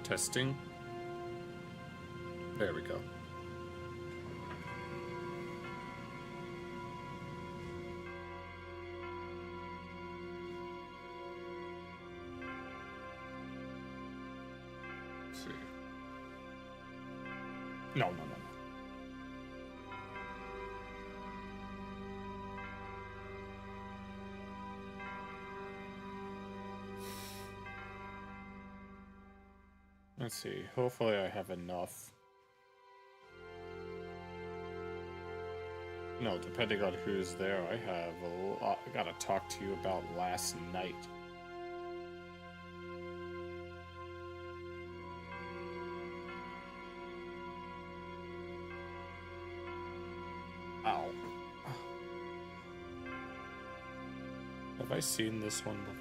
Testing. There we go. Let's see. No. Let's see. Hopefully I have enough. No, depending on who's there, I have a lot I gotta talk to you about last night. Ow. Have I seen this one before?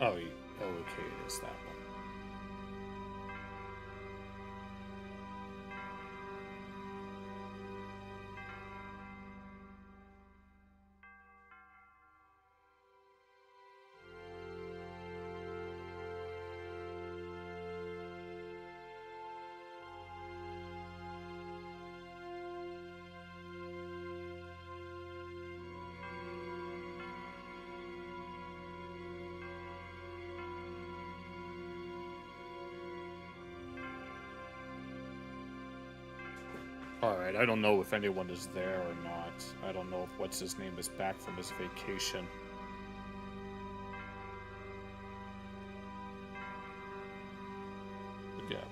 Oh, okay, it is that one. Alright, I don't know if anyone is there or not. I don't know if what's-his-name is back from his vacation. But yeah.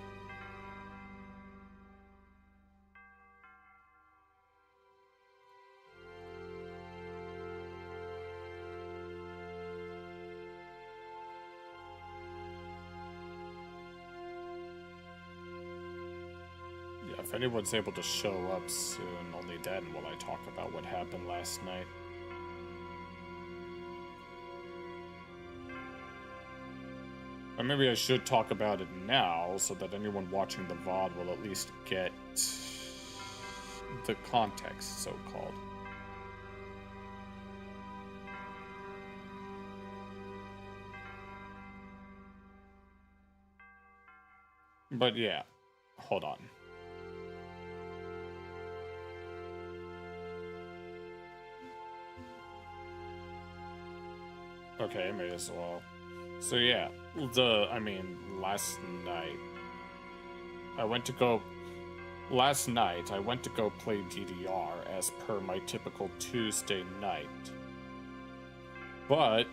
If anyone's able to show up soon, only then will I talk about what happened last night. Or maybe I should talk about it now, so that anyone watching the VOD will at least get the context, so-called. But yeah, hold on. Okay, may as well. So yeah, last night I went to go play DDR as per my typical Tuesday night. But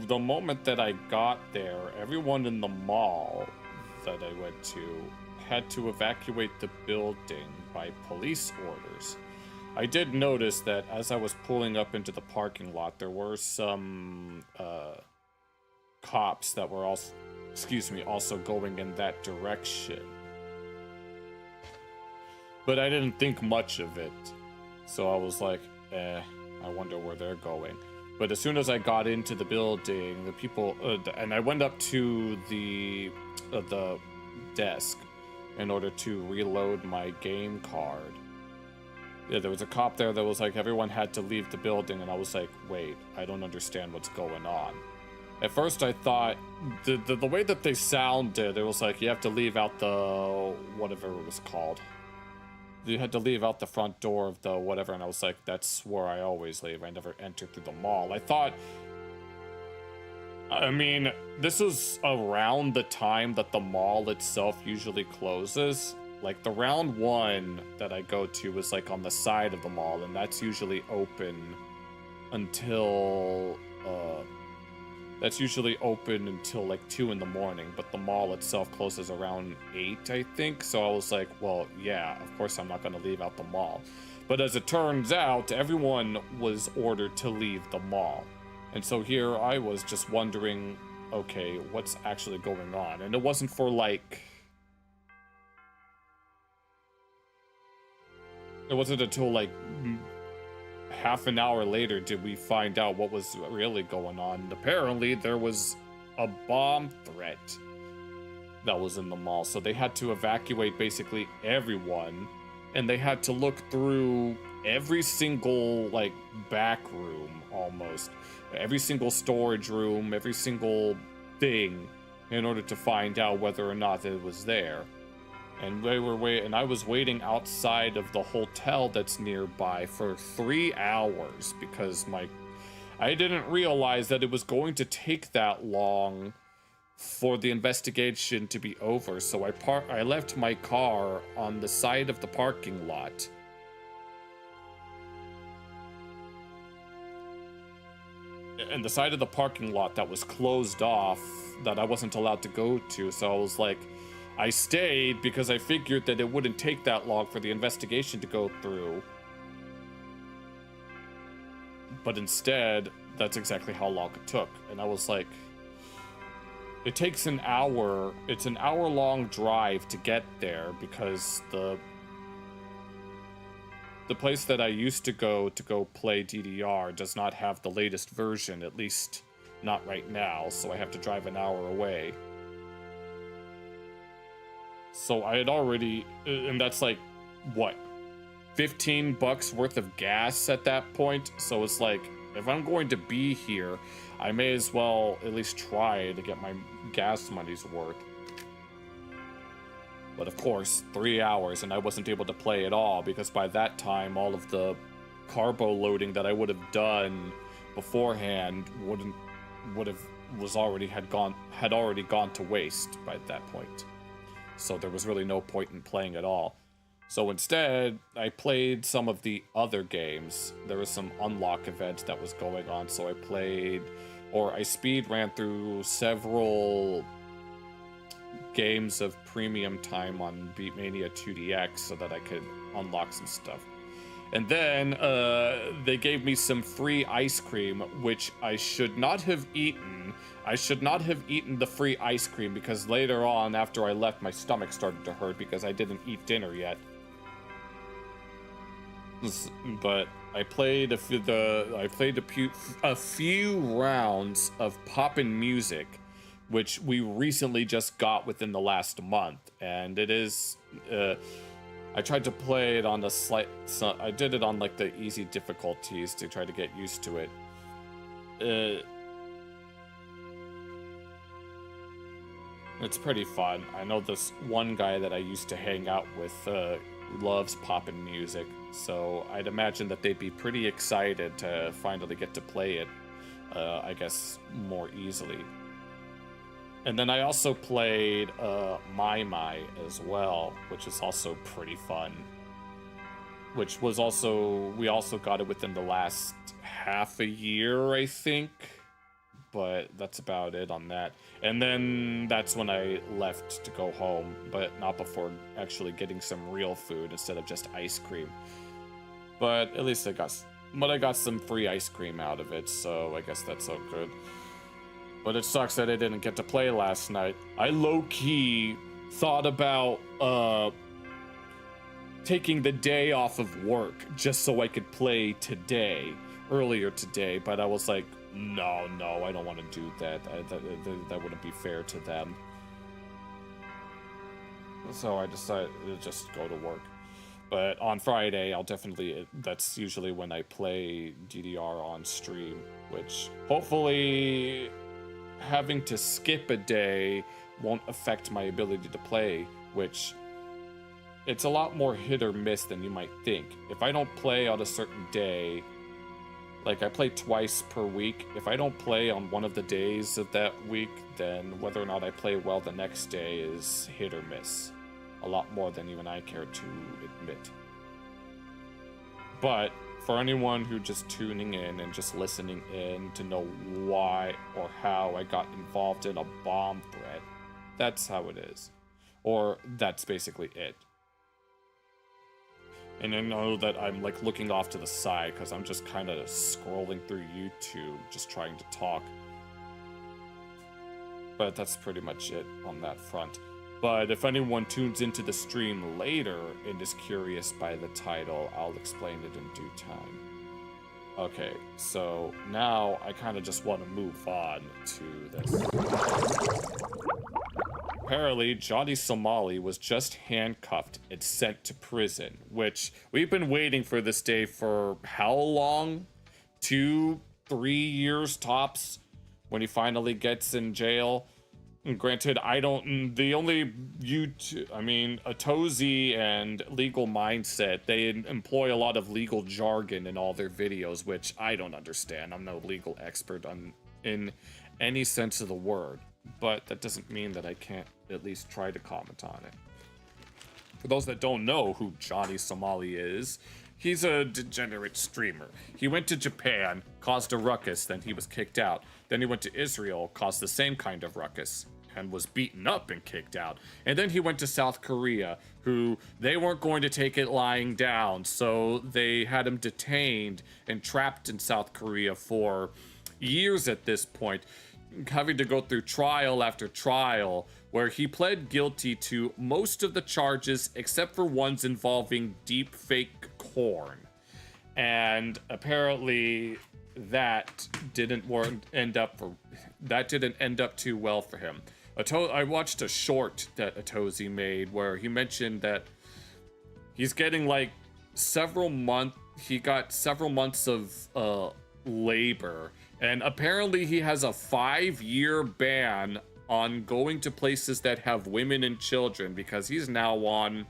the moment that I got there, everyone in the mall that I went to had to evacuate the building by police orders. I did notice that as I was pulling up into the parking lot, there were some cops that were also going in that direction. But I didn't think much of it. So I was like, I wonder where they're going. But as soon as I got into the building, the people, and I went up to the desk in order to reload my game card. Yeah, there was a cop there that was like, everyone had to leave the building, and I was like, wait, I don't understand what's going on. At first I thought, the way that they sounded, it was like, you have to leave out the, whatever it was called. You had to leave out the front door of the whatever, and I was like, that's where I always leave. I never enter through the mall. I thought, I mean, this was around the time that the mall itself usually closes. Like, the round one that I go to is, like, on the side of the mall, and that's usually open until, like, 2 in the morning, but the mall itself closes around 8, I think, so I was like, well, yeah, of course I'm not gonna leave out the mall. But as it turns out, everyone was ordered to leave the mall. And so here I was just wondering, okay, what's actually going on? And it wasn't for, like... It wasn't until, like, half an hour later did we find out what was really going on. And apparently, there was a bomb threat that was in the mall. So they had to evacuate basically everyone, and they had to look through every single, like, back room almost. Every single storage room, every single thing, in order to find out whether or not it was there. And and I was waiting outside of the hotel that's nearby for 3 hours because I didn't realize that it was going to take that long for the investigation to be over. So I left my car on the side of the parking lot. And the side of the parking lot that was closed off, that I wasn't allowed to go to. So I was like, I stayed because I figured that it wouldn't take that long for the investigation to go through. But instead, that's exactly how long it took. And I was like, it takes an hour. It's an hour-long drive to get there because the place that I used to go play DDR does not have the latest version, at least not right now, so I have to drive an hour away. So I had already, and that's like, what, $15 worth of gas at that point? So it's like, if I'm going to be here, I may as well at least try to get my gas money's worth. But of course, 3 hours, and I wasn't able to play at all, because by that time, all of the carbo loading that I would have done beforehand had already gone to waste by that point. So there was really no point in playing at all. So instead, I played some of the other games. There was some unlock event that was going on, so I speed ran through several games of premium time on Beatmania 2DX so that I could unlock some stuff. And then they gave me some free ice cream, which I should not have eaten. I should not have eaten the free ice cream because later on, after I left, my stomach started to hurt because I didn't eat dinner yet. But I played a few rounds of Poppin' Music, which we recently just got within the last month, and it is. I tried to play it on I did it on like the easy difficulties to try to get used to it. It's pretty fun. I know this one guy that I used to hang out with loves Poppin' Music, so I'd imagine that they'd be pretty excited to finally get to play it, I guess, more easily. And then I also played My as well, which is also pretty fun. Which was we also got it within the last half a year, I think. But that's about it on that. And then that's when I left to go home, but not before actually getting some real food instead of just ice cream. But at least I got some free ice cream out of it, so I guess that's so good. But it sucks that I didn't get to play last night. I low-key thought about taking the day off of work just so I could play earlier today, but I was like, no, I don't want to do that. That wouldn't be fair to them. So I decided to just go to work. But on Friday, that's usually when I play DDR on stream, which hopefully having to skip a day won't affect my ability to play, which it's a lot more hit or miss than you might think. If I don't play on a certain day, like I play twice per week, if I don't play on one of the days of that week, then whether or not I play well the next day is hit or miss. A lot more than even I care to admit. But for anyone who just tuning in and just listening in to know why or how I got involved in a bomb threat, that's how it is. Or that's basically it. And I know that I'm like looking off to the side because I'm just kind of scrolling through YouTube, just trying to talk. But that's pretty much it on that front. But if anyone tunes into the stream later and is curious by the title, I'll explain it in due time. Okay, so now I kind of just want to move on to this. apparently Johnny Somali was just handcuffed and sent to prison, which we've been waiting for this day for how long? 2, 3 years tops when he finally gets in jail. And granted, the only Atozy and Legal Mindset, they employ a lot of legal jargon in all their videos, which I don't understand. I'm no legal expert in any sense of the word, but that doesn't mean that I can't at least try to comment on it. For those that don't know who Johnny Somali is, he's a degenerate streamer. He went to Japan, caused a ruckus, then he was kicked out. Then he went to Israel, caused the same kind of ruckus, and was beaten up and kicked out. And then he went to South Korea, who they weren't going to take it lying down, so they had him detained and trapped in South Korea for years at this point, having to go through trial after trial, where he pled guilty to most of the charges except for ones involving deep fake corn. And apparently that didn't end up too well for him. I watched a short that Atozy made where he mentioned that he's getting like he got several months of labor, and apparently he has a 5-year ban on going to places that have women and children because he's now on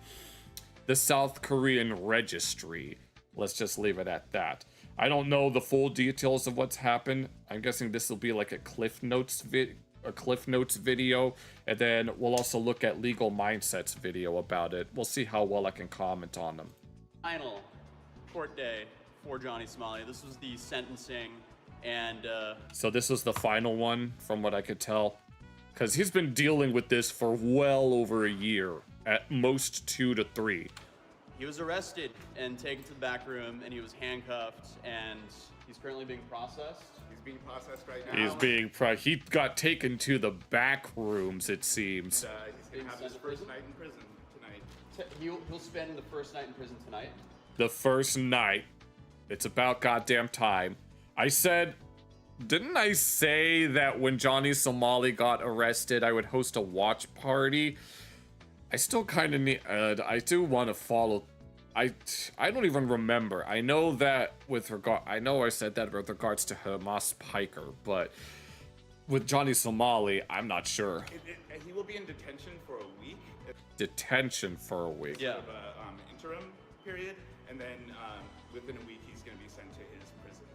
the South Korean registry. Let's just leave it at that. I don't know the full details of what's happened. I'm guessing this will be like a Cliff Notes video, and then we'll also look at Legal Mindset's video about it. We'll see how well I can comment on them. Final court day for Johnny Somali. This was the sentencing, and so this was the final one from what I could tell, because he's been dealing with this for well over a year, at most 2 to 3. He was arrested and taken to the back room, and he was handcuffed, and he's currently being processed. He's being processed right now. He got taken to the back rooms, it seems. He's gonna have his first night in prison tonight. He'll spend the first night in prison tonight. The first night. It's about goddamn time. Didn't I say that when Johnny Somali got arrested, I would host a watch party? I still kind of need, I do want to follow. I don't even remember. I know that I said that with regards to Hamas Piker, but with Johnny Somali, I'm not sure. He will be in detention for a week. Detention for a week. Yeah. Sort of an interim period, and then within a week he's going to be sent to his prison.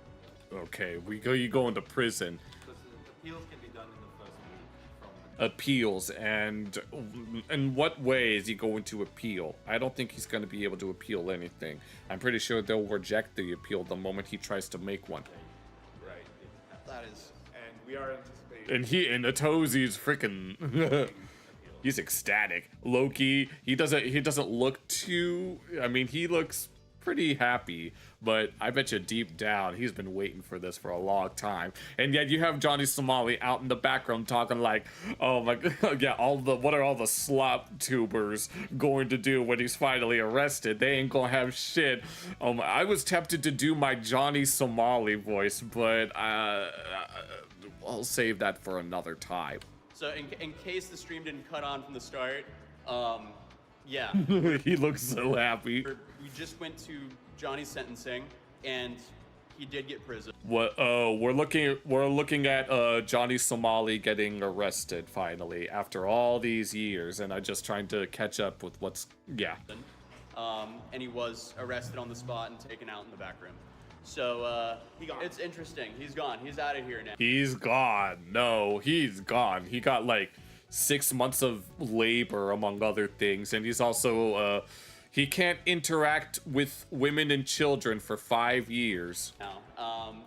Okay, you go into prison. Because appeals can be done in the first week from the Appeals, and in what way is he going to appeal? I don't think he's going to be able to appeal anything. I'm pretty sure they'll reject the appeal the moment he tries to make one. Right. That is. And we are anticipating. And Atozy's freaking he's ecstatic. Loki, he doesn't look too, he looks pretty happy, but I bet you deep down he's been waiting for this for a long time. And yet you have Johnny Somali out in the background talking like, oh my god, yeah, what are all the slop tubers going to do when he's finally arrested? They ain't gonna have shit. I was tempted to do my Johnny Somali voice, but I'll save that for another time. So in case the stream didn't cut on from the start, yeah. He looks so happy. We just went to Johnny's sentencing, and he did get prison. What? Oh, we're looking at Johnny Somali getting arrested finally after all these years, and I'm just trying to catch up with what's and he was arrested on the spot and taken out in the back room. So it's interesting. He's gone. He's out of here now. He's gone. No, he's gone. He got like 6 months of labor, among other things, and he's also he can't interact with women and children for 5 years.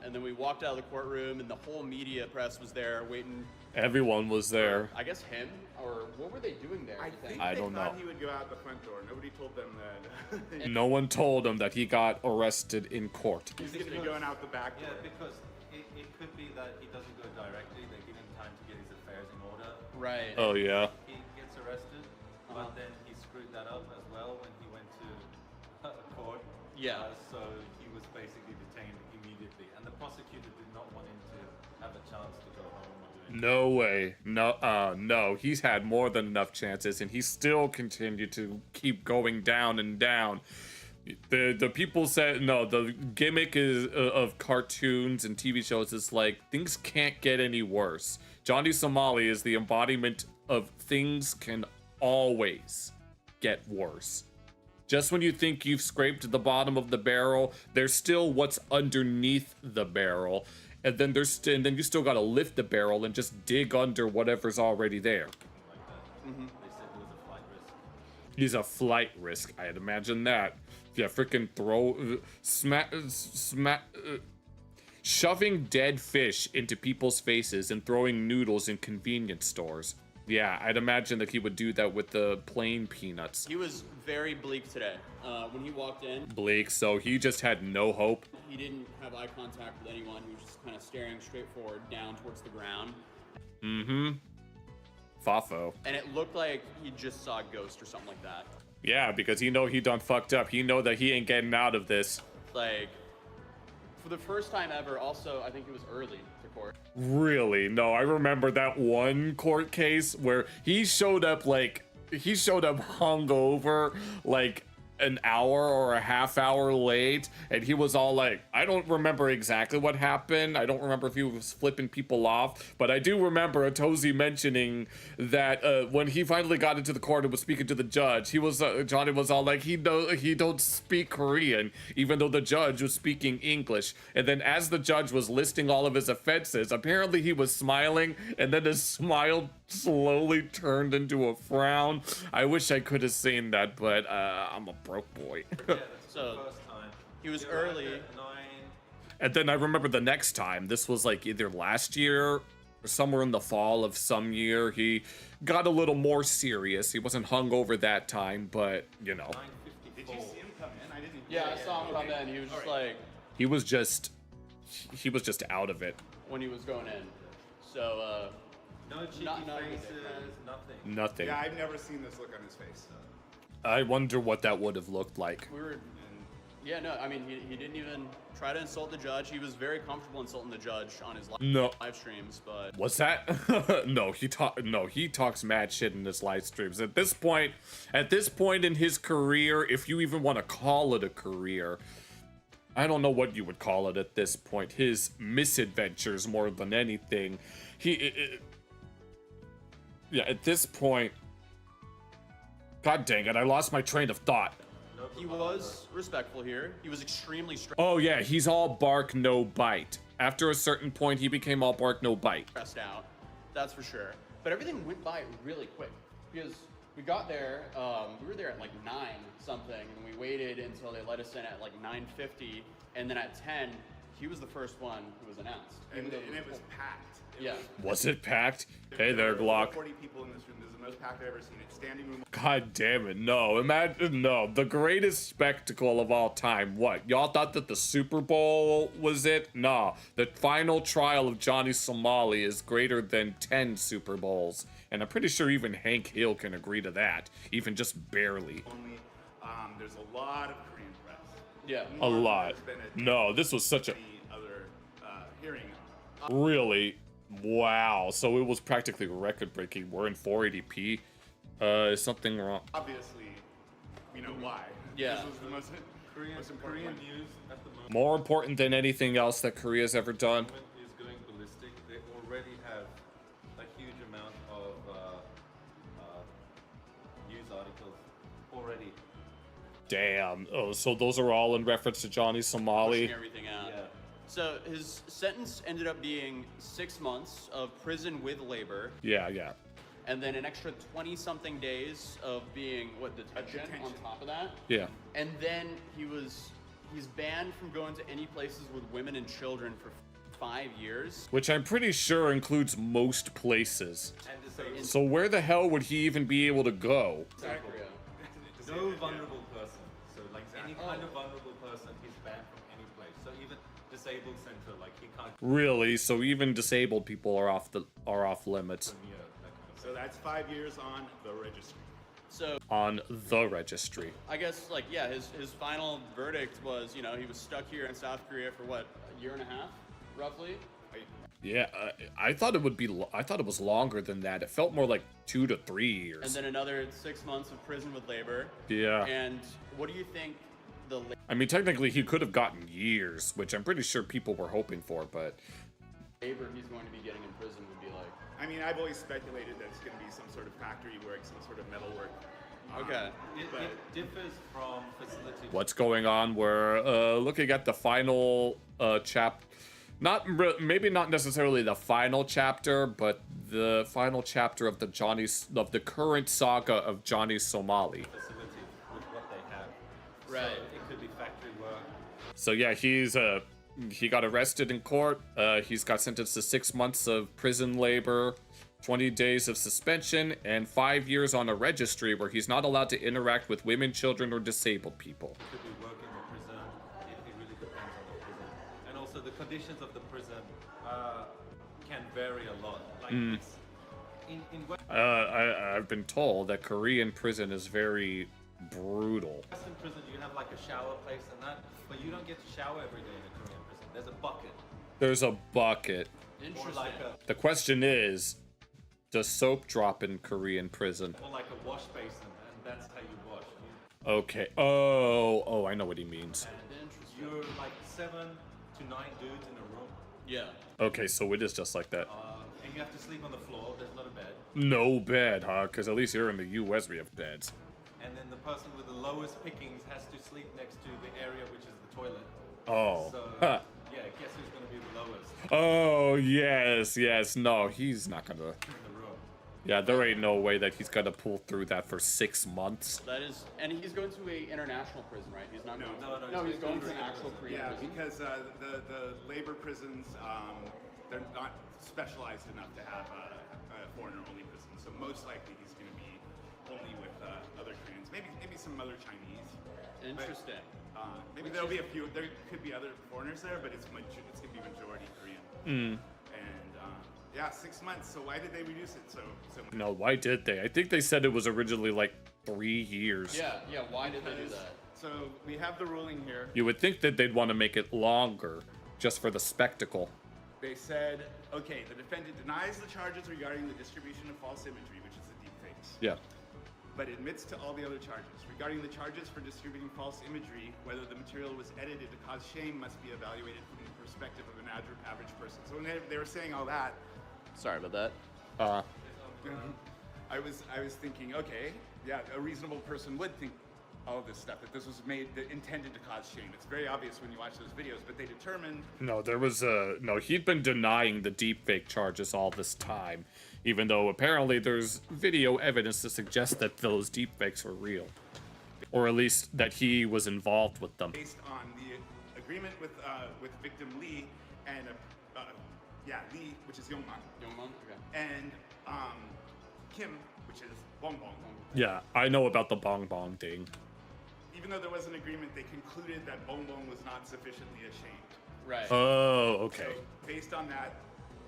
And then we walked out of the courtroom, and the whole media press was there waiting. Everyone was there. I guess him, or what were they doing there? I don't know. He would go out the front door. Nobody told them that. No one told him that he got arrested in court. He's going to be going out the back door. Yeah, because it could be that he doesn't go directly. They give him time to get his affairs in order. Right. Oh yeah. He gets arrested, but then he screwed that up as well when he went to court. Yeah. So he was basically detained immediately, and the prosecutor did not want him to have a chance to go home or do No way. No, no. He's had more than enough chances, and he still continued to keep going down and down. The people said no. The gimmick is of cartoons and TV shows is like things can't get any worse. Johnny Somali is the embodiment of things can always get worse. Just when you think you've scraped the bottom of the barrel, there's still what's underneath the barrel, and then and then you still gotta lift the barrel and just dig under whatever's already there. They said it was a flight risk. He's a flight risk, I'd imagine that. Yeah, freaking shoving dead fish into people's faces and throwing noodles in convenience stores. Yeah, I'd imagine that he would do that with the plain peanuts. He was very bleak today. When he walked in, Bleak, so he just had no hope. he didn't have eye contact with anyone. He was just kind of staring straight forward down towards the ground. Mm-hmm. Fafo. And it looked like he just saw a ghost or something like that. Yeah, because he know he done fucked up. He know that he ain't getting out of this. Like, for the first time ever, also, I think it was early to court. Really? No, I remember that one court case where he showed up hungover, like an hour or a half hour late, and he was all like, I don't remember exactly what happened. I don't remember if he was flipping people off, but I do remember Atozi mentioning that when he finally got into the court and was speaking to the judge, he was Johnny was all like, he don't speak Korean, even though the judge was speaking English. And then as the judge was listing all of his offenses, apparently he was smiling, and then his smile slowly turned into a frown. I wish I could have seen that, but I'm a broke boy. Yeah, that's So, the first time. he was arrived early. at 9. And then I remember the next time, this was like either last year or somewhere in the fall of some year, he got a little more serious. He wasn't hungover that time, but you know, 9:54. Did you see him come in? I didn't. Yeah, I saw him come in. He was just like, he was just out of it. when he was going in. So, No cheeky Not a good faces, day, nothing. Nothing. Yeah, I've never seen this look on his face. I wonder what that would have looked like. we were, yeah, no, I mean, he didn't even try to insult the judge. He was very comfortable insulting the judge on his live streams, but What's that? No, he talks mad shit in his live streams. At this point in his career, if you even want to call it a career, I don't know what you would call it at this point. His misadventures more than anything. Yeah, at this point, God dang it, I lost my train of thought. he was respectful here. He was extremely Oh yeah, he's all bark, no bite. After a certain point, he became all bark, no bite. stressed out, that's for sure. But everything went by really quick because we got there, we were there at like 9 something, and we waited until they let us in at like 9:50, and then at 10, he was the first one who was announced. And, even though and it was packed. Yeah. Was it packed? Hey there, Glock. 40 people in this room. This is the most packed I've ever seen it. Standing room. God damn it, no. Imagine, no. The greatest spectacle of all time. What? Y'all thought that the Super Bowl was it? Nah. The final trial of Johnny Somali is greater than 10 Super Bowls. And I'm pretty sure even Hank Hill can agree to that. Even just barely. Only, there's a lot of Korean press. Yeah. A lot. There's been No, this was such a... any other hearing. Really? Wow. So it was practically record-breaking. We're in 480p. Is something wrong? Obviously, we know why. Yeah. This was the most important Korean one. news at the moment More important than anything else that Korea's ever done. is going ballistic. They already have a huge amount of news articles already. Damn. Oh, so those are all in reference to Johnny Somali. Pushing everything out. Yeah. So his sentence ended up being 6 months of prison with labor, Yeah, yeah. and then an extra 20-something days of being detention on top of that. Yeah. And then he's banned from going to any places with women and children for 5 years. Which I'm pretty sure includes most places. And disabled. So where the hell would he even be able to go? South Korea. No vulnerable person. So like any kind of vulnerable person is banned from any place. So even disabled center, like he can't Really? So even disabled people are off limits near that kind of So that's 5 years on the registry. So on the registry. I guess his final verdict was, he was stuck here in South Korea for what, a year and a half, roughly. Yeah, I thought it would be. I thought it was longer than that. It felt more like 2 to 3 years. And then another 6 months of prison with labor. Yeah. And what do you think the I mean, technically, he could have gotten years, which I'm pretty sure people were hoping for, but labor he's going to be getting in prison would be like? I mean, I've always speculated that it's going to be some sort of factory work, some sort of metal work. Okay. It differs from facility. what's going on? We're looking at the final maybe not necessarily the final chapter, but the final chapter of the current saga of Johnny Somali. Facility with what they have. Right. So it could be factory work. So yeah, he got arrested in court. He's got sentenced to 6 months of prison labor, 20 days of suspension, and 5 years on a registry where he's not allowed to interact with women, children, or disabled people. It could be working in prison. It really depends on the prison. And also the conditions of the prison can vary a lot. Like it's I've been told that Korean prison is very brutal. Western prison, you have like a shower place and that, but you don't get to shower every day in a Korean prison. There's a bucket. There's a bucket. Or Interesting. like The question is, does soap drop in Korean prison? a wash basin, and that's how you wash. Okay. Oh, I know what he means. Interesting. You're like 7 to 9 dudes in a room, Yeah. Okay, so it is just like that. and you have to sleep on the floor. There's not a bed. No bed, huh? Because at least here in the U.S. we have beds. And then the person with the lowest pickings has to sleep next to the area which is the toilet. Oh. So, Huh. yeah, guess who's going to be the lowest Oh, yes. No, he's not gonna. in the room? Yeah, there ain't no way that he's gonna pull through that for 6 months. That is, and he's going to a international prison, right? He's not going. No, he's he's going going to an to actual Korean Yeah, prison. because the labor prisons, they're not specialized enough to have a foreigner-only prison. So most likely he's going to be only with other Koreans, maybe some other Chinese. Interesting. Maybe there'll be a few. There could be other foreigners there, but it's going to be majority Korean. And yeah, 6 months. So why did they reduce it so much? No, why did they? I think they said it was originally like 3 years. Yeah. Why did they do that? So we have the ruling here. You would think that they'd want to make it longer, just for the spectacle. They said, okay, the defendant denies the charges regarding the distribution of false imagery, which is the deepfakes, Yeah. but admits to all the other charges. Regarding the charges for distributing false imagery, whether the material was edited to cause shame must be evaluated from the perspective of an average person. So when they were saying all that, Sorry about that. I was thinking, okay, yeah, a reasonable person would think all of this stuff, that this was intended to cause shame. It's very obvious when you watch those videos, but they determined. No, there was no, he'd been denying the deepfake charges all this time, even though apparently there's video evidence to suggest that those deepfakes were real. Or at least that he was involved with them. Based on the agreement with victim Lee and Lee, which is Youngman, Okay. and Kim, which is Bongbong. Yeah, I know about the bong bong thing. Even though there was an agreement, they concluded that Bongbong was not sufficiently ashamed. Right. Oh, okay. So based on that,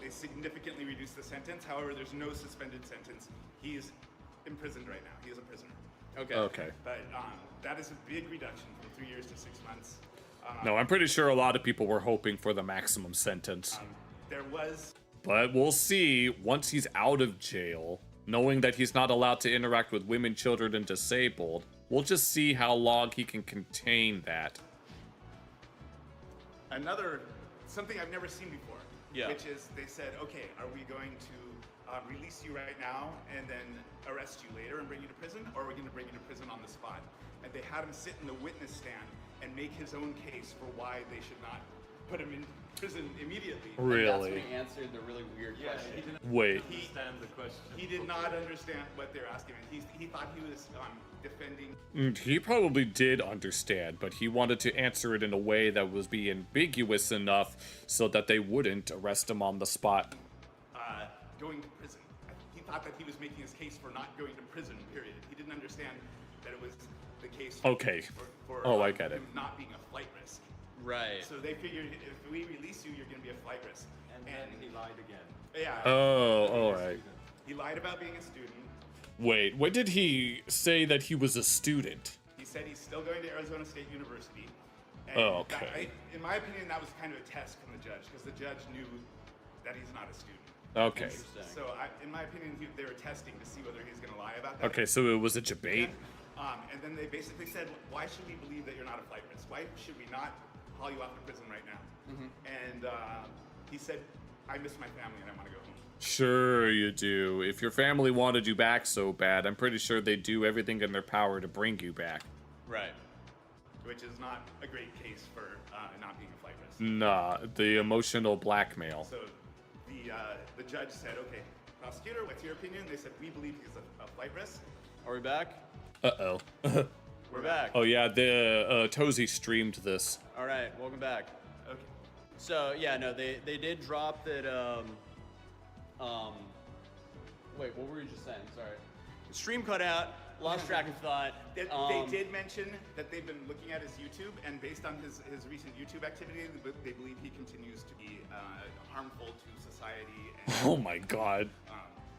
they significantly reduced the sentence. However, there's no suspended sentence. He's imprisoned right now. He is a prisoner. Okay. Okay. But that is a big reduction from 3 years to 6 months. No, I'm pretty sure a lot of people were hoping for the maximum sentence. There was But we'll see once he's out of jail, knowing that he's not allowed to interact with women, children, and disabled. We'll just see how long he can contain that. something I've never seen before. Yeah. Which is, they said, okay, are we going to release you right now and then arrest you later and bring you to prison, or are we going to bring you to prison on the spot? And they had him sit in the witness stand and make his own case for why they should not put him in prison immediately. And that's Really? when he answered the really weird Yeah, question. he didn't Wait. understand the question. He did not understand what they were asking him. He thought he was defending. He probably did understand, but he wanted to answer it in a way that was be ambiguous enough so that they wouldn't arrest him on the spot. Going to prison. He thought that he was making his case for not going to prison, period. He didn't understand that it was the case Okay. for Oh, I get it. him not being a flight risk. Right. So they figured if we release you, you're going to be a flight risk. And then he lied again. Yeah. Oh, alright. He lied about being a student. Wait, when did he say that he was a student? He said he's still going to Arizona State University. And Oh, okay. in my opinion, that was kind of a test from the judge, because the judge knew that he's not a student. Okay. Interesting. So, in my opinion, they were testing to see whether he's going to lie about that. Okay, so it was a debate. And then they basically said, why should we believe that you're not a flight risk? Why should we not haul you off to prison right now? And he said, I miss my family and I want to go home. Sure you do. If your family wanted you back so bad, I'm pretty sure they'd do everything in their power to bring you back. Right. Which is not a great case for not being a flight risk. Nah, the emotional blackmail. So the judge said, okay, prosecutor, what's your opinion? They said, we believe he's a flight risk. Are we back? Uh-oh. We're back. Oh yeah, the Tozy streamed this. All right, welcome back. Okay. So yeah, no, they did drop that. Wait, what were you just saying? Sorry. Stream cut out. Lost track of thought. They did mention that they've been looking at his YouTube, and based on his recent YouTube activity, they believe he continues to be harmful to society and Oh my god.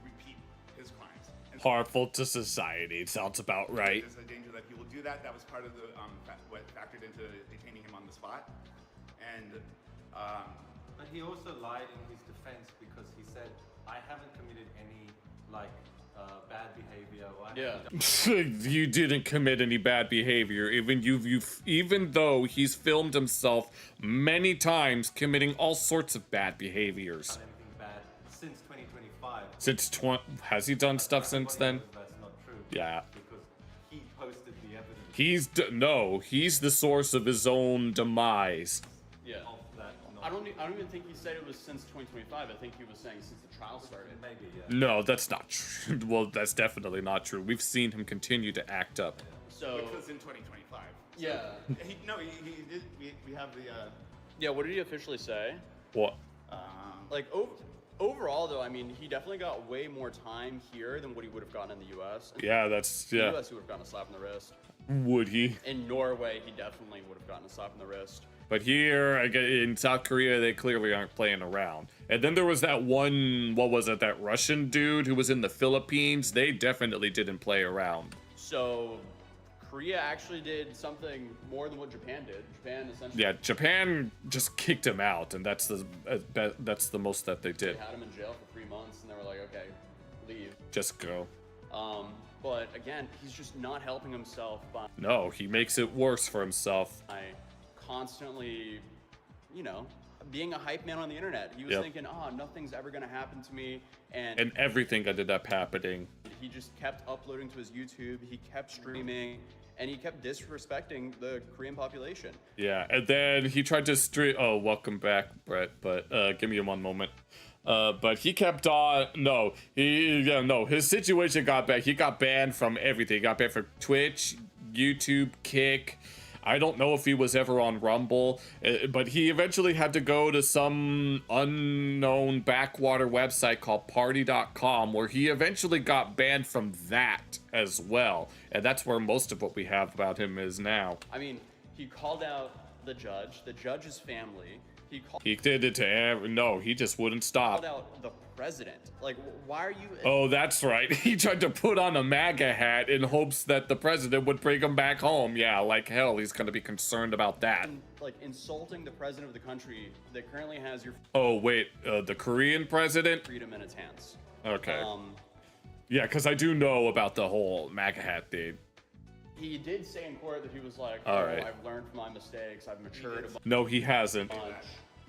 repeat his crimes. And Harmful to society. Sounds about right. there's a danger that he will do that. That was part of the what factored into detaining him on the spot. And But he also lied in his defense because he said, I haven't committed any bad behavior. Or I haven't done You didn't commit any bad behavior, even though he's filmed himself many times committing all sorts of bad behaviors. anything bad since 2025. Has he done stuff since then? Everybody knows that's not true. Yeah. Because he posted the evidence He's the source of his own demise. Yeah. of that. I don't even think he said it was since 2025. I think he was saying since the trial started. Maybe, yeah. No, that's not true. Well, that's definitely not true. We've seen him continue to act up. So which was in 2025. yeah, He did. We have the. yeah. What did he officially say? What? Like overall, though, I mean, he definitely got way more time here than what he would have gotten in the U.S. Yeah, In the yeah. U.S., he would have gotten a slap in the wrist. Would he? In Norway, he definitely would have gotten a slap in the wrist. But here, in South Korea, they clearly aren't playing around. And then there was that one, what was it, that Russian dude who was in the Philippines? They definitely didn't play around. So Korea actually did something more than what Japan did. Japan essentially Yeah, Japan just kicked him out, and that's the most that they did. had him in jail for 3 months, and they were like, okay, leave. Just go. But again, he's just not helping himself by No, he makes it worse for himself. constantly, being a hype man on the internet. He was Yep. thinking, nothing's ever gonna happen to me, And everything ended up happening. he just kept uploading to his YouTube. He kept streaming, and he kept disrespecting the Korean population. Yeah, and then he tried to stream. Oh, welcome back, Brett. But give me one moment. But he kept on. His situation got bad. He got banned from everything. He got banned from Twitch, YouTube, Kick. I don't know if he was ever on Rumble, but he eventually had to go to some unknown backwater website called party.com, where he eventually got banned from that as well. And that's where most of what we have about him is now. I mean, he called out the judge's family. He did it to no, he just wouldn't stop. Called out the president. Like, why are you? Oh, that's right. He tried to put on a MAGA hat in hopes that the president would bring him back home. Yeah, like hell, he's gonna be concerned about that. Like insulting the president of the country that currently has your Oh wait, the Korean president? freedom in its hands. Okay. Yeah, because I do know about the whole MAGA hat thing. He did say in court that he was like, All right. I've learned from my mistakes. I've matured a No, he hasn't. bunch.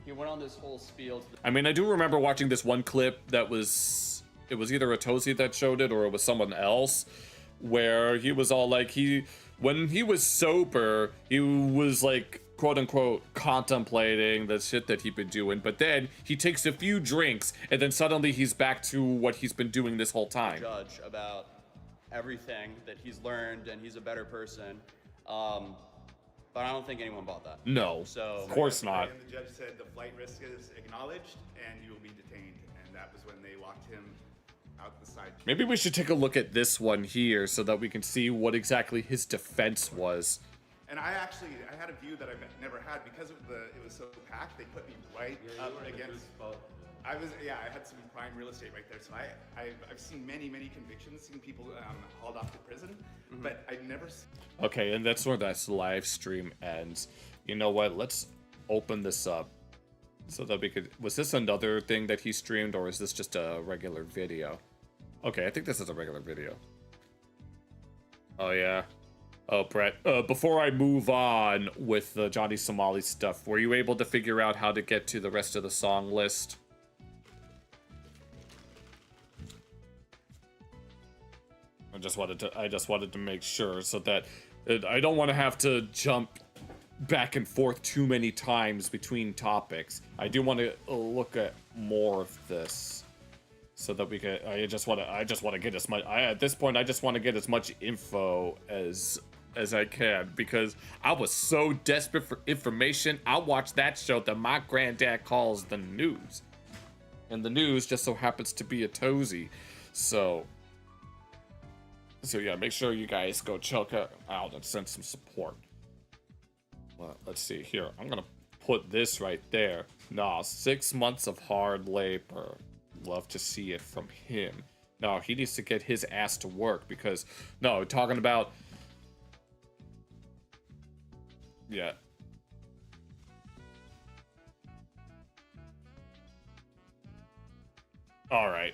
He went on this whole spiel to the I mean, I do remember watching this one clip that it was either a Tozy that showed it or it was someone else, where he was all like, when he was sober, he was like, quote unquote, contemplating the shit that he'd been doing, but then he takes a few drinks and then suddenly he's back to what he's been doing this whole time. judge about everything that he's learned and he's a better person. But I don't think anyone bought that. No, So- of course not. And the judge said the flight risk is acknowledged and you will be detained. And that was when they locked him out the side. Maybe we should take a look at this one here so that we can see what exactly his defense was. And I had a view that I've never had because it was so packed. They put me right Yeah, up you were in a good against. spot. I had some prime real estate right there. So I've seen many convictions, seen people hauled off to prison, but I've never seen. Okay, and that's where this live stream ends. You know what? Let's open this up. so that we could. Was this another thing that he streamed, or is this just a regular video? Okay, I think this is a regular video. Oh yeah. Oh, Brett. Before I move on with the Johnny Somali stuff, were you able to figure out how to get to the rest of the song list? I just wanted to make sure so that I don't want to have to jump back and forth too many times between topics. I do want to look at more of this so that we can. I just want to get as much. At this point, I just want to get as much info as I can, because I was so desperate for information. I watched that show that my granddad calls the news, and the news just so happens to be a tozy. So yeah, make sure you guys go check it out and send some support. Well, let's see here. I'm gonna put this right there. Nah, 6 months of hard labor. Love to see it from him. No, he needs to get his ass to work, because no, talking about. Yeah. All right,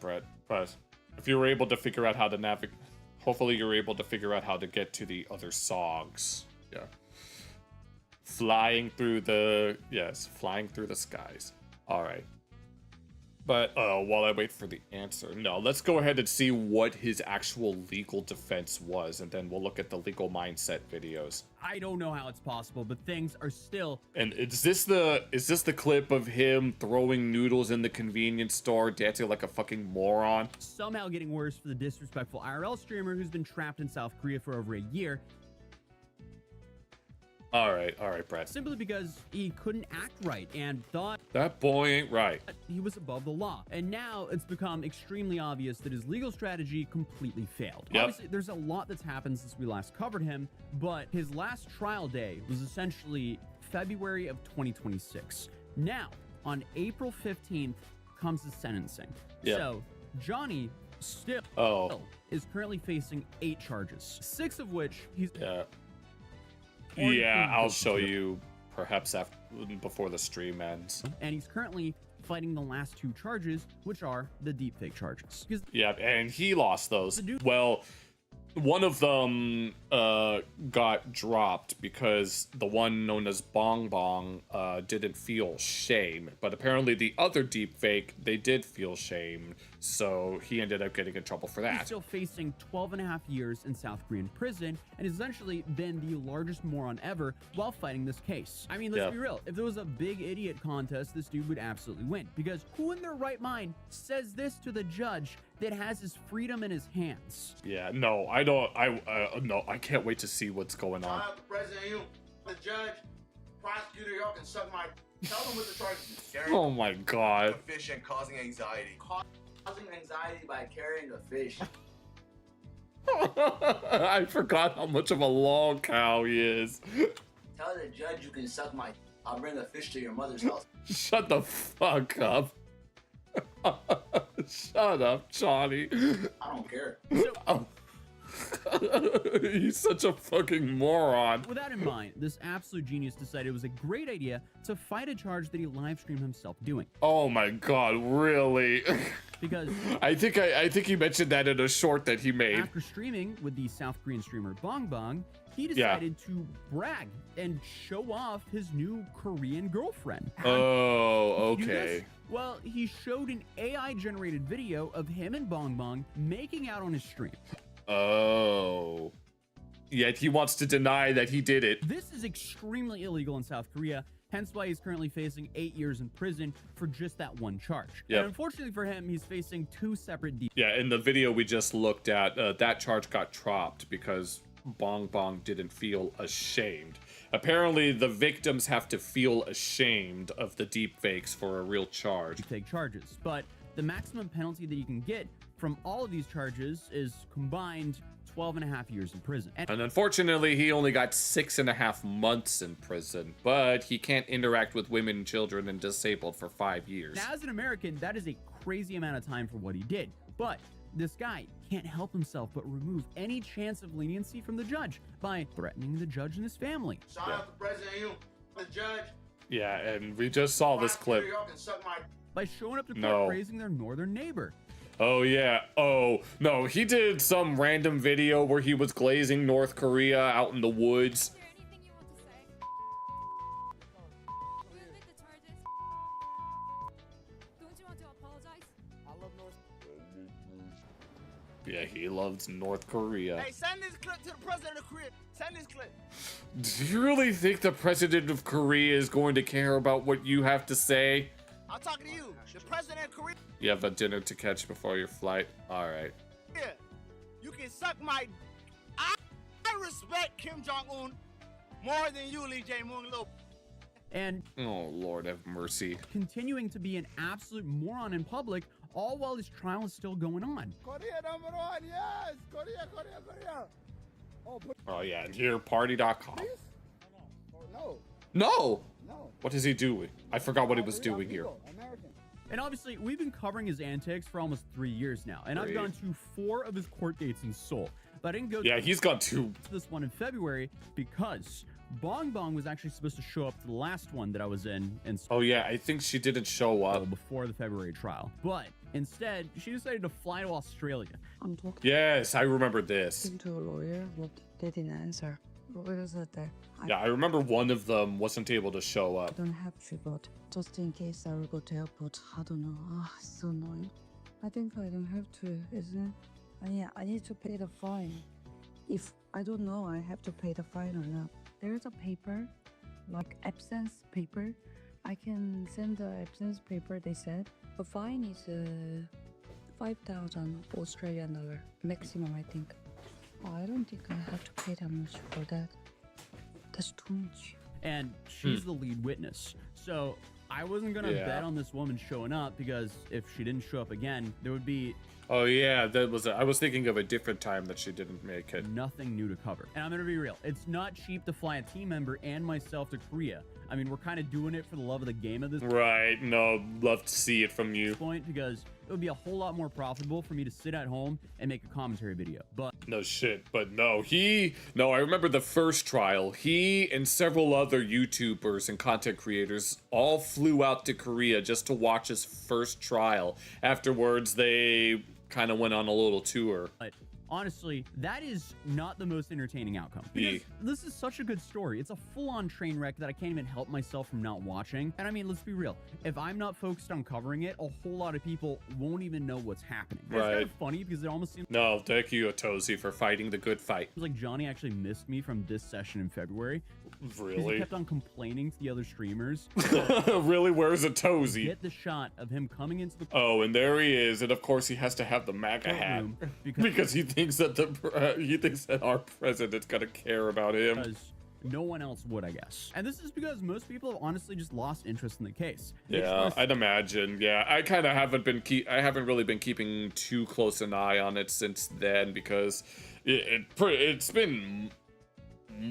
Brett. But if you were able to figure out how to navigate, hopefully you're able to figure out how to get to the other songs. Yeah. Flying through the skies. All right. But while I wait for the answer, no, let's go ahead and see what his actual legal defense was, and then we'll look at the legal mindset videos. I don't know how it's possible, but things are still. And is this the clip of him throwing noodles in the convenience store, dancing like a fucking moron? Somehow getting worse for the disrespectful IRL streamer who's been trapped in South Korea for over a year. All right, Brett. Simply because he couldn't act right and thought that boy ain't right. He was above the law. And now it's become extremely obvious that his legal strategy completely failed. Yep. Obviously, there's a lot that's happened since we last covered him, but his last trial day was essentially February of 2026. Now, on April 15th comes the sentencing. Yep. So, Johnny still is currently facing 8 charges, 6 of which he's... Yeah, I'll show you perhaps before the stream ends. And he's currently fighting the last 2 charges, which are the deepfake charges. Yeah, and he lost those. Well, one of them got dropped because the one known as b0mb didn't feel shame, but apparently the other deepfake, they did feel shame, so he ended up getting in trouble for that. He's still facing 12.5 years in South Korean prison and has essentially been the largest moron ever while fighting this case. I mean, let's be real. If there was a big idiot contest, this dude would absolutely win, because who in their right mind says this to the judge that has his freedom in his hands? Yeah, no, I don't. No, I can't wait to see what's going on. The president, you, the judge, prosecutor, y'all can suck my. Tell them what the charges. Oh my god. Fish and causing anxiety. Causing anxiety by carrying a fish. I forgot how much of a long cow he is. Tell the judge you can suck my. I'll bring a fish to your mother's house. Shut the fuck up. Shut up, Johnny. I don't care. He's such a fucking moron. With that in mind, this absolute genius decided it was a great idea to fight a charge that he live streamed himself doing. Oh my god, really? Because I think he mentioned that in a short that he made. After streaming with the South Korean streamer b0mb, he decided to brag and show off his new Korean girlfriend. Oh, okay. Well, he showed an AI-generated video of him and b0mb making out on his stream. Oh. Yet he wants to deny that he did it. This is extremely illegal in South Korea, hence why he's currently facing 8 years in prison for just that one charge. Yep. And unfortunately for him, he's facing 2 separate Yeah, in the video we just looked at, that charge got dropped because b0mb didn't feel ashamed. Apparently, the victims have to feel ashamed of the deepfakes for a real charge. Deepfake charges, but the maximum penalty that you can get from all of these charges is combined 12.5 years in prison. And unfortunately, he only got 6.5 months in prison, but he can't interact with women, children, and disabled for 5 years. Now, as an American, that is a crazy amount of time for what he did, but this guy can't help himself but remove any chance of leniency from the judge by threatening the judge and his family. Shout out the president, you, the judge, Yeah, and we just saw this clip. Prosecutor, y'all can suck my by showing up to court No. praising their northern neighbor. Oh yeah. Oh no, he did some random video where he was glazing North Korea out in the woods. Anything you want to say? You admit the charges? Don't you want to apologize? I love North. Yeah, he loves North Korea. Hey, send this clip to the president of Korea. Send this clip. Do you really think the president of Korea is going to care about what you have to say? I'm talking to you, the president of Korea. You have a dinner to catch before your flight. All right. You can suck my. I respect Kim Jong Un more than you, Lee Jae-myung, little. And Oh Lord have mercy. continuing to be an absolute moron in public, all while his trial is still going on. Korea #1, yes. Korea, Korea, Korea. Oh, but Oh yeah, and here party.com. please? No, No. no. What is he doing? I forgot what he was doing here. American. And obviously, we've been covering his antics for almost 3 years now, and I've Great. gone to 4 of his court dates in Seoul. But I didn't go Yeah, he's got two. to this one in February because b0mb was actually supposed to show up to the last one that I was in Seoul Oh yeah, I think she didn't show up. before the February trial. But instead, she decided to fly to Australia. I'm talking Yes, I remember this. to a lawyer, but they didn't answer. Lawyer said that Yeah, I remember one of them wasn't able to show I up. don't have to, but just in case I will go to airport. I don't know. Ah, it's so annoying. I think I don't have to, isn't it? Yeah, I need to pay the fine. If I don't know, I have to pay the fine or not. There is a paper, like absence paper. I can send the absence paper. They said the fine is 5,000 Australian dollar maximum. I think. I don't think I have to pay that much for that. That's too much. And she's the lead witness. So I wasn't going to Yeah. bet on this woman showing up because if she didn't show up again, there would be Oh yeah, that was. I was thinking of a different time that she didn't make it. nothing new to cover. And I'm going to be real. It's not cheap to fly a team member and myself to Korea. I mean, we're kind of doing it for the love of the game at this Right. No, love to see it from you. point because it would be a whole lot more profitable for me to sit at home and make a commentary video. But No shit, but no, I remember the first trial. He and several other YouTubers and content creators all flew out to Korea just to watch his first trial. Afterwards, they kind of went on a little tour. But honestly, that is not the most entertaining outcome. Because this is such a good story. It's a full-on train wreck that I can't even help myself from not watching. And I mean, let's be real. If I'm not focused on covering it, a whole lot of people won't even know what's happening. It's kind Right. of funny because it almost seems No, thank you, Otozi, for fighting the good fight. like Johnny actually missed me from this session in February. Because he Really? kept on complaining to the other streamers. Really, where's Otozi? Get the shot of him coming into the Oh, and there he is, and of course he has to have the MAGA hat courtroom because he thinks that our president's gonna care about him. because no one else would, I guess. And this is because most people have honestly just lost interest in the case. They Yeah, expressed I'd imagine. Yeah, I kind of haven't been I haven't really been keeping too close an eye on it since then because it's been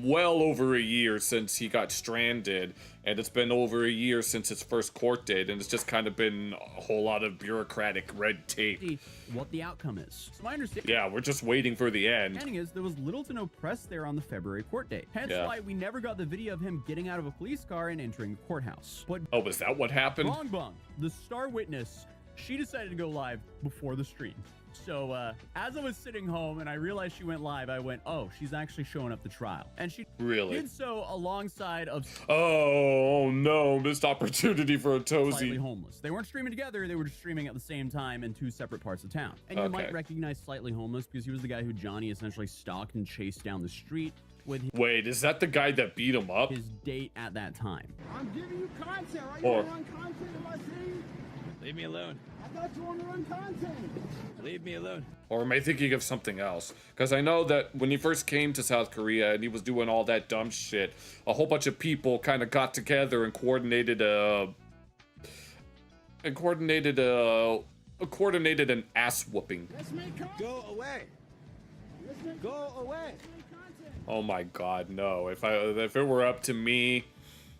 well over a year since he got stranded, and it's been over a year since his first court date, and it's just kind of been a whole lot of bureaucratic red tape. see what the outcome is. So my understanding Yeah, we're just waiting for the end. is there was little to no press there on the February court date. Hence Yeah. why we never got the video of him getting out of a police car and entering the courthouse. But Oh, was that what happened? b0mb, the star witness, she decided to go live before the stream. So as I was sitting home and I realized she went live, I went, oh, she's actually showing up the trial. And she Really? did so alongside of Oh no, missed opportunity for Slightly Otozi. Homeless. They weren't streaming together, they were just streaming at the same time in 2 separate parts of town. And you Okay. might recognize Slightly Homeless because he was the guy who Johnny essentially stalked and chased down the street with Wait, is that the guy that beat him up? his date at that time. I'm giving you content. Are Or- you run content in my city? Leave me alone. I thought you want to run content. Leave me alone. Or am I thinking of something else? Because I know that when he first came to South Korea and he was doing all that dumb shit, a whole bunch of people kind of got together and coordinated an ass whooping. Let's make content. Go away. Let's make Go away. content. Oh my God, no! If it were up to me,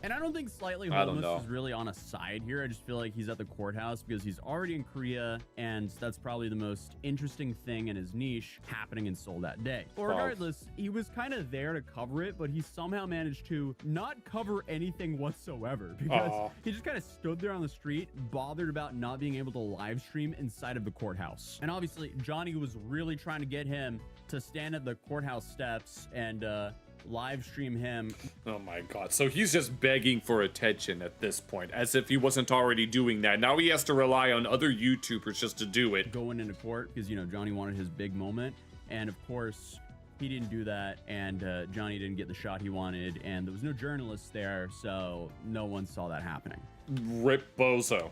And I don't think Slightly I don't Homeless know. is really on a side here. I just feel like he's at the courthouse because he's already in Korea, and that's probably the most interesting thing in his niche happening in Seoul that day. But regardless, he was kind of there to cover it, but he somehow managed to not cover anything whatsoever because he just kind of stood there on the street, bothered about not being able to live stream inside of the courthouse. And obviously, Johnny was really trying to get him to stand at the courthouse steps and live stream him. Oh my god. So he's just begging for attention at this point, as if he wasn't already doing that. Now he has to rely on other YouTubers just to do it. Going into court because, you know, Johnny wanted his big moment. And of course, he didn't do that. And Johnny didn't get the shot he wanted. And there was no journalists there. So no one saw that happening. Rip Bozo.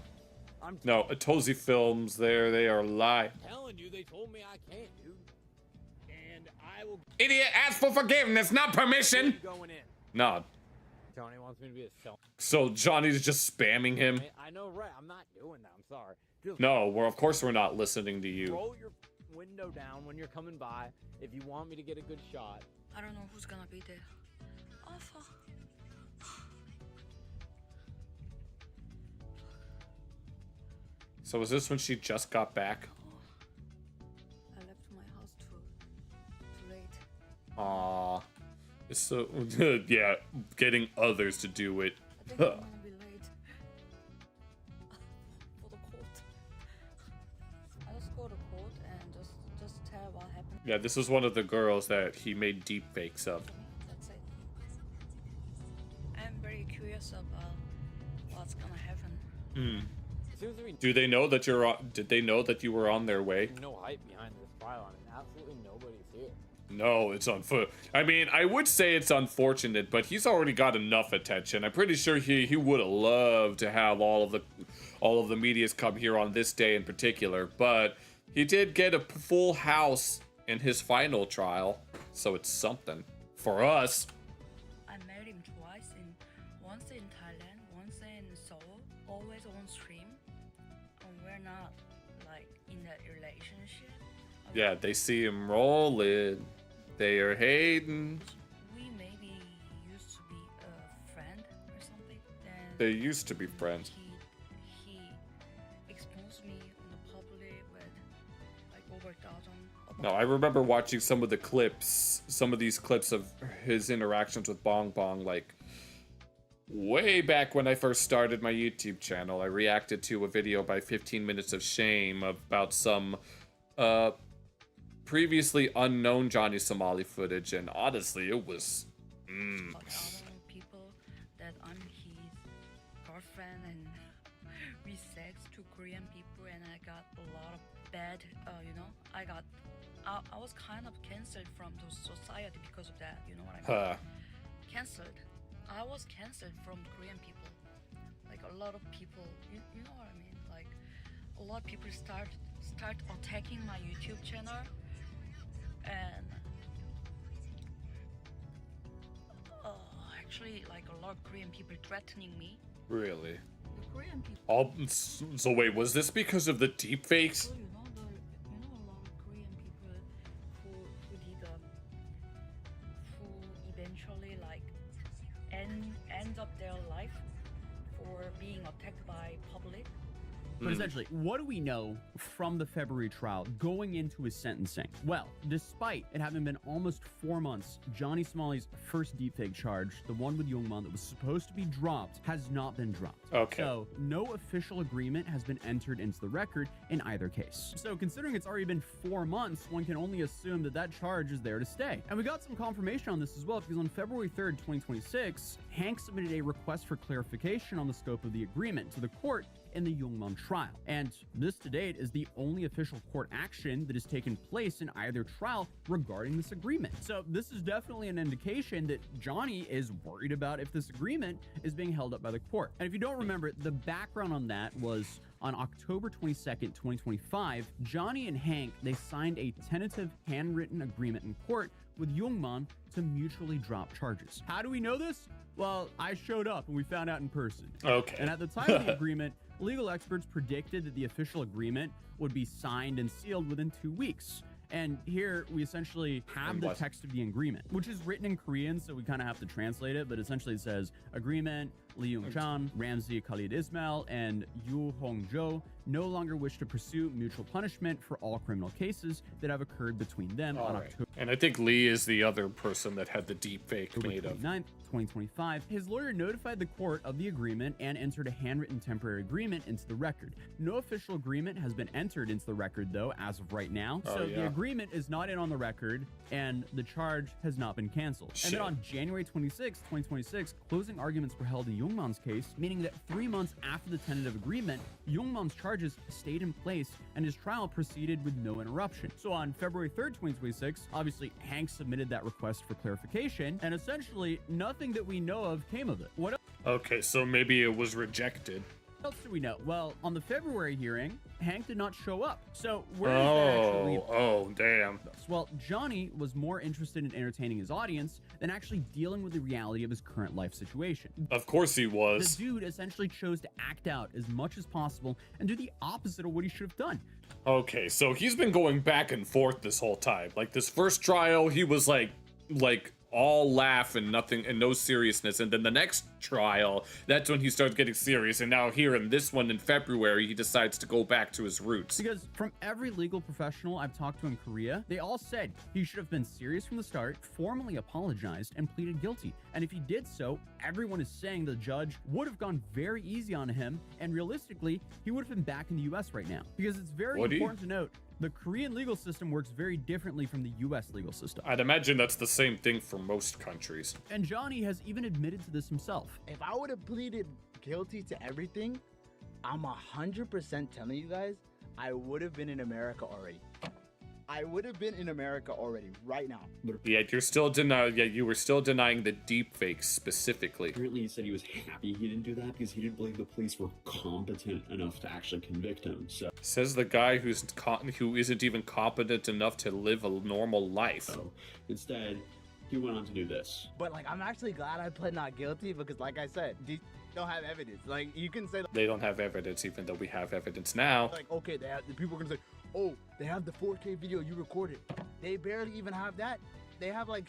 No, Atozi Films, there they are live. Telling you, they told me I can't, dude. And I will. Idiot, ask for forgiveness, not permission. Going in. No. Johnny wants me to be a self. So Johnny's just spamming him. I know, right? I'm not doing that. I'm sorry. Just No, well, of course we're not listening to you. roll your window down when you're coming by if you want me to get a good shot. I don't know who's gonna be there. Oh, fuck. So is this when she just got back? I left my house too late. Aww. It's so, yeah, getting others to do it. I think I'm gonna be late for the court. I just go to court and just tell what happened. Yeah, this is one of the girls that he made deep fakes of. That's it. I'm very curious about what's gonna happen. Do they know that you're on, did they know that you were on their way? No hype behind this pylon, and absolutely nobody's here. No, it's on foot. I mean, I would say it's unfortunate, but he's already got enough attention. I'm pretty sure he would have loved to have all of the media's come here on this day in particular, but he did get a full house in his final trial, so it's something for us. I met him twice, once in Thailand, once in Seoul, always on stream. And we're not like in a relationship. Yeah, they see him rolling. They are hating. We maybe used to be a friend or something. Then They used to be friends. he exposed me on the public with like over 1,000. No, I remember watching some of the clips, some of these clips of his interactions with Bong Bong, like way back when I first started my YouTube channel. I reacted to a video by 15 Minutes of Shame about some previously unknown Johnny Somali footage, and honestly, it was But other people that I'm his girlfriend and we sex to Korean people, and I got a lot of bad, I was kind of cancelled from the society because of that, you know what I mean? Cancelled. I was cancelled from Korean people. Like a lot of people, you know what I mean? Like a lot of people start attacking my YouTube channel, and actually like a lot of Korean people threatening me. really. The Korean people. So wait, was this because of the deepfakes? So you know a lot of Korean people who eventually like end up their life for being attacked by public. But essentially, what do we know from the February trial going into his sentencing? Well, despite it having been almost 4 months, Johnny Somali's first deepfake charge, the one with Youngman that was supposed to be dropped, has not been dropped. Okay. So, no official agreement has been entered into the record in either case. So, considering it's already been 4 months, one can only assume that that charge is there to stay. And we got some confirmation on this as well, because on February 3rd, 2026, Hank submitted a request for clarification on the scope of the agreement to the court in the Youngman trial. And this to date is the only official court action that has taken place in either trial regarding this agreement. So this is definitely an indication that Johnny is worried about if this agreement is being held up by the court. And if you don't remember, the background on that was on October 22nd, 2025, Johnny and Hank, they signed a tentative handwritten agreement in court with Youngman to mutually drop charges. How do we know this? Well, I showed up and we found out in person. Okay. And at the time of the agreement, legal experts predicted that the official agreement would be signed and sealed within 2 weeks. And here we essentially have the text of the agreement, which is written in Korean, so we kind of have to translate it, but essentially it says, agreement, Lee Young-chan, Ramsey Khalid Ismail, and Yoo Hong-jo no longer wish to pursue mutual punishment for all criminal cases that have occurred between them on October. And I think Lee is the other person that had the deep fake made of. 29th, 2025, his lawyer notified the court of the agreement and entered a handwritten temporary agreement into the record. No official agreement has been entered into the record, though, as of right now. So the agreement is not in on the record, and the charge has not been canceled. And then on January 26, 2026, closing arguments were held in Youngman's case, meaning that 3 months after the tentative agreement, Youngman's charges stayed in place and his trial proceeded with no interruption. So on February 3rd, 2026, obviously Hank submitted that request for clarification, and essentially nothing that we know of came of it. What else? Okay, so maybe it was rejected. What else do we know? Well, on the February hearing, Hank did not show up. So where is that actually? Oh, damn. Well, Johnny was more interested in entertaining his audience than actually dealing with the reality of his current life situation. Of course he was. The dude essentially chose to act out as much as possible and do the opposite of what he should have done. Okay, so he's been going back and forth this whole time. Like this first trial, he was like all laugh and nothing and no seriousness, and then the next trial, that's when he starts getting serious, and now here in this one in February he decides to go back to his roots. Because from every legal professional I've talked to in Korea, they all said he should have been serious from the start, formally apologized, and pleaded guilty. And if he did so, everyone is saying the judge would have gone very easy on him, and realistically he would have been back in the US right now. Because it's very important to note, the Korean legal system works very differently from the US legal system. I'd imagine that's the same thing for most countries. And Johnny has even admitted to this himself. If I would have pleaded guilty to everything, I'm 100% telling you guys, I would have been in America already. I would have been in America already, right now. Yet you're still denying. Yeah, you were still denying the deepfakes specifically. Apparently, he said he was happy he didn't do that because he didn't believe the police were competent enough to actually convict him. So says the guy who isn't even competent enough to live a normal life. So instead, he went on to do this. But like, I'm actually glad I pled not guilty because, like I said, these don't have evidence. Like, you can say they don't have evidence, even though we have evidence now. Like, okay, the people are gonna say, oh, they have the 4K video you recorded. They barely even have that. They have like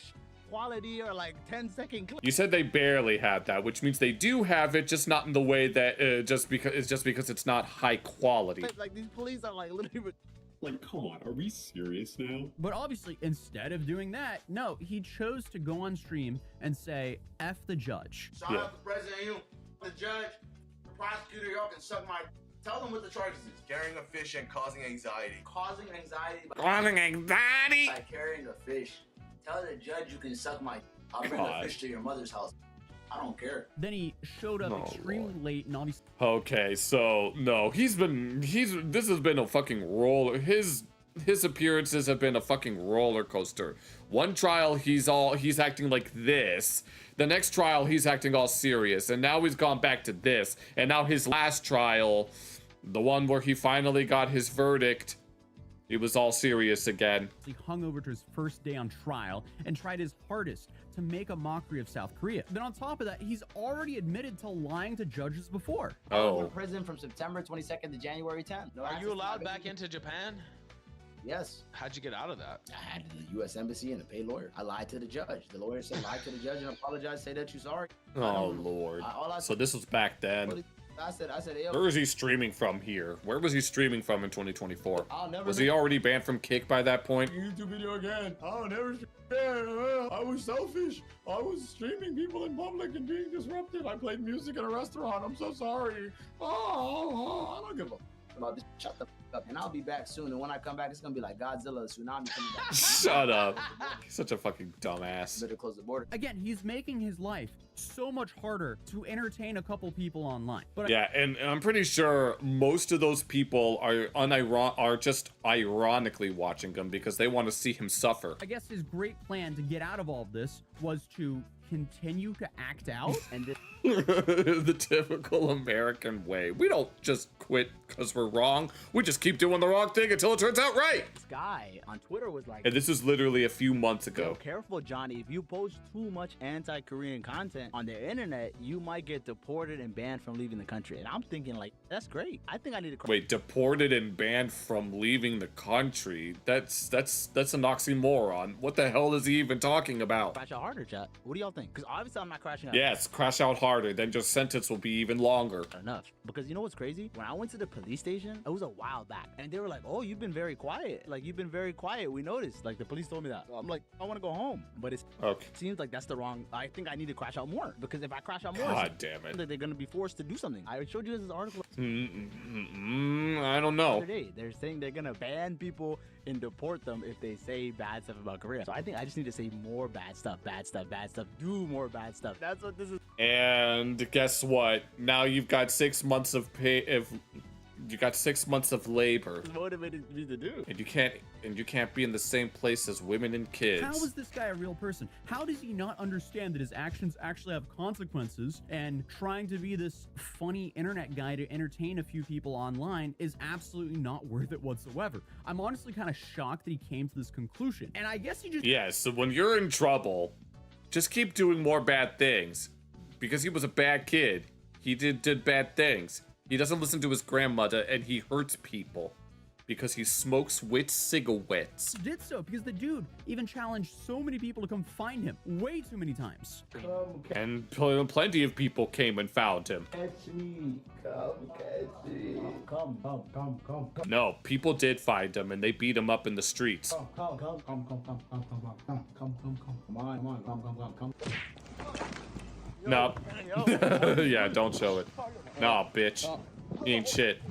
quality or like 10-second clip. You said they barely have that, which means they do have it, just not in the way that just because it's not high quality. Like these police are like literally. Like, come on, are we serious now? But obviously, instead of doing that, no, he chose to go on stream and say, F the judge. Shout out the president, you, the judge, the prosecutor, y'all can suck my. Tell them what the charges is. Carrying a fish and causing anxiety. Causing anxiety. Causing anxiety? By carrying a fish. Tell the judge you can suck my. I'll bring the fish to your mother's house. I don't care. Then he showed up extremely late and obviously. Okay, so no, this has been a fucking roller. His appearances have been a fucking roller coaster. One trial he's acting like this. The next trial he's acting all serious, and now he's gone back to this. And now his last trial, the one where he finally got his verdict, he was all serious again. He hung over to his first day on trial and tried his hardest to make a mockery of South Korea. Then on top of that, he's already admitted to lying to judges before. I was in prison from September 22nd to January 10th. Are you allowed back into Japan? Yes. How'd you get out of that? I had to the U.S. Embassy and a paid lawyer. I lied to the judge. The lawyer said, lie to the judge and apologize, say that you're sorry. Oh, Lord. So this was back then. I said, hey, where was he streaming from here? Where was he streaming from in 2024? Was he already banned from Kick by that point? YouTube video again. I'll never stream. I was selfish. I was streaming people in public and being disruptive. I played music in a restaurant. I'm so sorry. I don't give a about this. Shut the up, and I'll be back soon. And when I come back, it's gonna be like Godzilla, tsunami coming back. Shut up. He's such a fucking dumbass. Better close the border. Again, he's making his life so much harder to entertain a couple people online. But yeah, and I'm pretty sure most of those people are just ironically watching him because they want to see him suffer. I guess his great plan to get out of all of this was to continue to act out. And this the typical American way. We don't just quit because we're wrong. We just keep doing the wrong thing until it turns out right. This guy on Twitter was like, and this is literally a few months ago. Careful, Johnny. If you post too much anti-Korean content on the internet, you might get deported and banned from leaving the country. And I'm thinking, like, that's great. I think I need to wait, deported and banned from leaving the country. That's an oxymoron. What the hell is he even talking about? Crash out harder, chat. What do y'all think? Because obviously I'm not crashing out. Yes, crash out harder. Then your sentence will be even longer. Enough. Because you know what's crazy? When I went to the police station, it was a while back, and they were like, "Oh, you've been very quiet. Like, you've been very quiet. We noticed." Like, the police told me that. So I'm like, I want to go home, but it seems like that's the wrong. I think I need to crash out more, because if I crash out more, God damn it, they're gonna be forced to do something. I showed you this article. I don't know. The other day, they're saying they're gonna ban people and deport them if they say bad stuff about Korea. So I think I just need to say more bad stuff, do more bad stuff. That's what this is. And guess what? Now you've got 6 months of pay. If you got 6 months of labor, it's motivated me to do. And you can't be in the same place as women and kids. How is this guy a real person? How does he not understand that his actions actually have consequences, and trying to be this funny internet guy to entertain a few people online is absolutely not worth it whatsoever? I'm honestly kind of shocked that he came to this conclusion. And I guess he just... Yeah, so when you're in trouble, just keep doing more bad things. Because he was a bad kid. He did bad things. He doesn't listen to his grandmother, and he hurts people because he smokes with cigarettes. Did so because the dude even challenged so many people to come find him way too many times. And plenty of people came and found him. Catch me, come catch me. Come. No, people did find him, and they beat him up in the streets. Come on. No. Yeah, don't show it. Nah, bitch. You ain't shit.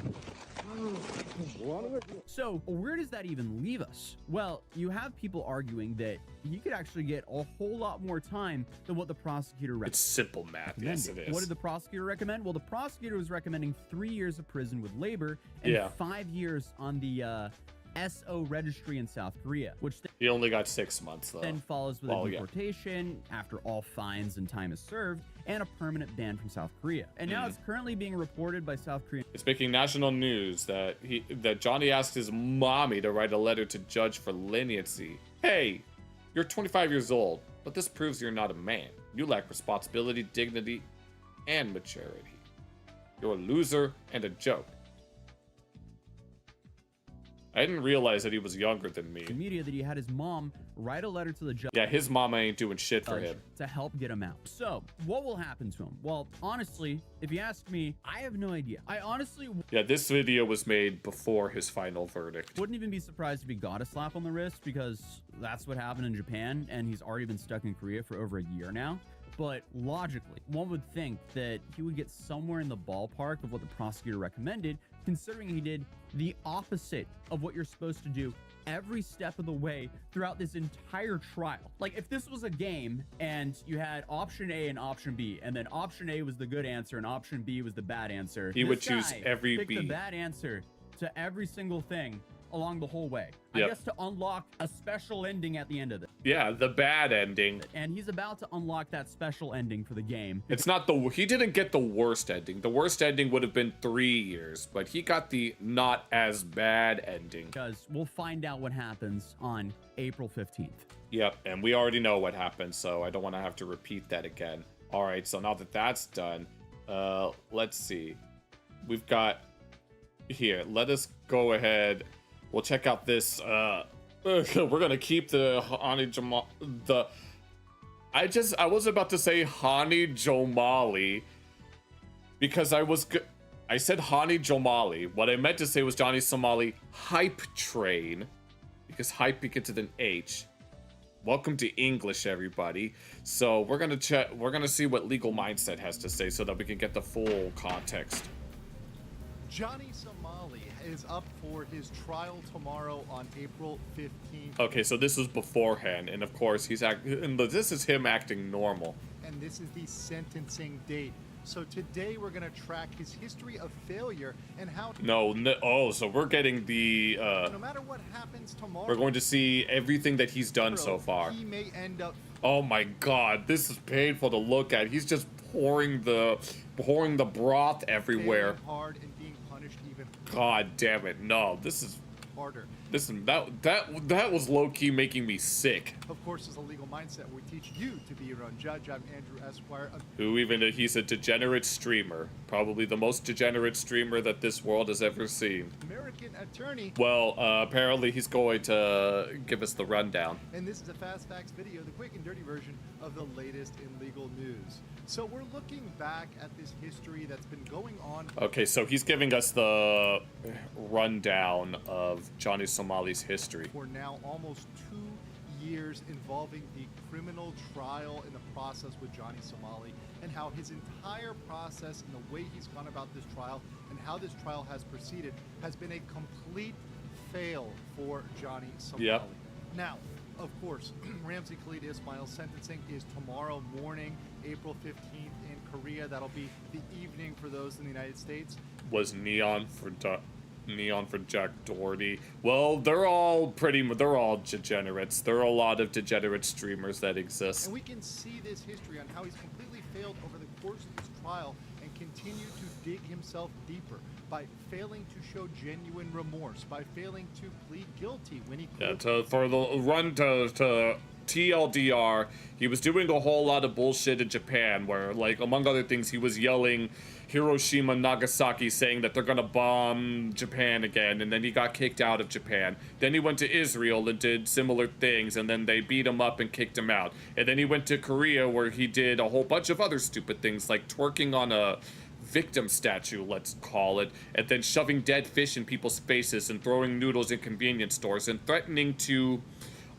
So where does that even leave us? Well, you have people arguing that he could actually get a whole lot more time than what the prosecutor recommended. It's simple math. Yes, it is. What did the prosecutor recommend? Well, the prosecutor was recommending 3 years of prison with labor and 5 years on the SO registry in South Korea, which he only got 6 months though. Then follows with a deportation after all fines and time is served, and a permanent ban from South Korea. And now it's currently being reported by South Korean. It's making national news that Johnny asked his mommy to write a letter to judge for leniency. Hey, you're 25 years old, but this proves you're not a man. You lack responsibility, dignity, and maturity. You're a loser and a joke. I didn't realize that he was younger than me. The media that he had his mom write a letter to the judge. Yeah, his mama ain't doing shit for him. To help get him out. So, what will happen to him? Well, honestly, if you ask me, I have no idea. I honestly... Yeah, this video was made before his final verdict. Wouldn't even be surprised if he got a slap on the wrist, because that's what happened in Japan, and he's already been stuck in Korea for over a year now. But logically, one would think that he would get somewhere in the ballpark of what the prosecutor recommended, considering he did the opposite of what you're supposed to do every step of the way throughout this entire trial. Like, if this was a game and you had option A and option B, and then option A was the good answer and option B was the bad answer, he would choose every pick B. the bad answer to every single thing along the whole way. I guess to unlock a special ending at the end of it. Yeah, the bad ending. And he's about to unlock that special ending for the game. It's not he didn't get the worst ending. The worst ending would have been 3 years, but he got the not as bad ending. Because we'll find out what happens on April 15th. Yep, and we already know what happened, so I don't want to have to repeat that again. All right, so now that that's done, let's see. We've got here. Let us go ahead. We'll check out this. We're gonna keep the Hani Jamal. I was about to say Hani Jomali because I said Hani Jomali. What I meant to say was Johnny Somali Hype Train because hype begins with an H. Welcome to English, everybody. So we're gonna check. We're gonna see what Legal Mindset has to say so that we can get the full context. Johnny Somali is up for his trial tomorrow on April 15th. Okay, so this is beforehand, and of course this is him acting normal. And this is the sentencing date. So today we're going to track his history of failure and how No, oh, so we're getting the no matter what happens tomorrow, we're going to see everything that he's done so far. he may end up Oh my god, this is painful to look at. He's just pouring the broth everywhere. failing hard and being punished even God damn it. No, this is harder. that was low-key making me sick. Of course, as a legal mindset, we teach you to be your own judge. I'm Andrew Esquire. He's a degenerate streamer. Probably the most degenerate streamer that this world has ever seen. American attorney. Well, apparently he's going to give us the rundown. And this is a Fast Facts video, the quick and dirty version of the latest in legal news. So we're looking back at this history that's been going on. Okay, so he's giving us the rundown of Johnny Somali's history. For now almost 2 years, involving the criminal trial and the process with Johnny Somali, and how his entire process and the way he's gone about this trial and how this trial has proceeded has been a complete fail for Johnny Somali. Yep. Now, of course, Ramsey Khalid Ismail's sentencing is tomorrow morning, April 15th in Korea. That'll be the evening for those in the United States. Was Neon for Jack Doherty. Well, they're all degenerates. There are a lot of degenerate streamers that exist. And we can see this history on how he's completely failed over the course of this trial and continue to dig himself deeper by failing to show genuine remorse, by failing to plead guilty when he could. Yeah, for the run to TLDR, he was doing a whole lot of bullshit in Japan where, like, among other things, he was yelling Hiroshima, Nagasaki, saying that they're gonna bomb Japan again, and then he got kicked out of Japan. Then he went to Israel and did similar things, and then they beat him up and kicked him out. And then he went to Korea where he did a whole bunch of other stupid things, like twerking on a victim statue, let's call it, and then shoving dead fish in people's faces and throwing noodles in convenience stores and threatening to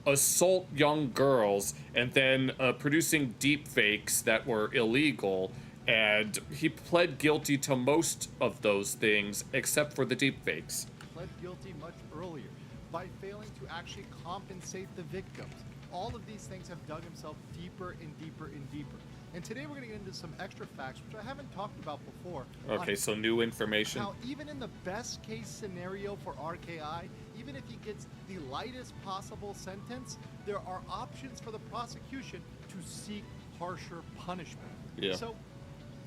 assault young girls, and then producing deep fakes that were illegal. And he pled guilty to most of those things except for the deep fakes. Pled guilty much earlier by failing to actually compensate the victims. All of these things have dug himself deeper and deeper and deeper. And today we're going to get into some extra facts, which I haven't talked about before. Okay, so new information. Now, even in the best case scenario for RKI, even if he gets the lightest possible sentence, there are options for the prosecution to seek harsher punishment. Yeah. So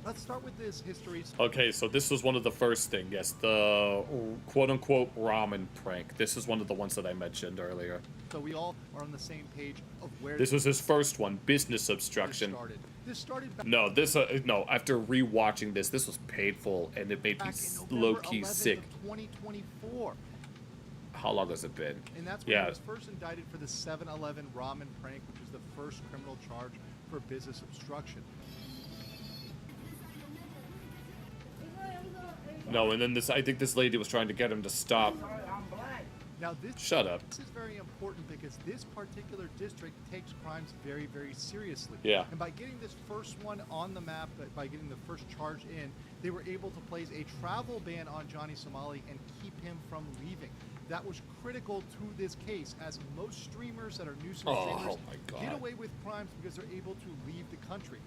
let's start with this history. Okay, so this was one of the first things. Yes, the quote-unquote ramen prank. This is one of the ones that I mentioned earlier. So we all are on the same page of where this was his first one, business obstruction. This started back no, after rewatching this was painful, and it made me low-key sick. 2024. How long has it been? And that's when he was first indicted for the 7-Eleven ramen prank, which is the first criminal charge for business obstruction. No, and then I think this lady was trying to get him to stop. Now Shut up. This is very important because this particular district takes crimes very, very seriously. Yeah. And by getting this first one on the map, by getting the first charge in, they were able to place a travel ban on Johnny Somali and keep him from leaving. That was critical to this case, as most streamers that are nuisance streamers get away with crimes because they're able to leave the country.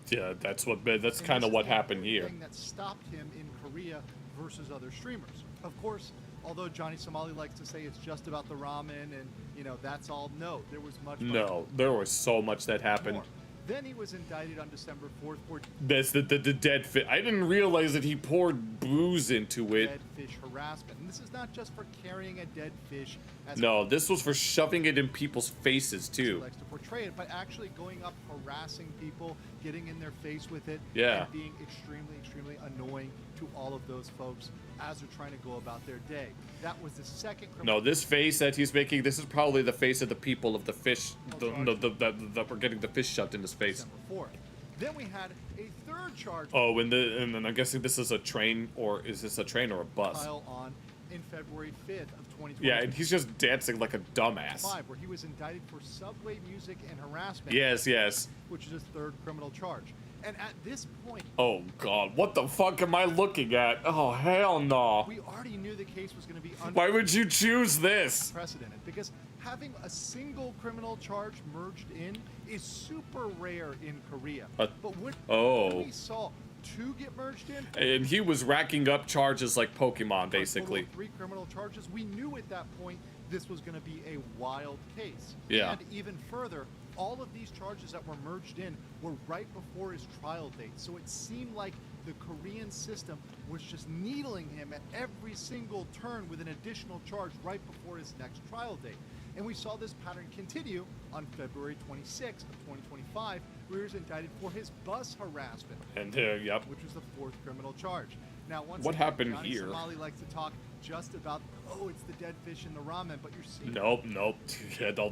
Yeah, that's kind of what happened here. Thing that stopped him in Korea versus other streamers. Of course, although Johnny Somali likes to say it's just about the ramen and, you know, that's all. No, there was much more. No, there was so much that happened. Then he was indicted on December 4th for that's the dead fish. I didn't realize that he poured booze into it. Dead fish harassment. And this is not just for carrying a dead fish. No, this was for shoving it in people's faces too. He likes to portray it by actually going up, harassing people, getting in their face with it, yeah, and being extremely, extremely annoying to all of those folks as they're trying to go about their day. That was the second criminal. No, this face that he's making, this is probably the face of the people of the fish that were getting the fish shoved in his face. December 4th. Then we had a third charge. Oh, and then I'm guessing this is a train, or is this a train or a bus? On in February 5th of 2020. Yeah, and he's just dancing like a dumbass. Where he was indicted for subway music and harassment. Yes, yes. Which is his third criminal charge. And at this point... Oh, God. What the fuck am I looking at? Oh, hell no. We already knew the case was going to be... Why would you choose this? ...unprecedented. Because having a single criminal charge merged in is super rare in Korea. But what we saw 2 get merged in. And he was racking up charges like Pokemon, basically. 3 criminal charges. We knew at that point this was going to be a wild case. Yeah. And even further, all of these charges that were merged in were right before his trial date. So it seemed like the Korean system was just needling him at every single turn with an additional charge right before his next trial date. And we saw this pattern continue on February 26th of 2025, where he was indicted for his bus harassment. And yep. Which was the 4th criminal charge. Now, once what again, happened Johnny here? Somali likes to talk just about, oh, it's the dead fish in the ramen, but you're seeing Nope. He had all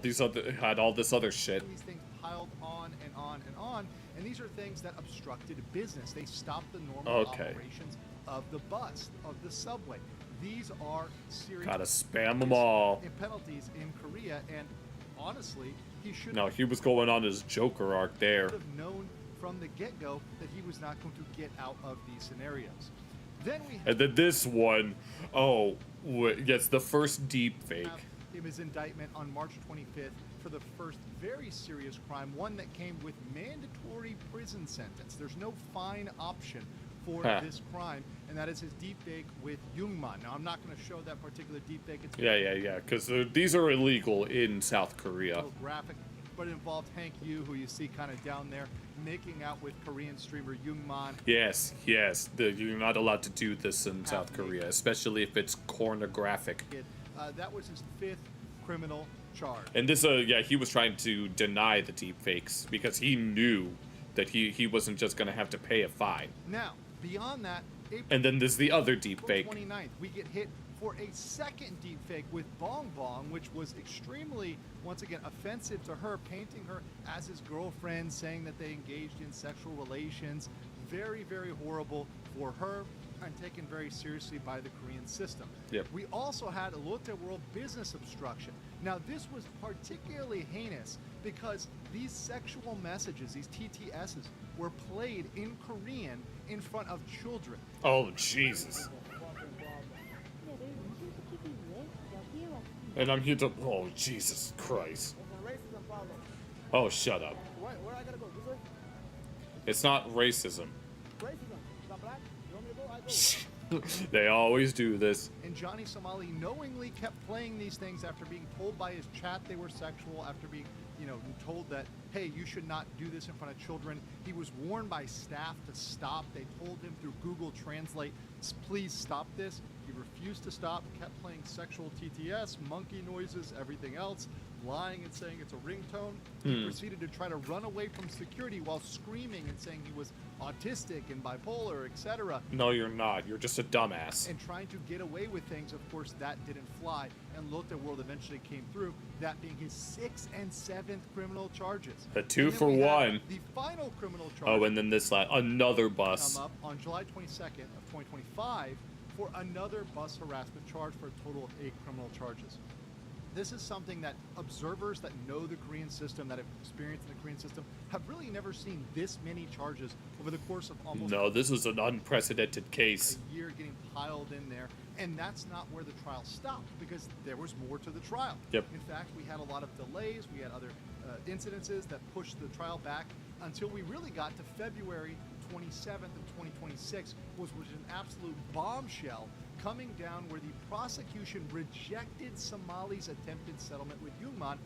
this other shit. These things piled on and on and on, and these are things that obstructed business. They stopped the normal operations of the bus, of the subway. These are serious. Gotta spam them all. Penalties in Korea, and honestly, he should. No, he was going on his Joker arc there. Have known from the get-go that he was not going to get out of these scenarios. Then we. And then this one, yes, the first deep fake. Him his indictment on March 25th for the first very serious crime, one that came with mandatory prison sentence. There's no fine option for this crime, and that is his deepfake with Youngman. Now, I'm not going to show that particular deepfake. It's Yeah, because these are illegal in South Korea. Graphic, but it involved Hank Yu, who you see kind of down there, making out with Korean streamer Youngman. Yes. You're not allowed to do this in South Korea, especially if it's pornographic. That was his 5th criminal charge. And this, he was trying to deny the deepfakes because he knew that he wasn't just going to have to pay a fine. Now, beyond that, and then there's the other deepfake. 29th, we get hit for a second deepfake with b0mb, which was extremely, once again, offensive to her, painting her as his girlfriend, saying that they engaged in sexual relations. Very, very horrible for her and taken very seriously by the Korean system. Yep. We also had a Lotte World business obstruction. Now, this was particularly heinous because these sexual messages, these TTSs, were played in Korean in front of children. Oh, Jesus. And I'm here to... Oh, Jesus Christ. Oh, shut up. Where I gotta go? This way? It's not racism. Racism. Is that black? You want me to go? I go. They always do this. And Johnny Somali knowingly kept playing these things after being told by his chat they were sexual, after being, told that, hey, you should not do this in front of children. He was warned by staff to stop. They told him through Google Translate, please stop this. He refused to stop, kept playing sexual TTS, monkey noises, everything else, lying and saying it's a ringtone. He proceeded to try to run away from security while screaming and saying he was autistic and bipolar, etc. No, you're not. You're just a dumbass. And trying to get away with things, of course, that didn't fly. And Lotte World eventually came through, that being his 6th and 7th criminal charges. A 2 for 1. The final criminal charge. Oh, and then this another bus. Come up on July 22nd of 2025 for another bus harassment charge for a total of 8 criminal charges. This is something that observers that know the Korean system, that have experienced in the Korean system, have really never seen this many charges over the course of almost... No, this is an unprecedented case. A year getting piled in there. And that's not where the trial stopped, because there was more to the trial. Yep. In fact, we had a lot of delays. We had other incidences that pushed the trial back until we really got to February 27th of 2026, which was an absolute bombshell coming down, where the prosecution rejected Somali's attempted settlement with Youngman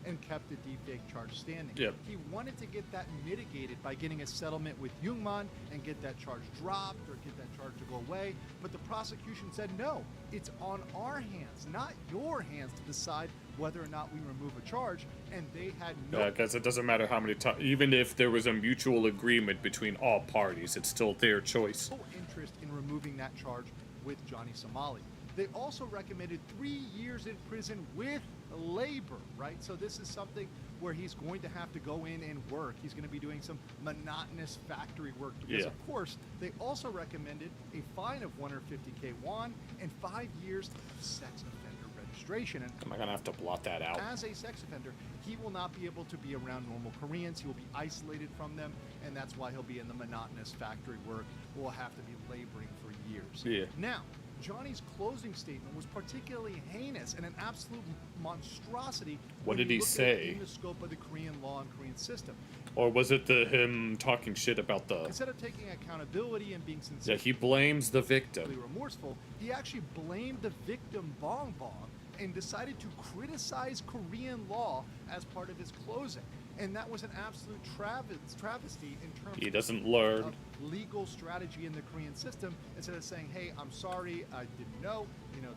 and kept the deepfake charge standing. Yep. He wanted to get that mitigated by getting a settlement with Youngman and get that charge dropped or get that charge to go away. But the prosecution said, no, it's on our hands, not your hands, to decide whether or not we remove a charge. And they had no... Yeah, because it doesn't matter how many times, even if there was a mutual agreement between all parties, it's still their choice. No interest in removing that charge with Johnny Somali. They also recommended 3 years in prison with labor, right? So this is something where he's going to have to go in and work. He's going to be doing some monotonous factory work because, of course, they also recommended a fine of 150K won and 5 years of sex offender registration. And am I going to have to blot that out? As a sex offender, he will not be able to be around normal Koreans. He will be isolated from them, and that's why he'll be in the monotonous factory work. Will have to be laboring for years. Yeah. Now, Johnny's closing statement was particularly heinous and an absolute monstrosity. What when did you he look at say? it in the scope of the Korean law and Korean system. Or was it him talking shit about the... Instead of taking accountability and being sincere, Yeah, he blames the victim. remorseful, he actually blamed the victim Bong Bong and decided to criticize Korean law as part of his closing. And that was an absolute travesty in terms He doesn't learn. of legal strategy in the Korean system. Instead of saying, hey, I'm sorry, I didn't know,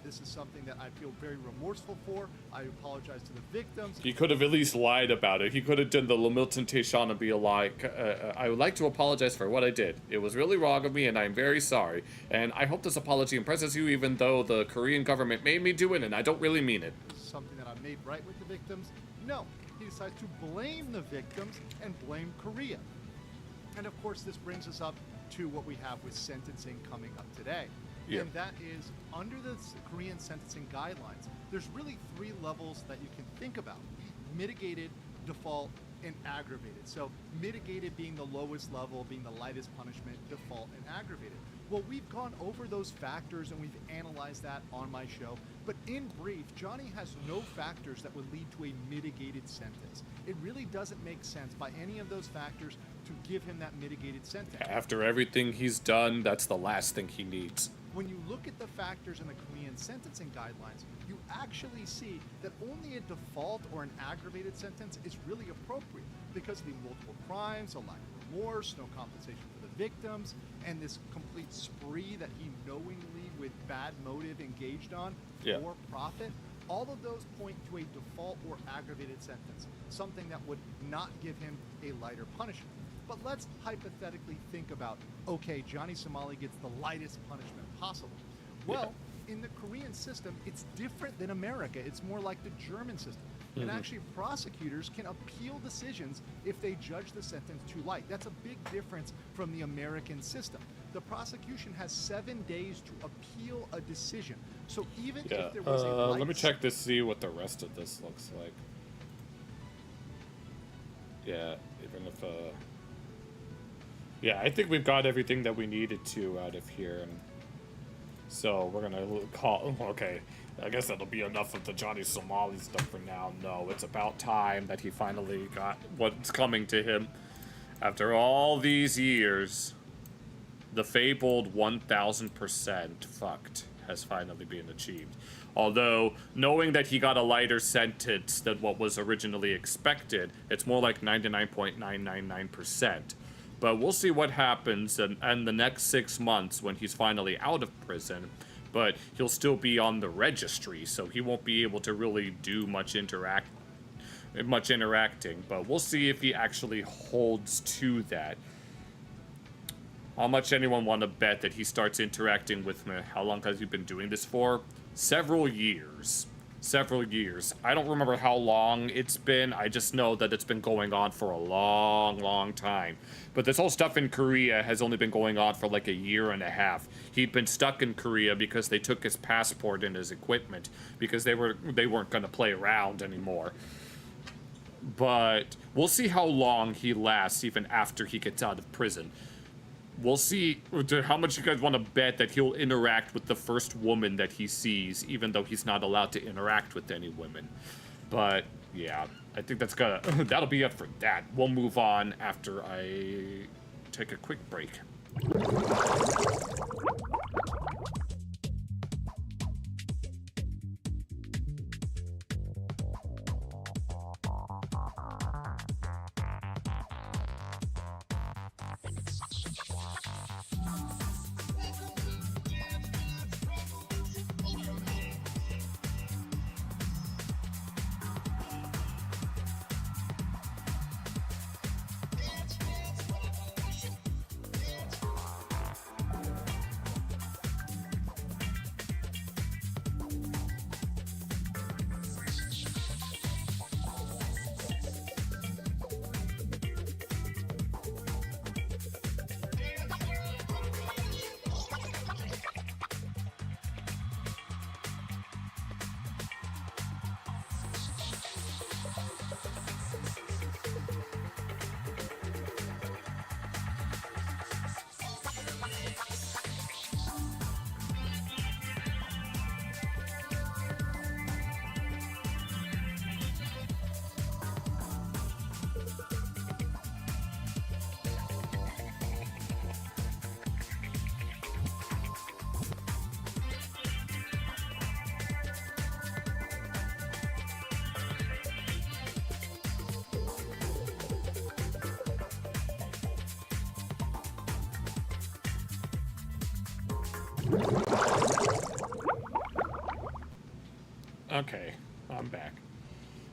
this is something that I feel very remorseful for. I apologize to the victims. He could have at least lied about it. He could have done the Lamilton Tayshawn and be like, I would like to apologize for what I did. It was really wrong of me, and I'm very sorry. And I hope this apology impresses you, even though the Korean government made me do it, and I don't really mean it. This is something that I made right with the victims. No, he decides to blame the victims and blame Korea. And of course, this brings us up to what we have with sentencing coming up today. Yeah. And that is, under the Korean sentencing guidelines, there's really 3 levels that you can think about: mitigated, default, and aggravated. So mitigated being the lowest level, being the lightest punishment, default, and aggravated. Well, we've gone over those factors and we've analyzed that on my show. But in brief, Johnny has no factors that would lead to a mitigated sentence. It really doesn't make sense by any of those factors to give him that mitigated sentence. After everything he's done, that's the last thing he needs. When you look at the factors in the Korean sentencing guidelines, you actually see that only a default or an aggravated sentence is really appropriate, because of the multiple crimes, a lack of remorse, no compensation for the victims, and this complete spree that he knowingly, with bad motive, engaged on for profit. All of those point to a default or aggravated sentence, something that would not give him a lighter punishment. But let's hypothetically think about, okay, Johnny Somali gets the lightest punishment possible. Well, in the Korean system, it's different than America. It's more like the German system. And actually, prosecutors can appeal decisions if they judge the sentence too light. That's a big difference from the American system. The prosecution has 7 days to appeal a decision. So even if there was a light... let me check to see what the rest of this looks like. Yeah, even if... Yeah, I think we've got everything that we needed to out of here. And so we're gonna call... Okay, I guess that'll be enough of the Johnny Somali stuff for now. No, it's about time that he finally got what's coming to him. After all these years, the fabled 1000% fucked has finally been achieved. Although, knowing that he got a lighter sentence than what was originally expected, it's more like 99.999%. But we'll see what happens in the next 6 months when he's finally out of prison. But he'll still be on the registry, so he won't be able to really do much interacting. But we'll see if he actually holds to that. How much anyone want to bet that he starts interacting with me? How long has he been doing this for? Several years. Several years. I don't remember how long it's been. I just know that it's been going on for a long, long time. But this whole stuff in Korea has only been going on for like a year and a half. He'd been stuck in Korea because they took his passport and his equipment because they weren't going to play around anymore. But we'll see how long he lasts even after he gets out of prison. We'll see how much you guys want to bet that he'll interact with the first woman that he sees, even though he's not allowed to interact with any women. But yeah, I think that'll be it for that. We'll move on after I take a quick break. Okay, I'm back.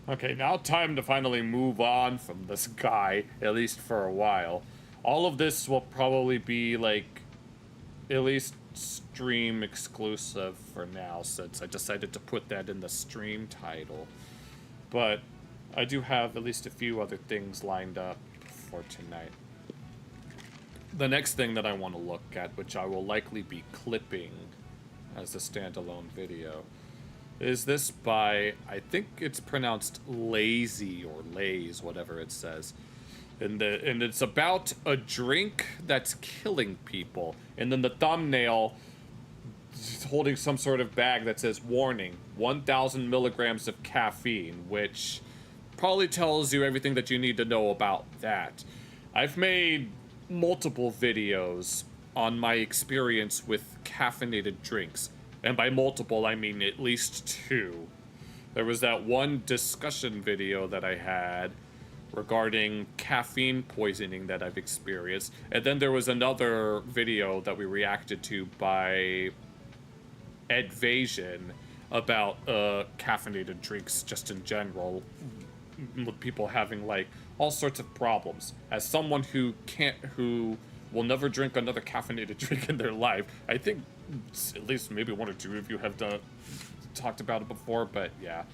Okay, now time to finally move on from this guy, at least for a while. All of this will probably be, like, at least stream exclusive for now, since I decided to put that in the stream title. But I do have at least a few other things lined up for tonight. The next thing that I want to look at, which I will likely be clipping as a standalone video, is this by, I think it's pronounced Lazy or Lays, whatever it says. And it's about a drink that's killing people. And then the thumbnail is holding some sort of bag that says, warning, 1,000 milligrams of caffeine, which probably tells you everything that you need to know about that. I've made multiple videos on my experience with caffeinated drinks. And by multiple, I mean at least 2. There was that one discussion video that I had regarding caffeine poisoning that I've experienced. And then there was another video that we reacted to by Edvasion about caffeinated drinks just in general, with people having like all sorts of problems. As someone who will never drink another caffeinated drink in their life, I think at least maybe 1 or 2 of you have talked about it before, but yeah.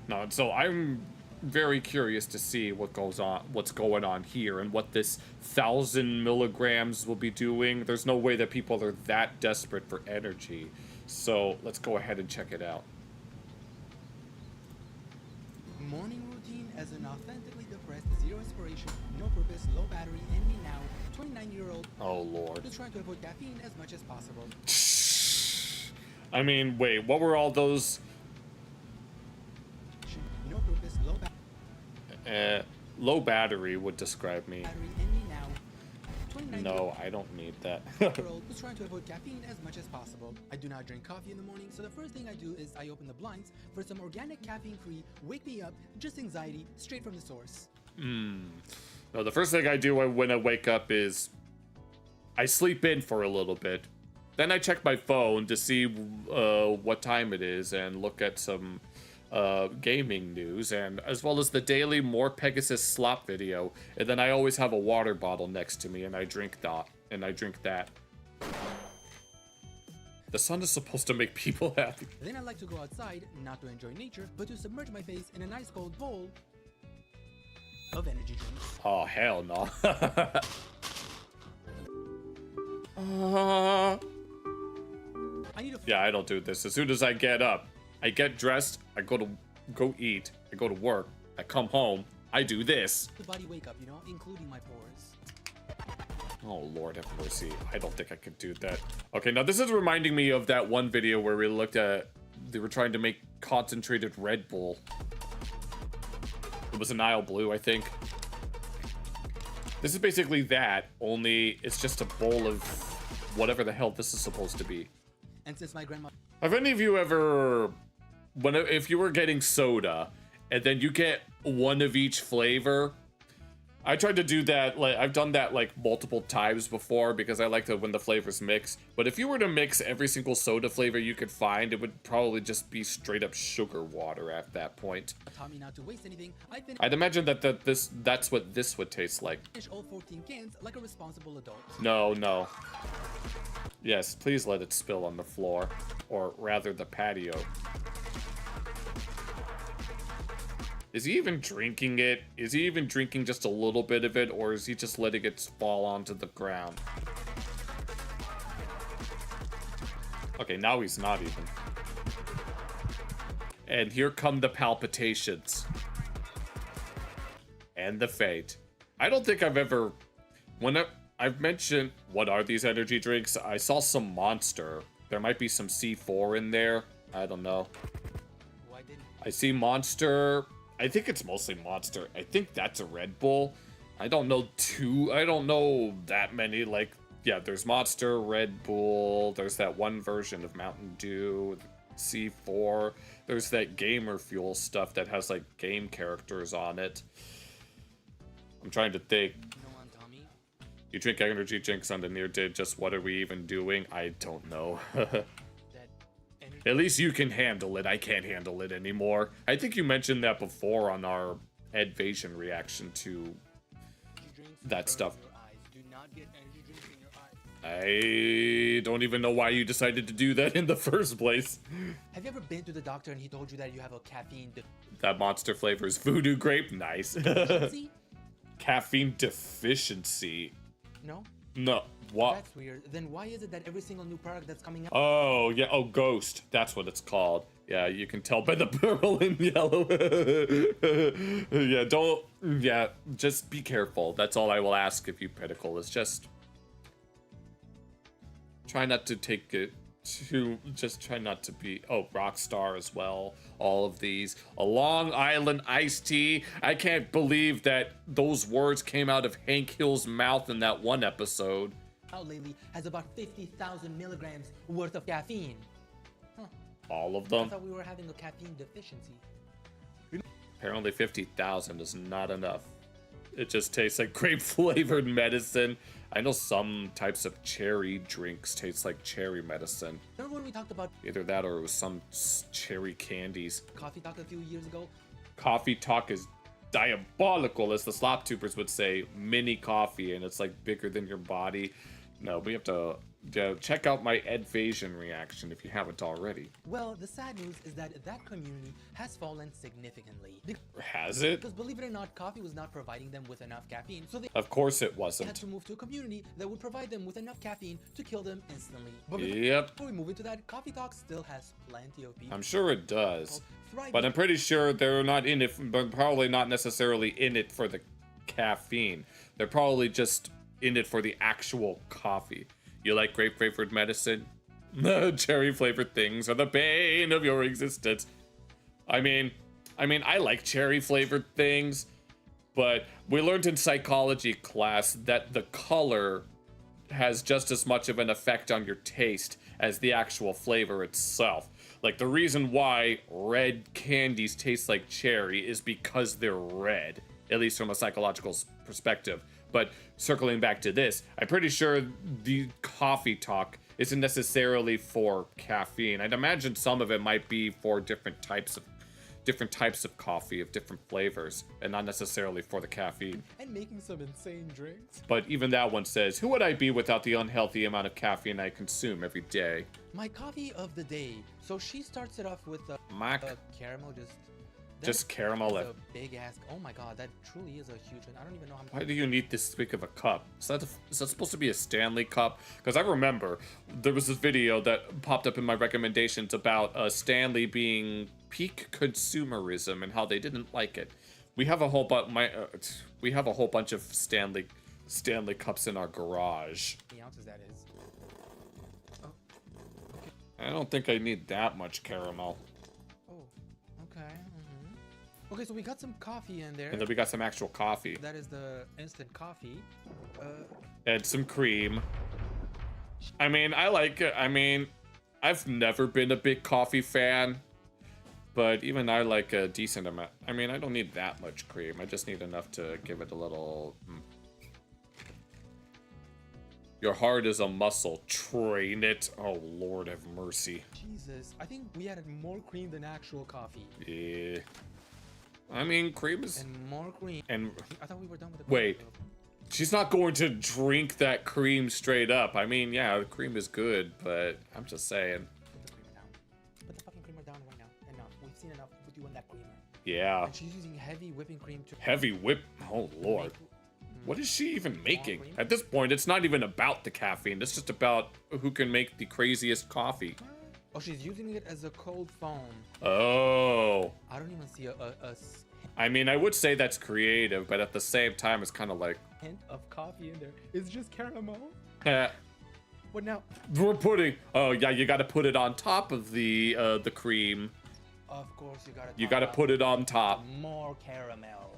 No, so I'm very curious to see what's going on here and what this 1,000 milligrams will be doing. There's no way that people are that desperate for energy. So let's go ahead and check it out. Morning routine as an authentically depressed, zero inspiration, no purpose, low battery, and me now, 29-year-old. Oh Lord. Who's trying to avoid caffeine as much as possible. I mean, wait, what were all those? No purpose, low battery. Low battery would describe me. Battery and me now. No, I don't need that. Who's trying to avoid caffeine as much as possible. I do not drink coffee in the morning, so the first thing I do is I open the blinds for some organic caffeine-free, wake me up, just anxiety, straight from the source. No, the first thing I do when I wake up is I sleep in for a little bit. Then I check my phone to see what time it is and look at some gaming news, and as well as the daily More Pegasus slop video. And then I always have a water bottle next to me, and I drink that. The sun is supposed to make people happy. Then I like to go outside, not to enjoy nature, but to submerge my face in a nice cold bowl of energy drinks. Oh, hell no. Yeah, I don't do this. As soon as I get up, I get dressed, I go eat, I go to work, I come home, I do this. The body wake up, you know, including my pores. Oh, Lord have mercy. I don't think I could do that. Okay, now this is reminding me of that one video where we looked at, they were trying to make concentrated Red Bull. It was a Nile Blue, I think. This is basically that, only it's just a bowl of whatever the hell this is supposed to be. And since my grandma... Have any of you ever, if you were getting soda, and then you get one of each flavor? I tried to do that, like, I've done that, like, multiple times before, because I like to when the flavors mix. But if you were to mix every single soda flavor you could find, it would probably just be straight up sugar water at that point. Taught me not to waste anything. I'd imagine that's what this would taste like. Finish all 14 cans like a responsible adult. No. Yes, please let it spill on the floor, or rather the patio. Is he even drinking it? Is he even drinking just a little bit of it, or is he just letting it fall onto the ground? Okay, now he's not even. And here come the palpitations. And the fate. I don't think I've ever... I've mentioned, what are these energy drinks? I saw some Monster. There might be some C4 in there. I don't know. I see Monster. I think it's mostly Monster. I think that's a Red Bull. I don't know that many. Like, yeah, there's Monster, Red Bull. There's that one version of Mountain Dew, C4. There's that Gamer Fuel stuff that has, like, game characters on it. I'm trying to think. You drink energy drinks on the near did. Just what are we even doing? I don't know. At least you can handle it. I can't handle it anymore. I think you mentioned that before on our Edvasion reaction to that stuff. I don't even know why you decided to do that in the first place. Have you ever been to the doctor and he told you that you have a caffeine That Monster flavor is voodoo grape. Nice. deficiency? Caffeine deficiency. No? No. What? That's weird. Then why is it that every single new product that's coming out? Oh, yeah. Oh, Ghost. That's what it's called. Yeah, you can tell by the purple and yellow. Yeah, don't... Yeah, just be careful. That's all I will ask of you, Pinnacle, is just... Try not to take it too... Just try not to be... Oh, Rockstar as well. All of these. A Long Island iced tea. I can't believe that those words came out of Hank Hill's mouth in that one episode. Out lately has about 50,000 milligrams worth of caffeine. Huh. All of I them? thought we were having a caffeine deficiency. Apparently 50,000 is not enough. It just tastes like grape-flavored medicine. I know some types of cherry drinks taste like cherry medicine. Remember when we talked about Either that or it was some cherry candies. coffee talk a few years ago? Coffee talk is diabolical, as the Slop Tubers would say. Mini coffee, and it's like bigger than your body. No, we have to check out my Edvasion reaction if you haven't already. Well, the sad news is that that community has fallen significantly. Has it? Because believe it or not, coffee was not providing them with enough caffeine, so they Of course it had wasn't. to move to a community that would provide them with enough caffeine to kill them instantly. But Yep. before we move into that, Coffee Talk still has plenty of people. I'm sure it does. Thriving. But I'm pretty sure they're not in it, but probably not necessarily in it for the caffeine. They're probably just in it for the actual coffee. You like grape flavored medicine? Cherry flavored things are the bane of your existence. I mean, I like cherry flavored things, but we learned in psychology class that the color has just as much of an effect on your taste as the actual flavor itself. Like, the reason why red candies taste like cherry is because they're red, at least from a psychological perspective. But circling back to this, I'm pretty sure the coffee talk isn't necessarily for caffeine. I'd imagine some of it might be for different types of coffee of different flavors, and not necessarily for the caffeine. And making some insane drinks. But even that one says, who would I be without the unhealthy amount of caffeine I consume every day? My coffee of the day. So she starts it off with a caramel, just caramel. That's a big ass. Oh my god, that truly is a huge one. I don't even know how. Why do you need this big of a cup? Is that supposed to be a Stanley cup? Because I remember there was this video that popped up in my recommendations about Stanley being peak consumerism and how they didn't like it. We have a whole bunch of Stanley cups in our garage. How many ounces that is? Oh, okay. I don't think I need that much caramel. Oh, okay. Okay, so we got some coffee in there. And then we got some actual coffee. That is the instant coffee. And some cream. I mean, I like it. I mean, I've never been a big coffee fan, but even I like a decent amount. I mean, I don't need that much cream. I just need enough to give it a little... Your heart is a muscle. Train it. Oh, Lord have mercy. Jesus, I think we added more cream than actual coffee. Yeah. I mean, cream is... And more cream. And I thought we were done with the wait. She's not going to drink that cream straight up. I mean, yeah, the cream is good, but I'm just saying. Put the creamer down. Put the fucking creamer down right now. Enough. We've seen enough with you and that creamer. Yeah. And she's using heavy whipping cream to... Heavy whip? Oh, Lord. What is she even making? At this point, it's not even about the caffeine. It's just about who can make the craziest coffee. Oh, she's using it as a cold foam. Oh. I don't even see a I mean, I would say that's creative, but at the same time, it's kind of like... hint of coffee in there. It's just caramel. Yeah. What now? We're putting... Oh, yeah, you got to put it on top of the cream. Of course, you got to put it on top. More caramel.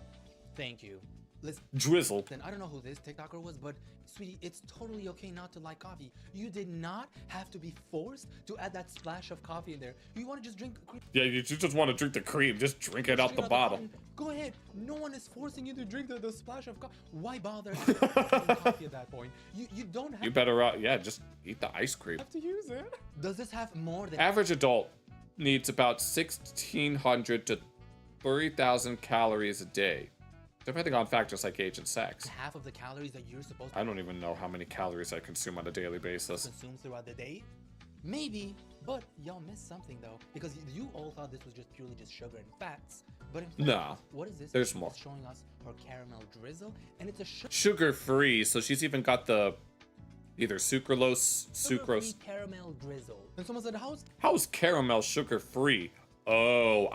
Thank you. Listen, Drizzle. Then I don't know who this TikToker was, but sweetie, it's totally okay not to like coffee. You did not have to be forced to add that splash of coffee in there. You want to just drink cream. Yeah, you just want to drink the cream. Just drink it out the bottle. Go ahead. No one is forcing you to drink the splash of coffee. Why bother adding coffee at that point? You don't have You better, yeah, just eat the ice cream. to use it. Does this have more than Average adult needs about 1,600 to 3,000 calories a day, depending on factors like age and sex. half of the calories that you're supposed to I don't even know how many calories I consume on a daily basis. consume throughout the day? Maybe, but y'all missed something though, because you all thought this was just purely just sugar and fats. But in fact, No, what is this? there's She's more. showing us her caramel drizzle, and it's a Sugar-free, so she's even got the either sucralose, sugar-free sucrose. caramel drizzle. And someone said, How's caramel sugar-free? Oh,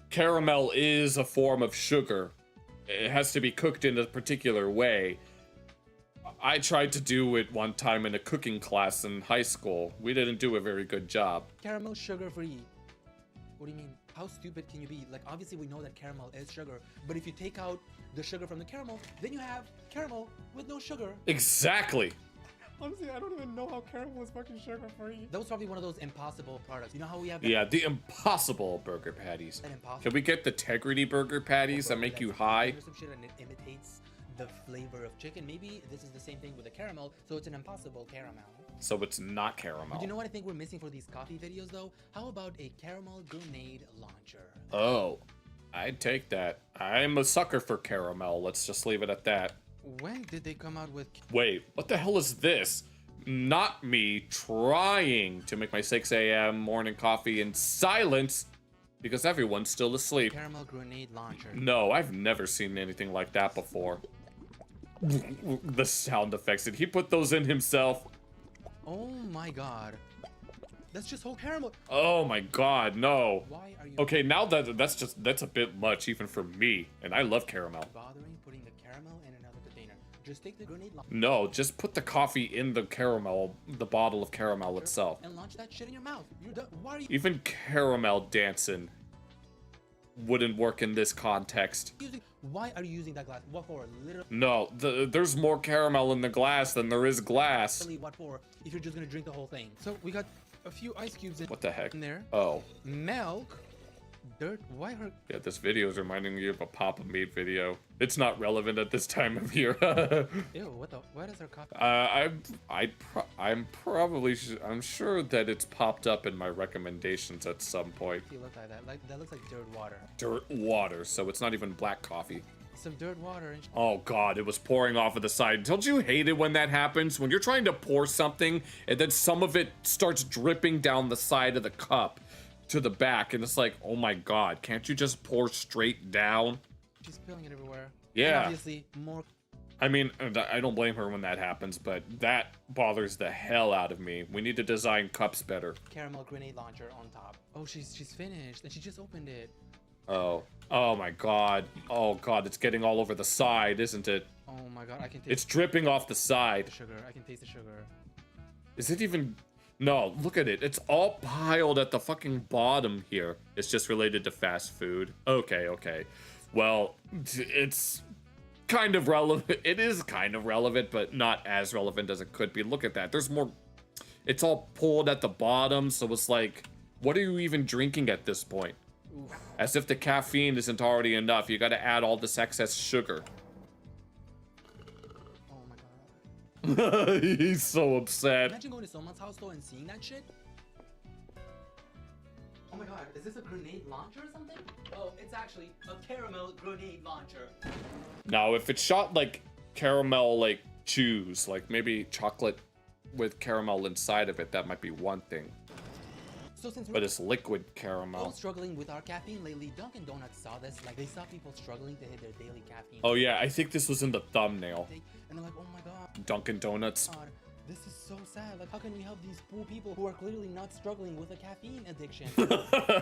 caramel is a form of sugar. It has to be cooked in a particular way. I tried to do it one time in a cooking class in high school. We didn't do a very good job. caramel sugar-free? What do you mean? How stupid can you be? Like, obviously we know that caramel is sugar, but if you take out the sugar from the caramel, then you have caramel with no sugar. Exactly. Honestly, I don't even know how caramel is fucking sugar-free. That was probably one of those impossible products. You know how we have Yeah, the impossible burger patties. That impossible- Can we get the integrity burger patties that make you high? Or some shit and it imitates the flavor of chicken. Maybe this is the same thing with the caramel, so it's an impossible caramel. So it's not caramel. But you know what I think we're missing for these coffee videos though? How about a caramel grenade launcher? Oh, I'd take that. I'm a sucker for caramel. Let's just leave it at that. When did they come out with Wait, what the hell is this? Not me trying to make my 6 a.m. morning coffee in silence because everyone's still asleep. caramel grenade launcher? No, I've never seen anything like that before. The sound effects. Did he put those in himself? Oh my god. That's just whole caramel. Oh my god, no. Why are you Okay, now that's a bit much even for me, and I love caramel. bothering putting the caramel in another container? Just take the grenade launcher No, just put the coffee in the caramel, the bottle of caramel itself. and launch that shit in your mouth. You're done. Why are you Even caramel dancing wouldn't work in this context. using? Why are you using that glass? What for? Literally. No, there's more caramel in the glass than there is glass. What for? If you're just gonna drink the whole thing. So we got a few ice cubes in What the heck? there. Oh. Milk. Dirt. Why her? Yeah, this video is reminding me of a Papa Made video. It's not relevant at this time of year. Ew. What the? Why does her coffee? I'm sure that it's popped up in my recommendations at some point. It look like that. Like that looks like dirt water. Dirt water, so it's not even black coffee. Some dirt water and. Oh god, it was pouring off of the side. Don't you hate it when that happens? When you're trying to pour something and then some of it starts dripping down the side of the cup to the back, and it's like, oh my god, can't you just pour straight down? She's spilling it everywhere. Yeah. And obviously, more. I mean, I don't blame her when that happens, but that bothers the hell out of me. We need to design cups better. Caramel grenade launcher on top. Oh, she's finished, and she just opened it. Oh my god. Oh god, it's getting all over the side, isn't it? Oh my god, I can taste. It's dripping off the side. the sugar. I can taste the sugar. Is it even... No, look at it. It's all piled at the fucking bottom here. It's just related to fast food. Okay. Well, it's kind of relevant. It is kind of relevant, but not as relevant as it could be. Look at that. There's more... It's all pulled at the bottom, so it's like... What are you even drinking at this point? Oof. As if the caffeine isn't already enough. You gotta add all this excess sugar. Oh my god. He's so upset. Imagine going to someone's house though and seeing that shit. Oh my god, is this a grenade launcher or something? Oh, it's actually a caramel grenade launcher. Now, if it's shot like caramel, like chews, like maybe chocolate with caramel inside of it, that might be one thing. So since But it's liquid all caramel. struggling with our caffeine lately, Dunkin' Donuts saw this. Like they saw people struggling to hit their daily caffeine. Oh yeah, I think this was in the thumbnail. And they're like, oh my god. Dunkin' Donuts. God, this is so sad. Like, how can we help these poor people who are clearly not struggling with a caffeine addiction?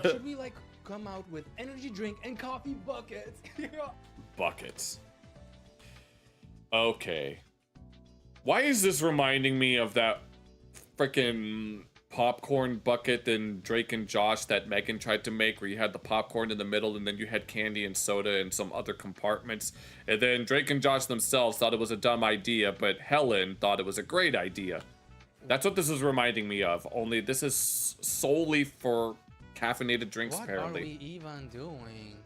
Should we like come out with energy drink and coffee buckets? Buckets. Okay. Why is this reminding me of that freaking popcorn bucket than Drake and Josh that Megan tried to make, where you had the popcorn in the middle and then you had candy and soda and some other compartments. And then Drake and Josh themselves thought it was a dumb idea, but Helen thought it was a great idea. That's what this is reminding me of, only this is solely for caffeinated drinks, apparently. What are we even doing?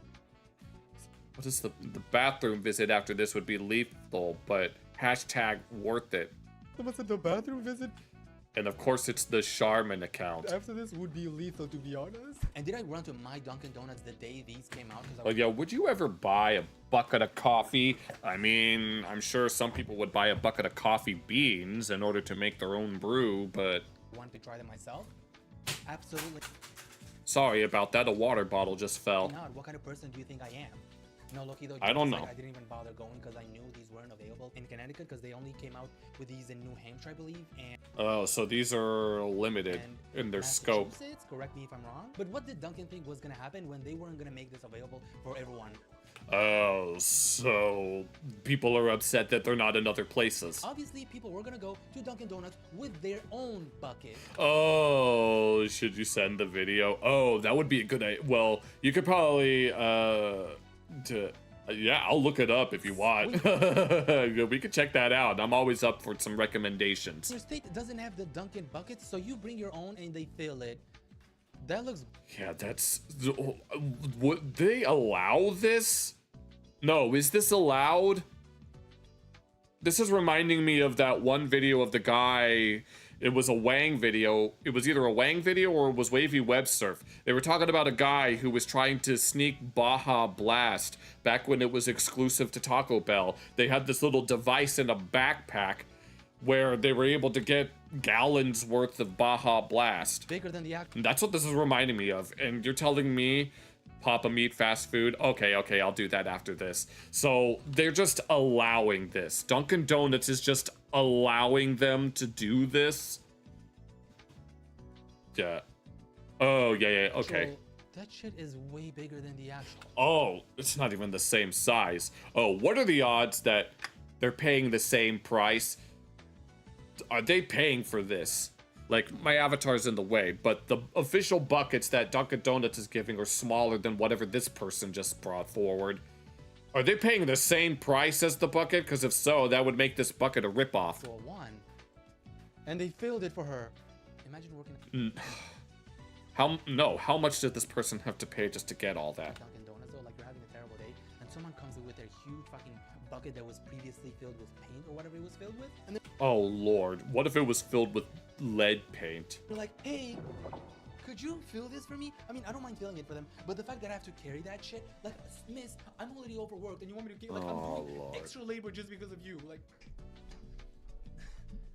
What is the bathroom visit after this would be lethal, but hashtag worth it. What's the bathroom visit? And of course, it's the Charmin account. After this would be lethal, to be honest. And did I run to my Dunkin' Donuts the day these came out? Well, yeah, would you ever buy a bucket of coffee? I mean, I'm sure some people would buy a bucket of coffee beans in order to make their own brew, but... Want to try them myself? Absolutely. Sorry about that, a water bottle just fell. Not. What kind of person do you think I am? No, Loki, though. I don't know. I didn't even bother going because I knew these weren't available in Connecticut because they only came out with these in New Hampshire, I believe. And oh, so these are limited in their scope. Correct me if I'm wrong. But what did Dunkin' think was gonna happen when they weren't gonna make this available for everyone? Oh, so people are upset that they're not in other places. Obviously, people were gonna go to Dunkin' Donuts with their own bucket. Oh, should you send the video? Oh, that would be a good idea. Well, you could probably, yeah, I'll look it up if you want. We could check that out. I'm always up for some recommendations. Your state doesn't have the Dunkin' buckets, so you bring your own and they fill it. That looks... Yeah, that's... Would they allow this? No, is this allowed? This is reminding me of that one video of the guy... It was a Wang video. It was either a Wang video or it was Wavy Web Surf. They were talking about a guy who was trying to sneak Baja Blast back when it was exclusive to Taco Bell. They had this little device in a backpack where they were able to get gallons worth of Baja Blast. Bigger than the actual... That's what this is reminding me of. And you're telling me Papa Meat fast food? Okay, I'll do that after this. So they're just allowing this. Dunkin' Donuts is just allowing them to do this. Yeah. Oh, yeah, okay. So that shit is way bigger than the actual... Oh, it's not even the same size. Oh, what are the odds that they're paying the same price? Are they paying for this? Like, my avatar's in the way, but the official buckets that Dunkin' Donuts is giving are smaller than whatever this person just brought forward. Are they paying the same price as the bucket? Because if so, that would make this bucket a ripoff. For one. And they filled it for her. Imagine working... How much did this person have to pay just to get all that? Dunkin' Donuts, though, like you're having a terrible day, and someone comes in with their huge fucking bucket that was previously filled with paint or whatever it was filled with, and oh lord, what if it was filled with lead paint? they're like, hey, could you fill this for me? I mean, I don't mind filling it for them, but the fact that I have to carry that shit, like, miss, I'm already overworked, and you want me to get, like, I'm doing Lord. extra labor just because of you, like...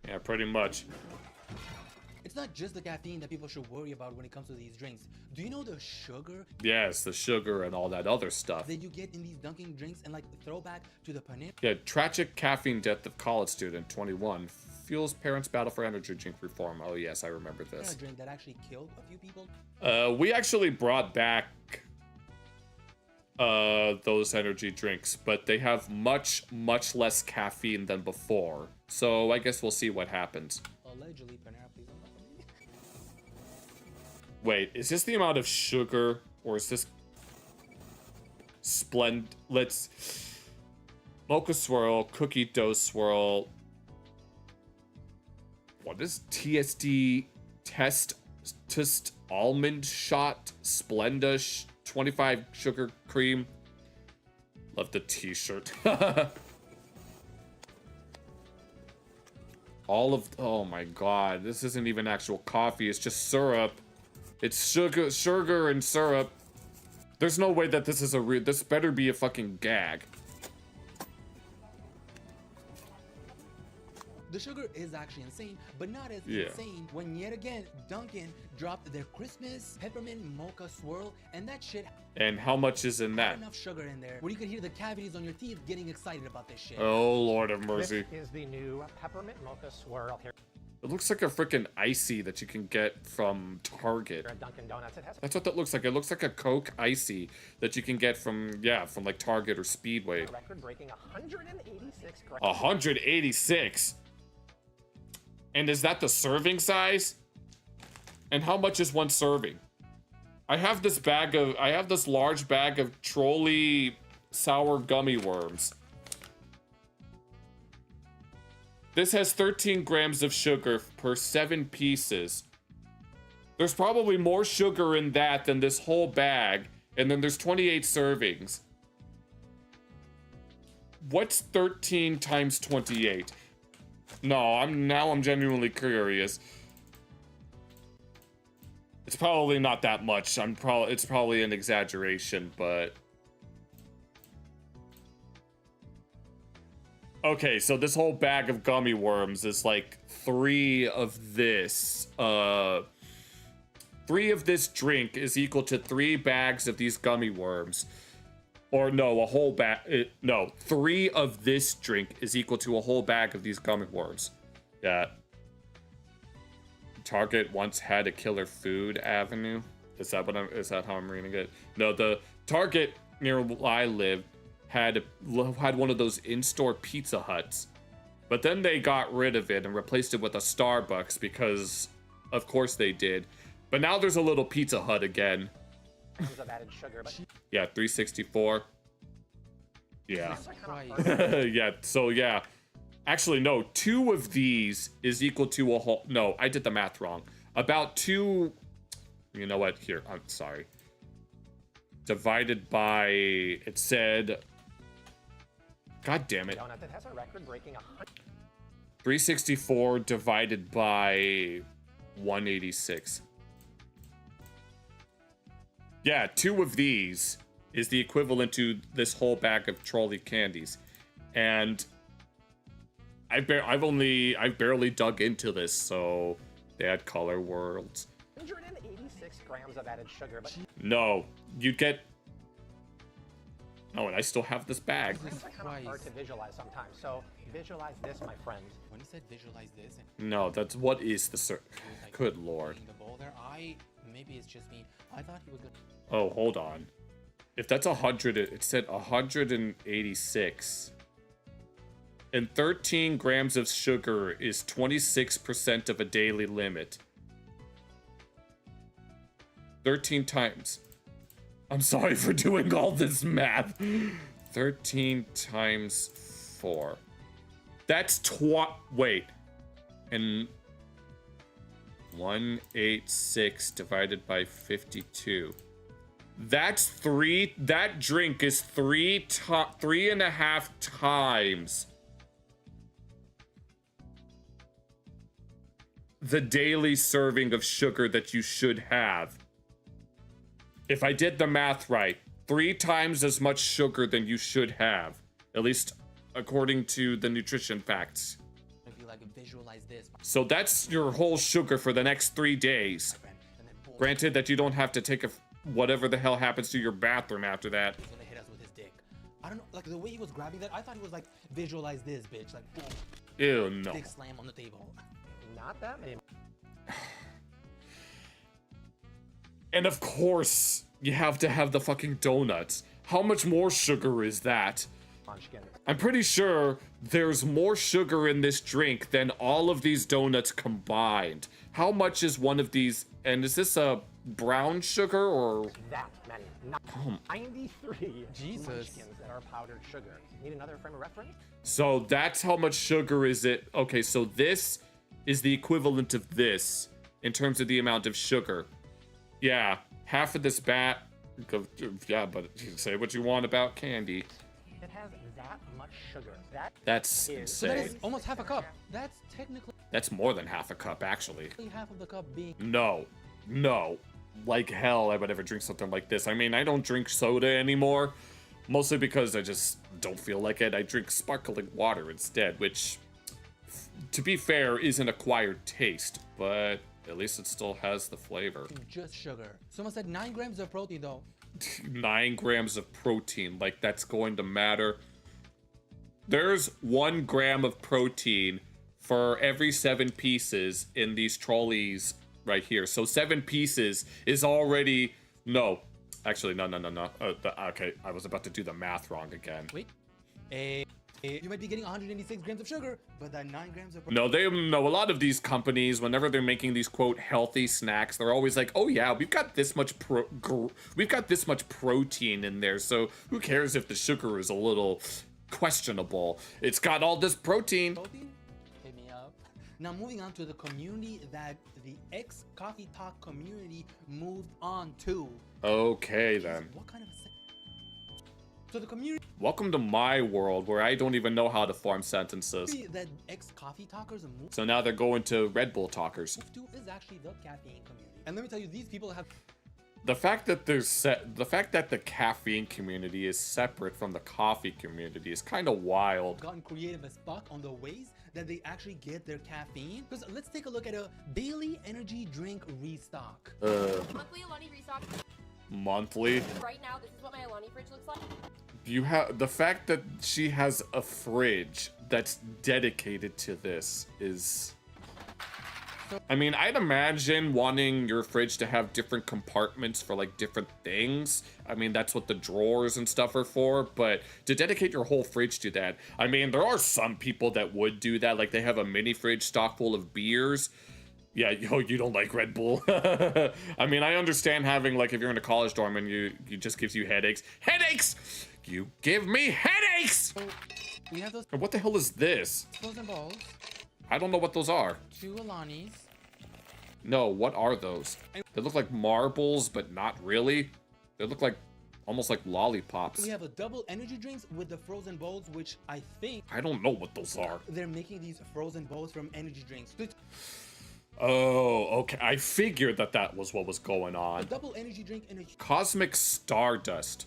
Yeah, pretty much. It's not just the caffeine that people should worry about when it comes to these drinks. Do you know the sugar? Yes, the sugar and all that other stuff. That you get in these Dunkin' drinks, and like throwback to the Panera. Yeah, tragic caffeine death of college student, 21. Fuels parents battle for energy drink reform. Oh yes, I remember this. A drink that actually killed a few people. We actually brought back those energy drinks, but they have much less caffeine than before. So I guess we'll see what happens. Allegedly, Panera, please don't fuck with me. Wait, is this the amount of sugar, or is this let's mocha swirl, cookie dough swirl. What is TSD test almond shot Splenda 25 sugar cream? Love the t-shirt. Oh my god, this isn't even actual coffee, it's just syrup. It's sugar and syrup. There's no way that this is this better be a fucking gag. The sugar is actually insane, but not as insane when yet again Dunkin' dropped their Christmas peppermint mocha swirl, and that shit. And how much is in that? Enough sugar in there where you could hear the cavities on your teeth getting excited about this shit. Oh Lord have mercy. This is the new peppermint mocha swirl here. It looks like a freaking icy that you can get from Target. At Dunkin' Donuts, it has. That's what that looks like. It looks like a Coke icy that you can get from like Target or Speedway. Record-breaking 186 grams. 186. And is that the serving size? And how much is one serving? I have this large bag of trolley sour gummy worms. This has 13 grams of sugar per 7 pieces. There's probably more sugar in that than this whole bag, and then there's 28 servings. What's 13 times 28? No, I'm genuinely curious. It's probably not that much. It's probably an exaggeration, but okay, so this whole bag of gummy worms is like 3 of this. 3 of this drink is equal to 3 bags of these gummy worms. Or no, a whole bag. No, 3 of this drink is equal to a whole bag of these gummy worms. Yeah. Target once had a killer food avenue. Is that how I'm reading it? No, the Target near where I live had one of those in-store Pizza Huts. But then they got rid of it and replaced it with a Starbucks because of course they did. But now there's a little Pizza Hut again. Of added sugar, but Yeah, 364. Yeah. Yeah, so yeah. Actually, no, 2 of these is equal to a whole... No, I did the math wrong. About 2... You know what? Here, I'm sorry. Divided by... It said... God damn it. donut that has a record-breaking 364 divided by 186. Yeah, 2 of these is the equivalent to this whole bag of trolley candies. And I've barely dug into this, so they had color worlds. 186 grams of added sugar, but No, you get... Oh, and I still have this bag. it's kind of hard to visualize sometimes. So visualize this, my friend. When you said visualize this, No, that's what is the Good lord. the bowl there, maybe it's just me. I thought he was gonna. Oh, hold on. If that's 100, it said 186. And 13 grams of sugar is 26% of a daily limit. 13 times. I'm sorry for doing all this math. 13 times 4. That's wait. And 186 divided by 52. That's 3. That drink is 3.5 times the daily serving of sugar that you should have. If I did the math right, 3 times as much sugar than you should have, at least according to the nutrition facts. If you like visualize this. So that's your whole sugar for the next 3 days. Granted that you don't have to take whatever the hell happens to your bathroom after that. He's gonna hit us with his dick. I don't know, like the way he was grabbing that, I thought he was like, visualize this, bitch. Like, boom. Ew, no. Dick slam on the table. Not that many. And of course, you have to have the fucking donuts. How much more sugar is that? I'm pretty sure there's more sugar in this drink than all of these donuts combined. How much is one of these? And is this a brown sugar or? That many. 93 munchkins that are powdered sugar. Need another frame of reference? So that's how much sugar is it? Okay, so this is the equivalent of this in terms of the amount of sugar. Yeah, half of this bat. Yeah, but you can say what you want about candy. It has that much sugar. That's So insane. that is almost half a cup. That's technically That's more than half a cup, actually. half of the cup being. No. Like hell, I would ever drink something like this. I mean, I don't drink soda anymore. Mostly because I just don't feel like it. I drink sparkling water instead, which, to be fair, is an acquired taste. But at least it still has the flavor. Just sugar. Someone said 9 grams of protein, though. 9 grams of protein, like that's going to matter. There's 1 gram of protein for every 7 pieces in these trolleys right here. So 7 pieces is already... No. Actually, no. Okay, I was about to do the math wrong again. Wait. You might be getting 186 grams of sugar, but that 9 grams of No, they know a lot of these companies, whenever they're making these quote healthy snacks, they're always like, oh yeah, we've got this much protein in there, so who cares if the sugar is a little questionable? It's got all this protein. Hit me up. Now moving on to the community that the ex-Coffee Talk community moved on to. Okay then. What kind of a so the community Welcome to my world where I don't even know how to form sentences. that ex-Coffee Talkers moved So now they're going to Red Bull talkers. to is actually the caffeine community. And let me tell you, these people have The fact that the caffeine community is separate from the coffee community is kind of wild. gotten creative as fuck on the ways that they actually get their caffeine. Because let's take a look at a daily energy drink restock. Monthly Alani restock. Monthly. Right now, this is what my Alani fridge looks like. You have the fact that she has a fridge that's dedicated to this is. I mean, I'd imagine wanting your fridge to have different compartments for like different things. I mean, that's what the drawers and stuff are for, but to dedicate your whole fridge to that, I mean, there are some people that would do that. Like they have a mini fridge stocked full of beers. Yeah, you don't like Red Bull. I mean, I understand having like, if you're in a college dorm and it just gives you headaches. Headaches! You give me headaches! We have those What the hell is this? frozen balls, I don't know what those are. 2 Alanis. No, what are those? They look like marbles, but not really. They look like almost like lollipops. We have a double energy drinks with the frozen bowls, which I think I don't know what those are. they're making these frozen bowls from energy drinks. Oh, okay. I figured that was what was going A on. double energy drink in a Cosmic Stardust.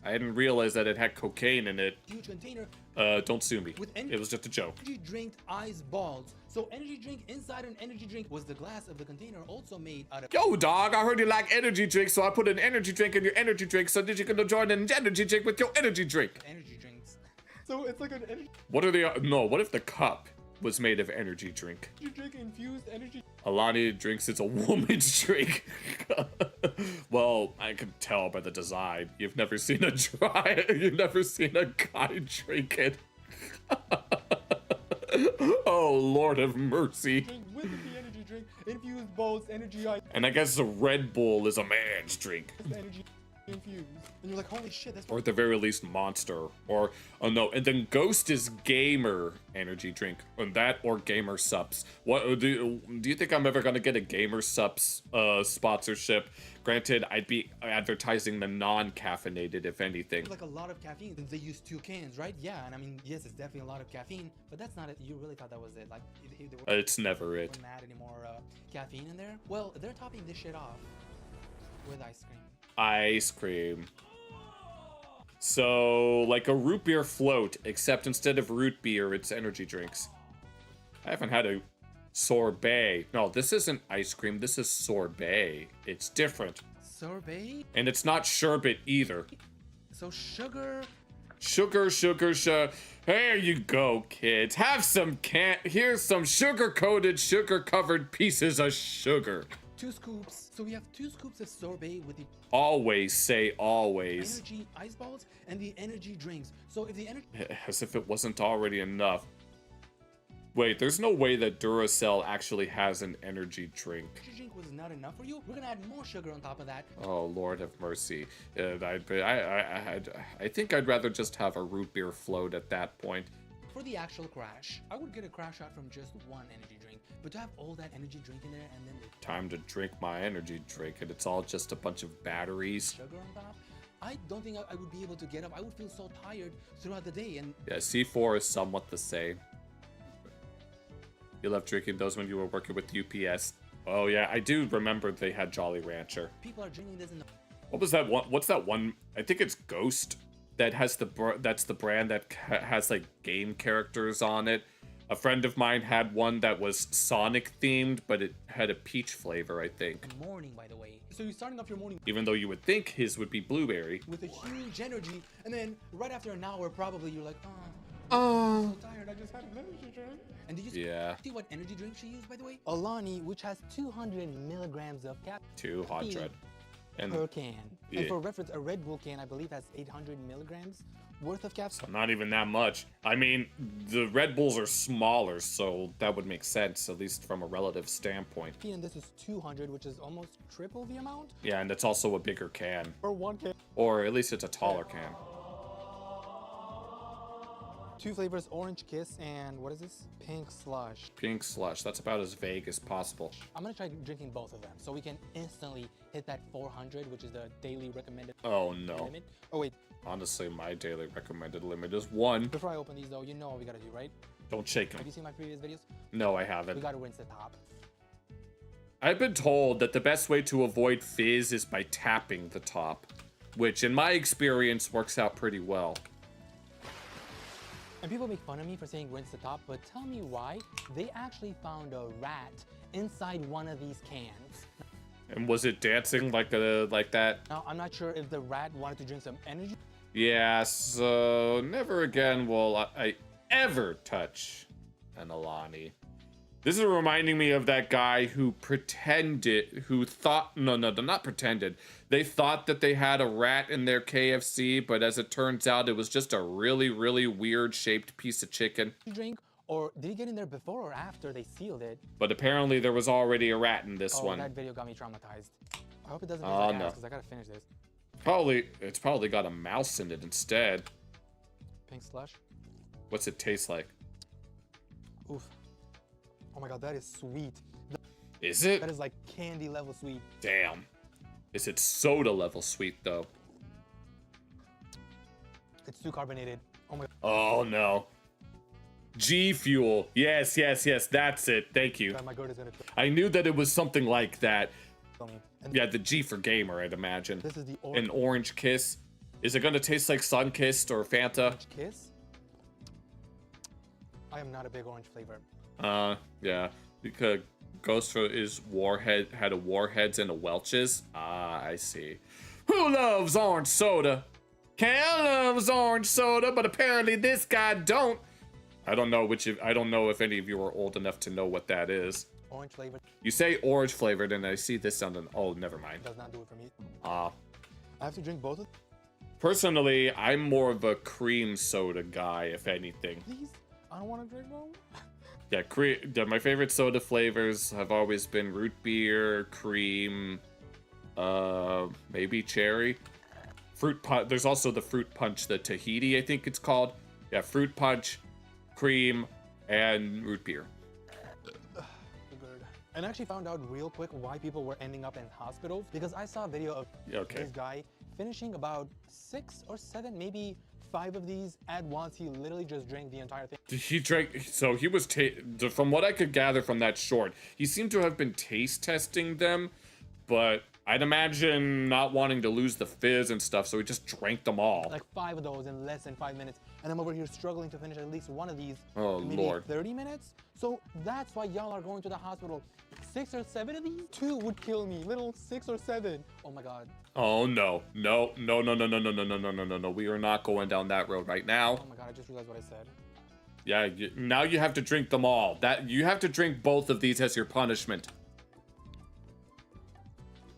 I didn't realize that it had cocaine in it. huge container. Don't sue me. With It was just a joke. Energy drink ice balls. So energy drink inside an energy drink was the glass of the container also made out of. Yo, dog, I heard you like energy drinks, so I put an energy drink in your energy drink so that you can join an energy drink with your energy drink. Energy drinks. So it's like an energy What are the... No, what if the cup was made of energy drink? drink infused energy. Alani drinks it's a woman's drink. Well, I can tell by the design. You've never seen a guy drink it. Oh, Lord have mercy. Drink with the energy drink, infused balls, energy ice. And I guess a Red Bull is a man's drink. Energy infused. And you're like, holy shit, that's Or at the very least, Monster. Or, oh no, and then Ghost is Gamer energy drink. And that or Gamer Sups. What do you think I'm ever gonna get a Gamer Sups sponsorship? Granted, I'd be advertising the non-caffeinated, if anything. like a lot of caffeine. They use 2 cans, right? Yeah, and I mean, yes, it's definitely a lot of caffeine, but that's not it. You really thought that was it? Like, It's never it. Wouldn't add any more caffeine in there? Well, they're topping this shit off with ice cream. Ice cream. So, like a root beer float, except instead of root beer, it's energy drinks. I haven't had a sorbet. No, this isn't ice cream. This is sorbet. It's different. Sorbet? And it's not sherbet either. So sugar. Sugar. There you go, kids. Have some here's some sugar-coated, sugar-covered pieces of sugar. 2 scoops. So we have 2 scoops of sorbet with the Always say always. energy ice balls and the energy drinks. So if the energy As if it wasn't already enough. Wait, there's no way that Duracell actually has an energy drink. drink was not enough for you, we're gonna add more sugar on top of that. Oh, Lord have mercy. I think I'd rather just have a root beer float at that point. For the actual crash, I would get a crash shot from just 1 energy drink, but to have all that energy drink in there and then the Time to drink my energy drink, and it's all just a bunch of batteries. sugar on top, I don't think I would be able to get up. I would feel so tired throughout the day. And Yeah, C4 is somewhat the same. You loved drinking those when you were working with UPS. Oh yeah, I do remember they had Jolly Rancher. people are drinking this in the What was that one? What's that one? I think it's Ghost. That has that's the brand that has like game characters on it. A friend of mine had one that was Sonic themed, but it had a peach flavor, I think. morning, by the way. So you're starting off your morning Even though you would think his would be blueberry. with a huge energy, and then right after an hour, probably you're like, Oh. I'm so tired. I just had an energy drink. And did you Yeah. see what energy drink she used, by the way? Alani, which has 200 milligrams of caffeine. 200. per can. Yeah. And for reference, a Red Bull can, I believe, has 800 milligrams worth of caffeine. Not even that much. I mean, the Red Bulls are smaller, so that would make sense, at least from a relative standpoint. And this is 200, which is almost triple the amount. Yeah, and it's also a bigger can. For one can. Or at least it's a taller can. 2 flavors, Orange Kiss and what is this? Pink Slush. Pink Slush. That's about as vague as possible. I'm gonna try drinking both of them so we can instantly hit that 400, which is the daily recommended Oh, no. limit. Oh, wait. Honestly, my daily recommended limit is 1. Before I open these, though, you know what we gotta do, right? Don't shake them. Have you seen my previous videos? No, I haven't. We gotta rinse the top. I've been told that the best way to avoid fizz is by tapping the top, which in my experience works out pretty well. And people make fun of me for saying rinse the top, but tell me why. They actually found a rat inside one of these cans. And was it dancing like that? Now, I'm not sure if the rat wanted to drink some energy. Yeah, so never again will I ever touch an Alani. This is reminding me of that guy who not pretended. They thought that they had a rat in their KFC, but as it turns out, it was just a really, really weird shaped piece of chicken. Drink, or did he get in there before or after they sealed it? But apparently there was already a rat in this one. That video got me traumatized. I hope it doesn't taste like ass, because I gotta finish this. It's probably got a mouse in it instead. Pink Slush. What's it taste like? Oof. Oh my god, that is sweet. Is it? That is like candy level sweet. Damn. Is it soda level sweet though? It's too carbonated. Oh my god. Oh no. G Fuel. Yes, that's it. Thank you. God, my God is gonna I knew that it was something like that. And Yeah, the G for gamer, I'd imagine. This is the An Orange Kiss. Is it gonna taste like Sunkist or Fanta? Orange Kiss? I am not a big orange flavor. Yeah. Because Ghost is had a Warheads and a Welch's. Ah, I see. Who loves orange soda? Cal loves orange soda, but apparently this guy don't. I don't know if any of you are old enough to know what that is. Orange flavored. You say orange flavored, and I see this on an. Oh, never mind. Does not do it for me. Ah. I have to drink both of. Personally, I'm more of a cream soda guy, if anything. Please, I don't want to drink one. Yeah, my favorite soda flavors have always been root beer, cream, maybe cherry. Fruit punch. There's also the fruit punch, the Tahiti, I think it's called. Yeah, fruit punch, cream, and root beer. And I actually found out real quick why people were ending up in hospitals, because I saw a video of this guy finishing about 6 or 7, maybe 5 of these at once. He literally just drank the entire thing. He drank, so he was, from what I could gather from that short, he seemed to have been taste testing them, but I'd imagine not wanting to lose the fizz and stuff, so he just drank them all. Like 5 of those in less than 5 minutes. And I'm over here struggling to finish at least one of these in maybe Lord. 30 minutes. So that's why y'all are going to the hospital. 6 or 7 of these? 2 would kill me. Little 6 or 7. Oh my god. Oh no. No. We are not going down that road right now. Oh my god, I just realized what I said. Yeah, now you have to drink them all. You have to drink both of these as your punishment.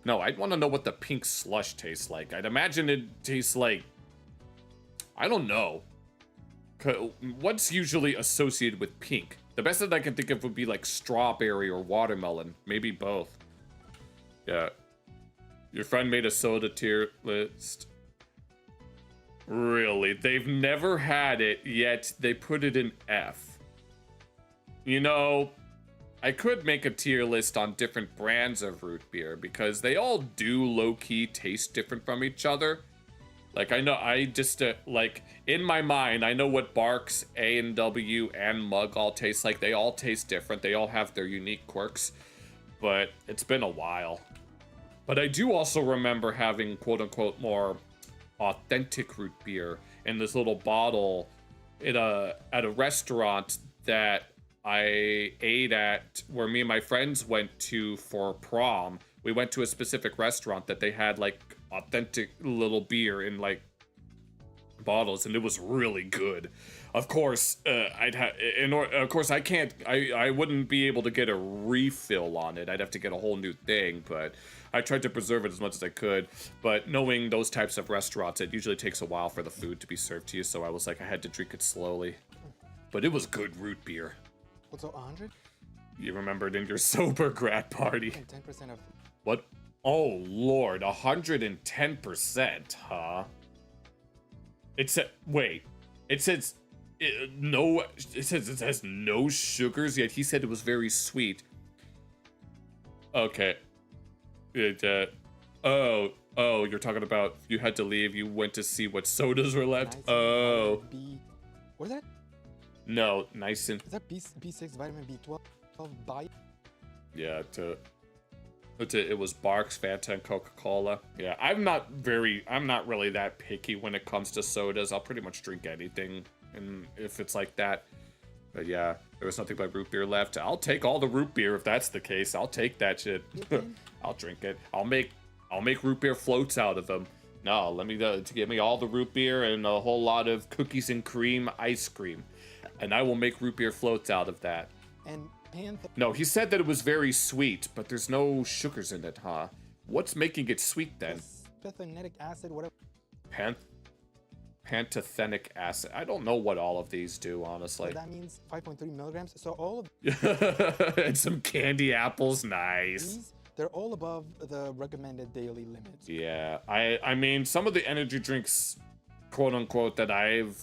No, I'd want to know what the pink slush tastes like. I'd imagine it tastes like, I don't know. What's usually associated with pink? The best that I can think of would be like strawberry or watermelon. Maybe both. Yeah. Your friend made a soda tier list. Really? They've never had it, yet they put it in F. You know, I could make a tier list on different brands of root beer because they all do low-key taste different from each other. Like, like, in my mind, I know what Barks, A&W, and Mug all taste like. They all taste different. They all have their unique quirks. But it's been a while. But I do also remember having, quote-unquote, more authentic root beer in this little bottle at a restaurant that I ate at, where me and my friends went to for prom. We went to a specific restaurant that they had, like, authentic little beer in, like, bottles, and it was really good. Of course, of course, I wouldn't be able to get a refill on it. I'd have to get a whole new thing, but I tried to preserve it as much as I could. But knowing those types of restaurants, it usually takes a while for the food to be served to you, so I was like, I had to drink it slowly. But it was good root beer. What's 100? You remembered in your sober grad party. 10% of... What? Oh, Lord, 110%, huh? It said, wait, it says, no, it says it has no sugars, yet he said it was very sweet. Okay. Oh, you're talking about you had to leave, you went to see what sodas were left? Oh. What is that? No, nice and... Is that B6, vitamin B12, bi? Yeah, it was Barks, Fanta, and Coca-Cola. Yeah, I'm not really that picky when it comes to sodas. I'll pretty much drink anything, and if it's like that. But yeah, there was nothing but root beer left. I'll take all the root beer if that's the case. I'll take that shit. I'll drink it. I'll make root beer floats out of them. No, let me to give me all the root beer and a whole lot of cookies and cream ice cream, and I will make root beer floats out of that. And no, he said that it was very sweet, but there's no sugars in it, huh? What's making it sweet then? Pantothenic acid, whatever. Pantothenic acid. I don't know what all of these do, honestly. So that means 5.3 milligrams. So all of and some candy apples, nice. These, they're all above the recommended daily limits. Yeah, I mean, some of the energy drinks, quote unquote, that I've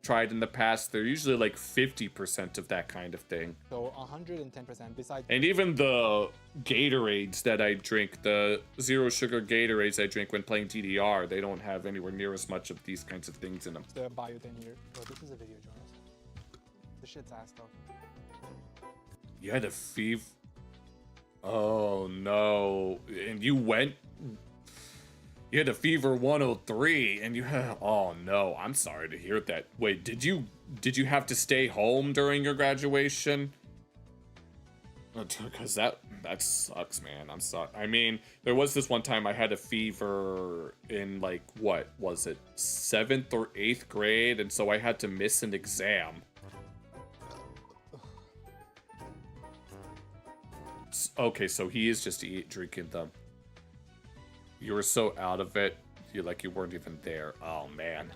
tried in the past, they're usually like 50% of that kind of thing. So 110% besides. And even the Gatorades that I drink, the zero sugar Gatorades I drink when playing DDR, they don't have anywhere near as much of these kinds of things in them. The biotin here. Oh, this is a video, Jonas. The shit's ass though. You had a fever. Oh no! And you went. You had a fever 103, and you had. Oh no! I'm sorry to hear that. Wait, did you have to stay home during your graduation? Because that sucks, man. I'm sorry. I mean, there was this one time I had a fever in like what was it, 7th or 8th grade, and so I had to miss an exam. Okay, so he is just drinking them. You were so out of it, you weren't even there. Oh man.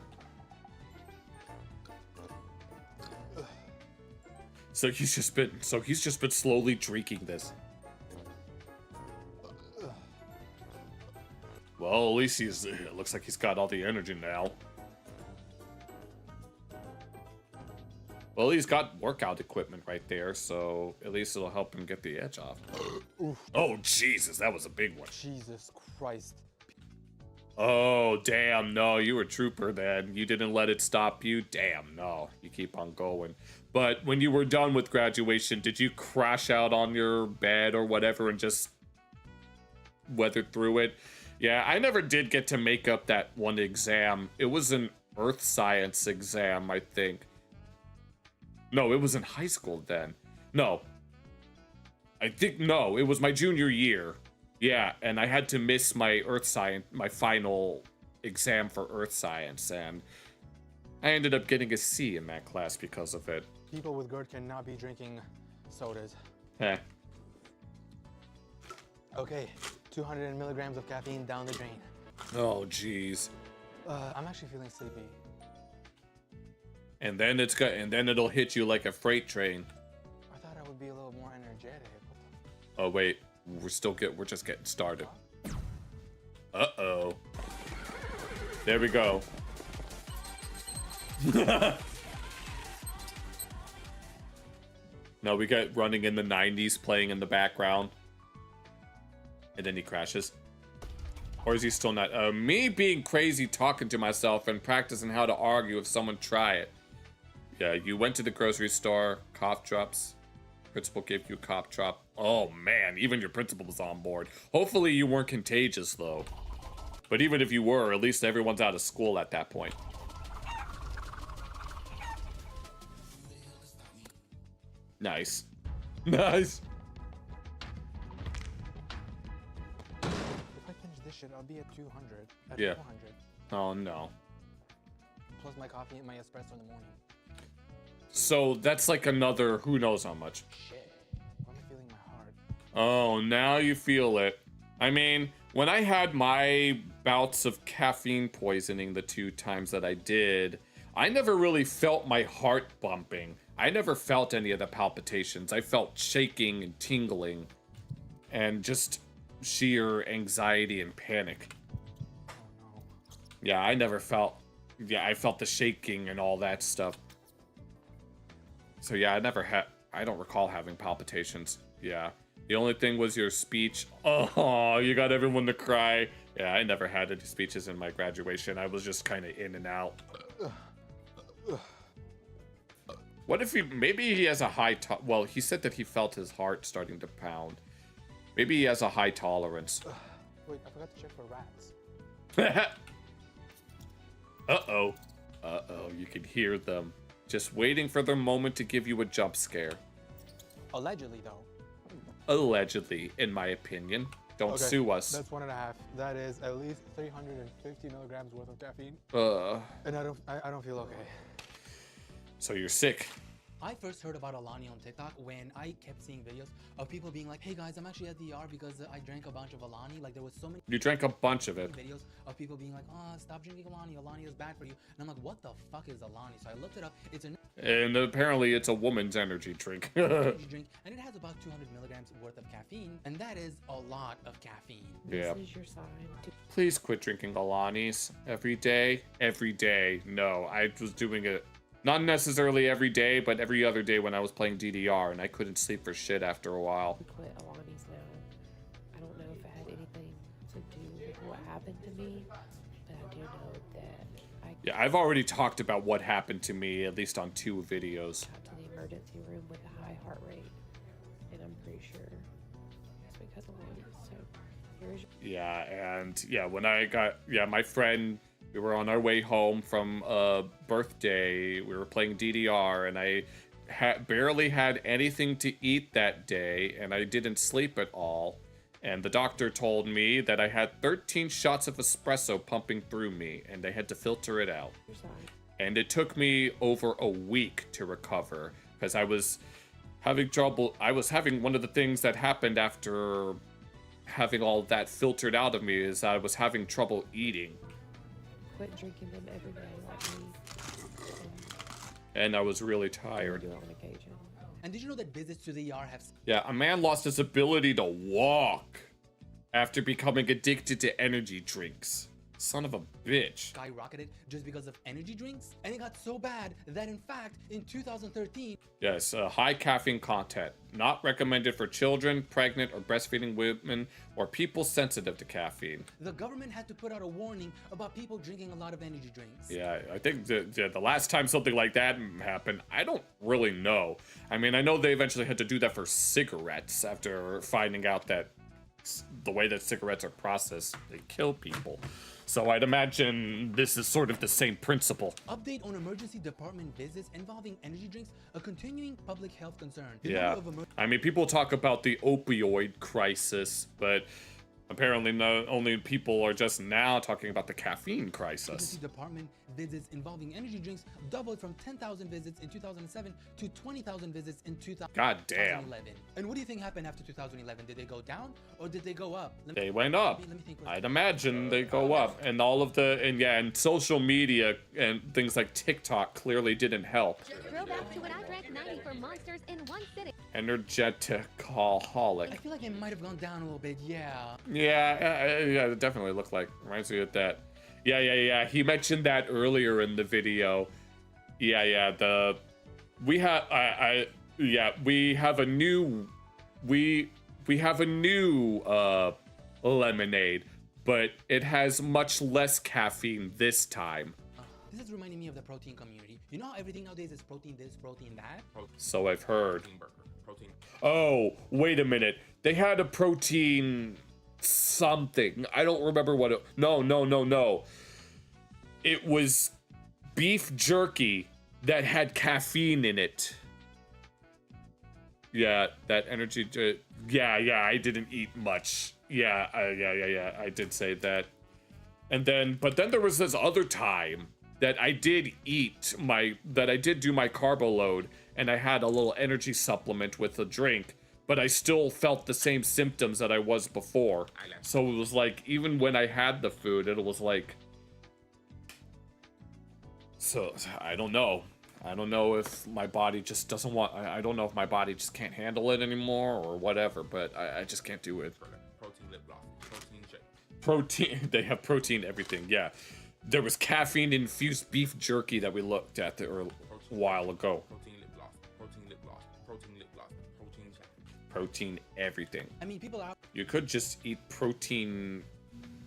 So he's just been slowly drinking this. Well, at least it looks like he's got all the energy now. Well, he's got workout equipment right there, so at least it'll help him get the edge off. Oh, Jesus, that was a big one. Jesus Christ. Oh, damn, no, you were a trooper then. You didn't let it stop you? Damn, no, you keep on going. But when you were done with graduation, did you crash out on your bed or whatever and just weather through it? Yeah, I never did get to make up that one exam. It was an earth science exam, I think. No, it was in high school then. No. No, it was my junior year. Yeah, and I had to miss my my final exam for earth science, and I ended up getting a C in that class because of it. People with GERD cannot be drinking sodas. Heh. Okay, 200 milligrams of caffeine down the drain. Oh, jeez. I'm actually feeling sleepy. And then it'll hit you like a freight train. I thought I would be a little more energetic. Oh wait, we're just getting started. Uh-oh. There we go. No, we got running in the 90s playing in the background. And then he crashes. Or is he still not? Me being crazy talking to myself and practicing how to argue if someone try it. Yeah, you went to the grocery store, cough drops. Principal gave you a cough drop. Oh man, even your principal was on board. Hopefully you weren't contagious though. But even if you were, at least everyone's out of school at that point. Nice. Nice. If I finish this shit, I'll be at 200. At Yeah. 400. Oh no. plus my coffee and my espresso in the morning. So that's like another who knows how much. Shit. Why am I feeling my heart? Oh, now you feel it. I mean, when I had my bouts of caffeine poisoning the 2 times that I did, I never really felt my heart bumping. I never felt any of the palpitations. I felt shaking and tingling and just sheer anxiety and panic. Oh no. Yeah, I never felt... Yeah, I felt the shaking and all that stuff. So yeah, I don't recall having palpitations. Yeah. The only thing was your speech. Oh, you got everyone to cry. Yeah, I never had any speeches in my graduation. I was just kind of in and out. What if maybe he has a high, well, he said that he felt his heart starting to pound. Maybe he has a high tolerance. Wait, I forgot to check for rats. Uh-oh. Uh-oh, you can hear them. Just waiting for their moment to give you a jump scare. Allegedly, though. Allegedly, in my opinion. Don't sue us. That's 1.5. That is at least 350 milligrams worth of caffeine. And I don't feel okay. So you're sick. I first heard about Alani on TikTok when I kept seeing videos of people being like, hey guys, I'm actually at the ER because I drank a bunch of Alani. Like there was so many. You drank a bunch of it. Videos of people being like, oh, stop drinking Alani. Alani is bad for you. And I'm like, what the fuck is Alani? So I looked it up. It's an and apparently it's a woman's energy drink. energy drink, and it has about 200 milligrams worth of caffeine, and that is a lot of caffeine. Yeah. This is your sign. Please quit drinking Alanis every day. Every day. No, I was doing it. Not necessarily every day, but every other day when I was playing DDR, and I couldn't sleep for shit after a while. Quit Alani's now. I don't know if it had anything to do with what happened to me, but I do know that Yeah, I've already talked about what happened to me, at least on 2 videos. got to the emergency room with a high heart rate, and I'm pretty sure it's because of Alani. So here's your Yeah, and yeah, when I got, my friend, we were on our way home from a birthday. We were playing DDR, and I barely had anything to eat that day, and I didn't sleep at all. And the doctor told me that I had 13 shots of espresso pumping through me, and they had to filter it out. sign. And it took me over a week to recover, because I was having trouble. I was having one of the things that happened after having all that filtered out of me is I was having trouble eating. Quit drinking them every day like me. And I was really tired. On occasion. And did you know that visits to the ER have Yeah, a man lost his ability to walk after becoming addicted to energy drinks. Son of a bitch. skyrocketed just because of energy drinks? And it got so bad that in fact, in 2013, Yes, high caffeine content. Not recommended for children, pregnant, or breastfeeding women, or people sensitive to caffeine. the government had to put out a warning about people drinking a lot of energy drinks. Yeah, I think the last time something like that happened, I don't really know. I mean, I know they eventually had to do that for cigarettes after finding out that the way that cigarettes are processed, they kill people. So I'd imagine this is sort of the same principle. Update on emergency department visits involving energy drinks, a continuing public health concern. The Yeah, number of I mean, people talk about the opioid crisis, but apparently not only people are just now talking about the caffeine crisis. emergency department visits involving energy drinks doubled from 10,000 visits in 2007 to 20,000 visits in 2011. God damn. And what do you think happened after 2011? Did they go down or did they go up? They went up. Let me think. I'd imagine they go up, and all of the and social media and things like TikTok clearly didn't help. Throwback to when I drank 90 for Monsters in one sitting. Energeticaholic. I feel like it might have gone down a little bit, yeah. Yeah, it definitely looked like. Reminds me of that. Yeah. He mentioned that earlier in the video. Yeah. We have we have a new lemonade, but it has much less caffeine this time. This is reminding me of the protein community. You know how everything nowadays is protein this, protein that? So I've heard. Protein burger. Protein. Oh, wait a minute. They had a protein something. I don't remember what it... No. It was beef jerky that had caffeine in it. Yeah, that energy... Yeah, I didn't eat much. Yeah, I did say that. But then there was this other time that I did do my carbo load, and I had a little energy supplement with a drink, but I still felt the same symptoms that I was before. So it was like, even when I had the food, it was like, so I don't know. I don't know if my body just doesn't want, I don't know if my body just can't handle it anymore or whatever, but I just can't do it. Protein lip gloss, protein shake. Protein, they have protein everything, yeah. There was caffeine infused beef jerky that we looked at a while ago. Protein lip gloss, protein lip gloss, protein lip gloss, protein shake. Protein everything. I mean, people out. You could just eat protein.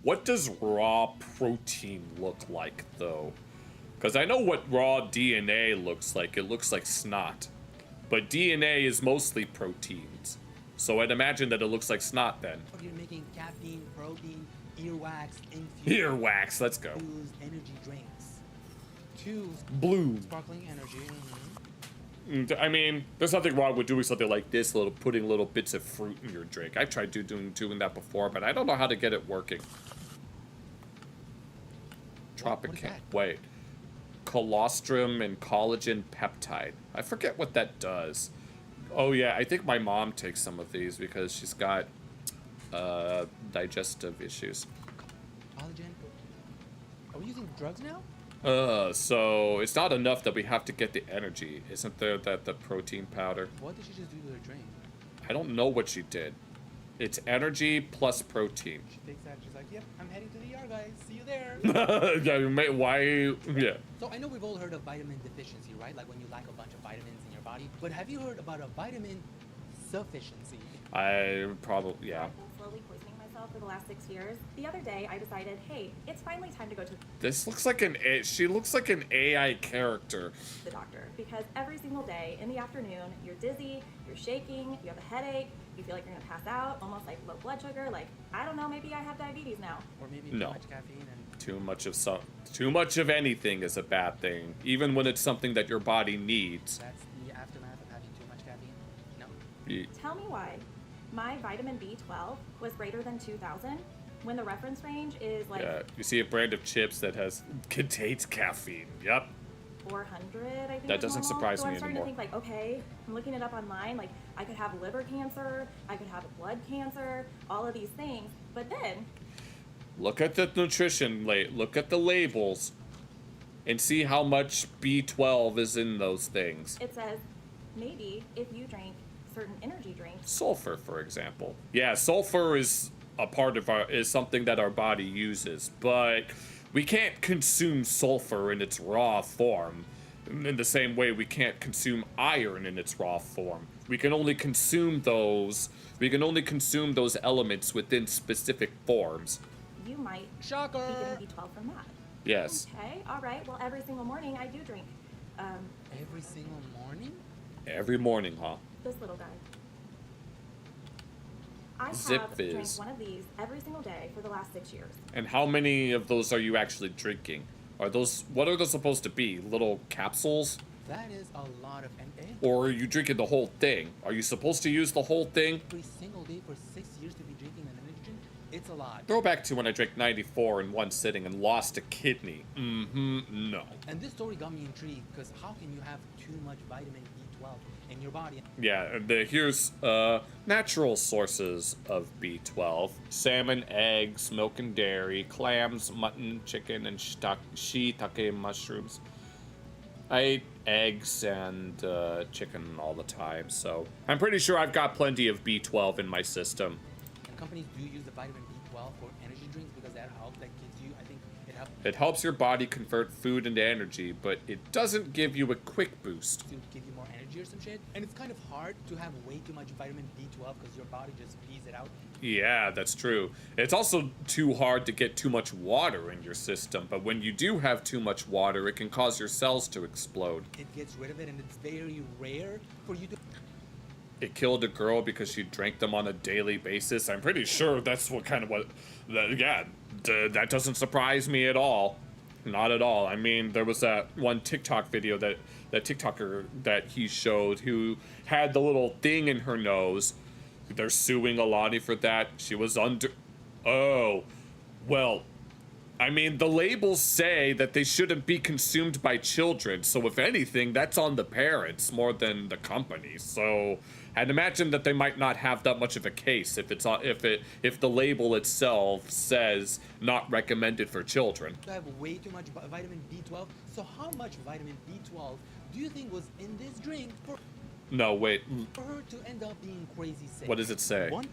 What does raw protein look like, though? Because I know what raw DNA looks like. It looks like snot. But DNA is mostly proteins. So I'd imagine that it looks like snot then. You're making caffeine, protein, earwax, infused. Earwax, let's go. Energy drinks. Two. Blue. Sparkling energy. I mean, there's nothing wrong with doing something like this, putting little bits of fruit in your drink. I've tried doing that before, but I don't know how to get it working. Wait. Colostrum and collagen peptide. I forget what that does. Oh yeah, I think my mom takes some of these because she's got digestive issues. Collagen? Are we using drugs now? So it's not enough that we have to get the energy. Isn't there the protein powder? What did she just do to her drink? I don't know what she did. It's energy plus protein. She takes that, she's like, yep, I'm heading to the ER, guys. See you there. Yeah, why? Yeah. So I know we've all heard of vitamin deficiency, right? Like when you lack a bunch of vitamins in your body. But have you heard about a vitamin sufficiency? I probably, yeah. I've been slowly poisoning myself for the last 6 years. The other day, I decided, hey, it's finally time to go to This looks like she looks like an AI character. the doctor. Because every single day in the afternoon, you're dizzy, you're shaking, you have a headache, you feel like you're gonna pass out, almost like low blood sugar. Like, I don't know, maybe I have diabetes now. Or maybe too much caffeine and Too much of anything is a bad thing, even when it's something that your body needs. that's the aftermath of having too much caffeine? No. Tell me why. My vitamin B12 was greater than 2,000 when the reference range is like Yeah, you see a brand of chips that contains caffeine. Yep. 400, I think. That is doesn't normal. surprise so me I'm starting anymore. to think like, okay, I'm looking it up online. Like, I could have liver cancer, I could have blood cancer, all of these things. But then Look at the nutrition look at the labels and see how much B12 is in those things. it says maybe if you drink certain energy drinks, Sulfur, for example. Yeah, sulfur is a part of is something that our body uses, but we can't consume sulfur in its raw form. In the same way we can't consume iron in its raw form. We can only consume those elements within specific forms. you might Shocker. be getting B12 from that. Yes. Okay, all right. Well, every single morning I do drink Every single morning? Every morning, huh? this little guy. I Zip have Fizz. drank one of these every single day for the last 6 years. And how many of those are you actually drinking? What are those supposed to be? Little capsules? That is a lot of Or are you drinking the whole thing? Are you supposed to use the whole thing? every single day for 6 years to be drinking an energy drink. It's a lot. Go back to when I drank 94 in one sitting and lost a kidney. No. And this story got me intrigued because how can you have too much vitamin B12 in your body? Yeah, here's natural sources of B12. Salmon, eggs, milk and dairy, clams, mutton, chicken, and shiitake mushrooms. I eat eggs and chicken all the time, so I'm pretty sure I've got plenty of B12 in my system. And companies do use the vitamin B12 for energy drinks because that helps. That gives you, I think, it helps. It helps your body convert food into energy, but it doesn't give you a quick boost. To give you more energy or some shit. And it's kind of hard to have way too much vitamin B12 because your body just pees it out. Yeah, that's true. It's also too hard to get too much water in your system, but when you do have too much water, it can cause your cells to explode. It gets rid of it, and it's very rare for you to. It killed a girl because she drank them on a daily basis. I'm pretty sure that's that doesn't surprise me at all. Not at all. I mean, there was that one TikTok video that TikToker that he showed who had the little thing in her nose. They're suing Alani for that. She was under... Oh. Well, I mean, the labels say that they shouldn't be consumed by children. So if anything, that's on the parents more than the company. So I'd imagine that they might not have that much of a case if it's if the label itself says not recommended for children. I have way too much vitamin B12. So how much vitamin B12 do you think was in this drink for No, wait. for her to end up being crazy sick? What does it say? One?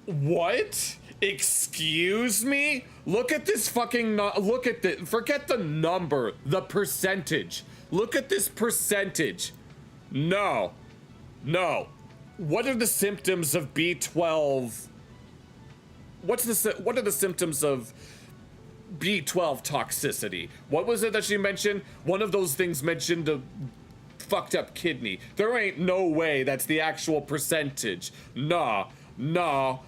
What? Excuse me? Look at this fucking look at the forget the number, the percentage. Look at this percentage. No. No. What are the symptoms of B12? What are the symptoms of B12 toxicity? What was it that she mentioned? One of those things mentioned a fucked up kidney. There ain't no way that's the actual percentage. Nah. No.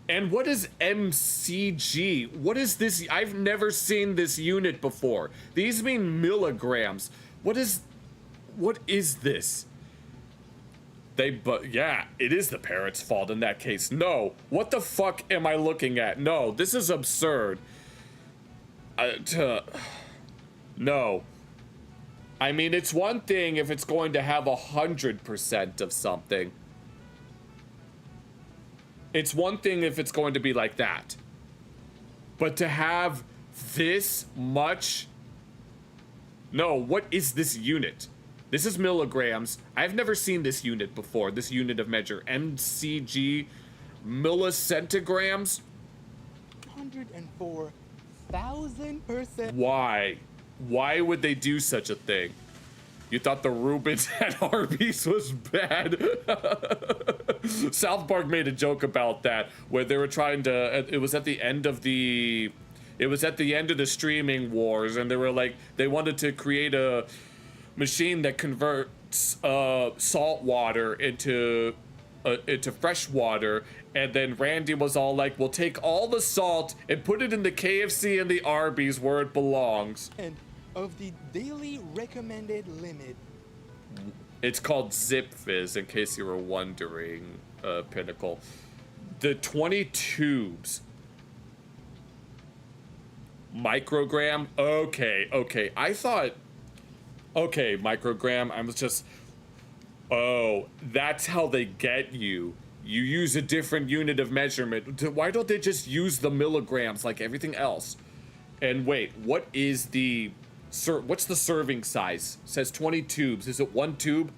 And what is MCG? What is this? I've never seen this unit before. These mean milligrams. What is this? Yeah, it is the parents' fault in that case. No. What the fuck am I looking at? No, this is absurd. No. I mean, it's one thing if it's going to have 100% of something. It's one thing if it's going to be like that. But to have this much? No, what is this unit? This is milligrams. I've never seen this unit before. This unit of measure. MCG millicentigrams? 104,000%. Why? Why would they do such a thing? You thought the Rubens at Arby's was bad? South Park made a joke about that where they were trying to, it was at the end of the streaming wars, and they were like, they wanted to create a machine that converts salt water into fresh water, and then Randy was all like, we'll take all the salt and put it in the KFC and the Arby's where it belongs. And of the daily recommended limit. It's called Zip Fizz, in case you were wondering, Pinnacle. The 20 tubes. Microgram? Okay. I thought, okay, microgram, I was just, oh, that's how they get you. You use a different unit of measurement. Why don't they just use the milligrams like everything else? And wait, what is the... what's the serving size? It says 20 tubes. Is it one tube?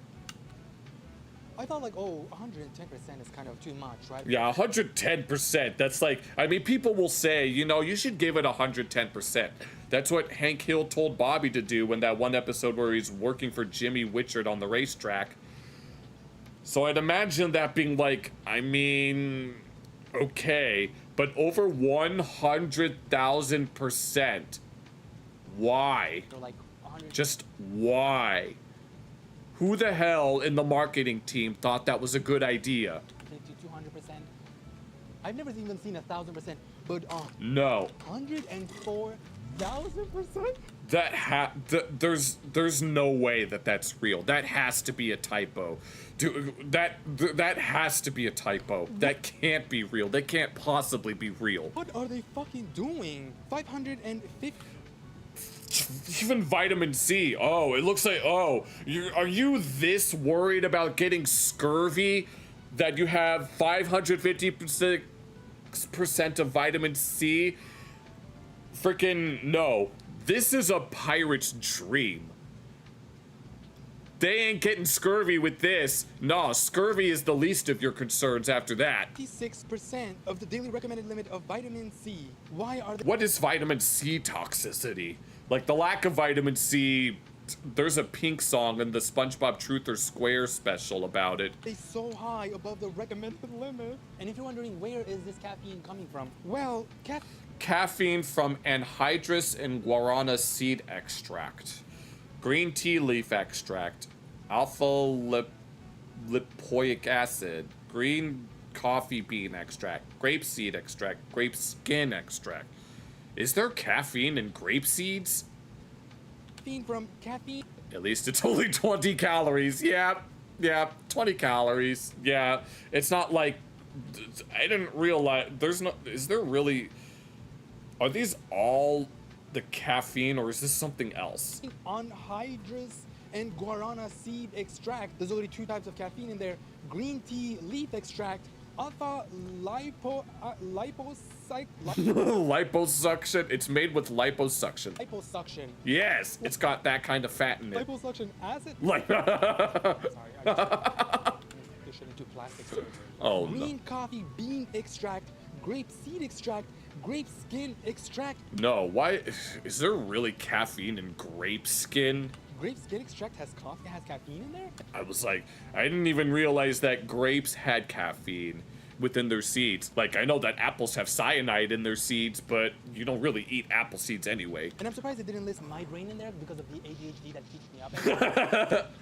I thought like, 110% is kind of too much, right? Yeah, 110%. That's like, I mean, people will say, you know, you should give it 110%. That's what Hank Hill told Bobby to do in that one episode where he's working for Jimmy Witchard on the racetrack. So I'd imagine that being like, I mean, okay, but over 100,000%. Why? Just why? Who the hell in the marketing team thought that was a good idea? 200%. I've never even seen 1,000%, but no. 104,000%. There's no way that's real. That has to be a typo. That has to be a typo. That can't be real. That can't possibly be real. What are they fucking doing? 550. Even vitamin C. Oh, it looks like, are you this worried about getting scurvy that you have 550% of vitamin C? Freaking no. This is a pirate's dream. They ain't getting scurvy with this. No, scurvy is the least of your concerns after that. 56% of the daily recommended limit of vitamin C. Why are they... What is vitamin C toxicity? Like, the lack of vitamin C, there's a Pink song in the SpongeBob Truth or Square special about it. They so high above the recommended limit. And if you're wondering where is this caffeine coming from, well, caffeine from anhydrous and guarana seed extract, green tea leaf extract, alpha lipoic acid, green coffee bean extract, grape seed extract, grape skin extract. Is there caffeine in grape seeds? Caffeine from caffeine? At least it's only 20 calories. Yeah, 20 calories. Yeah, it's not like, I didn't realize, is there really, Are these all the caffeine, or is this something else? Anhydrous and guarana seed extract. There's already 2 types of caffeine in there. Green tea leaf extract. Alpha Liposuction. It's made with liposuction. Liposuction. Yes, it's got that kind of fat in it. Liposuction acid. Like. Sorry, I just into plastic surgery. Oh Green no. coffee bean extract, grape seed extract, grape skin extract. No, why is there really caffeine in grape skin? Grape skin extract has caffeine in there? I was like, I didn't even realize that grapes had caffeine within their seeds. Like, I know that apples have cyanide in their seeds, but you don't really eat apple seeds anyway. And I'm surprised it didn't list migraine in there because of the ADHD that keeps me up.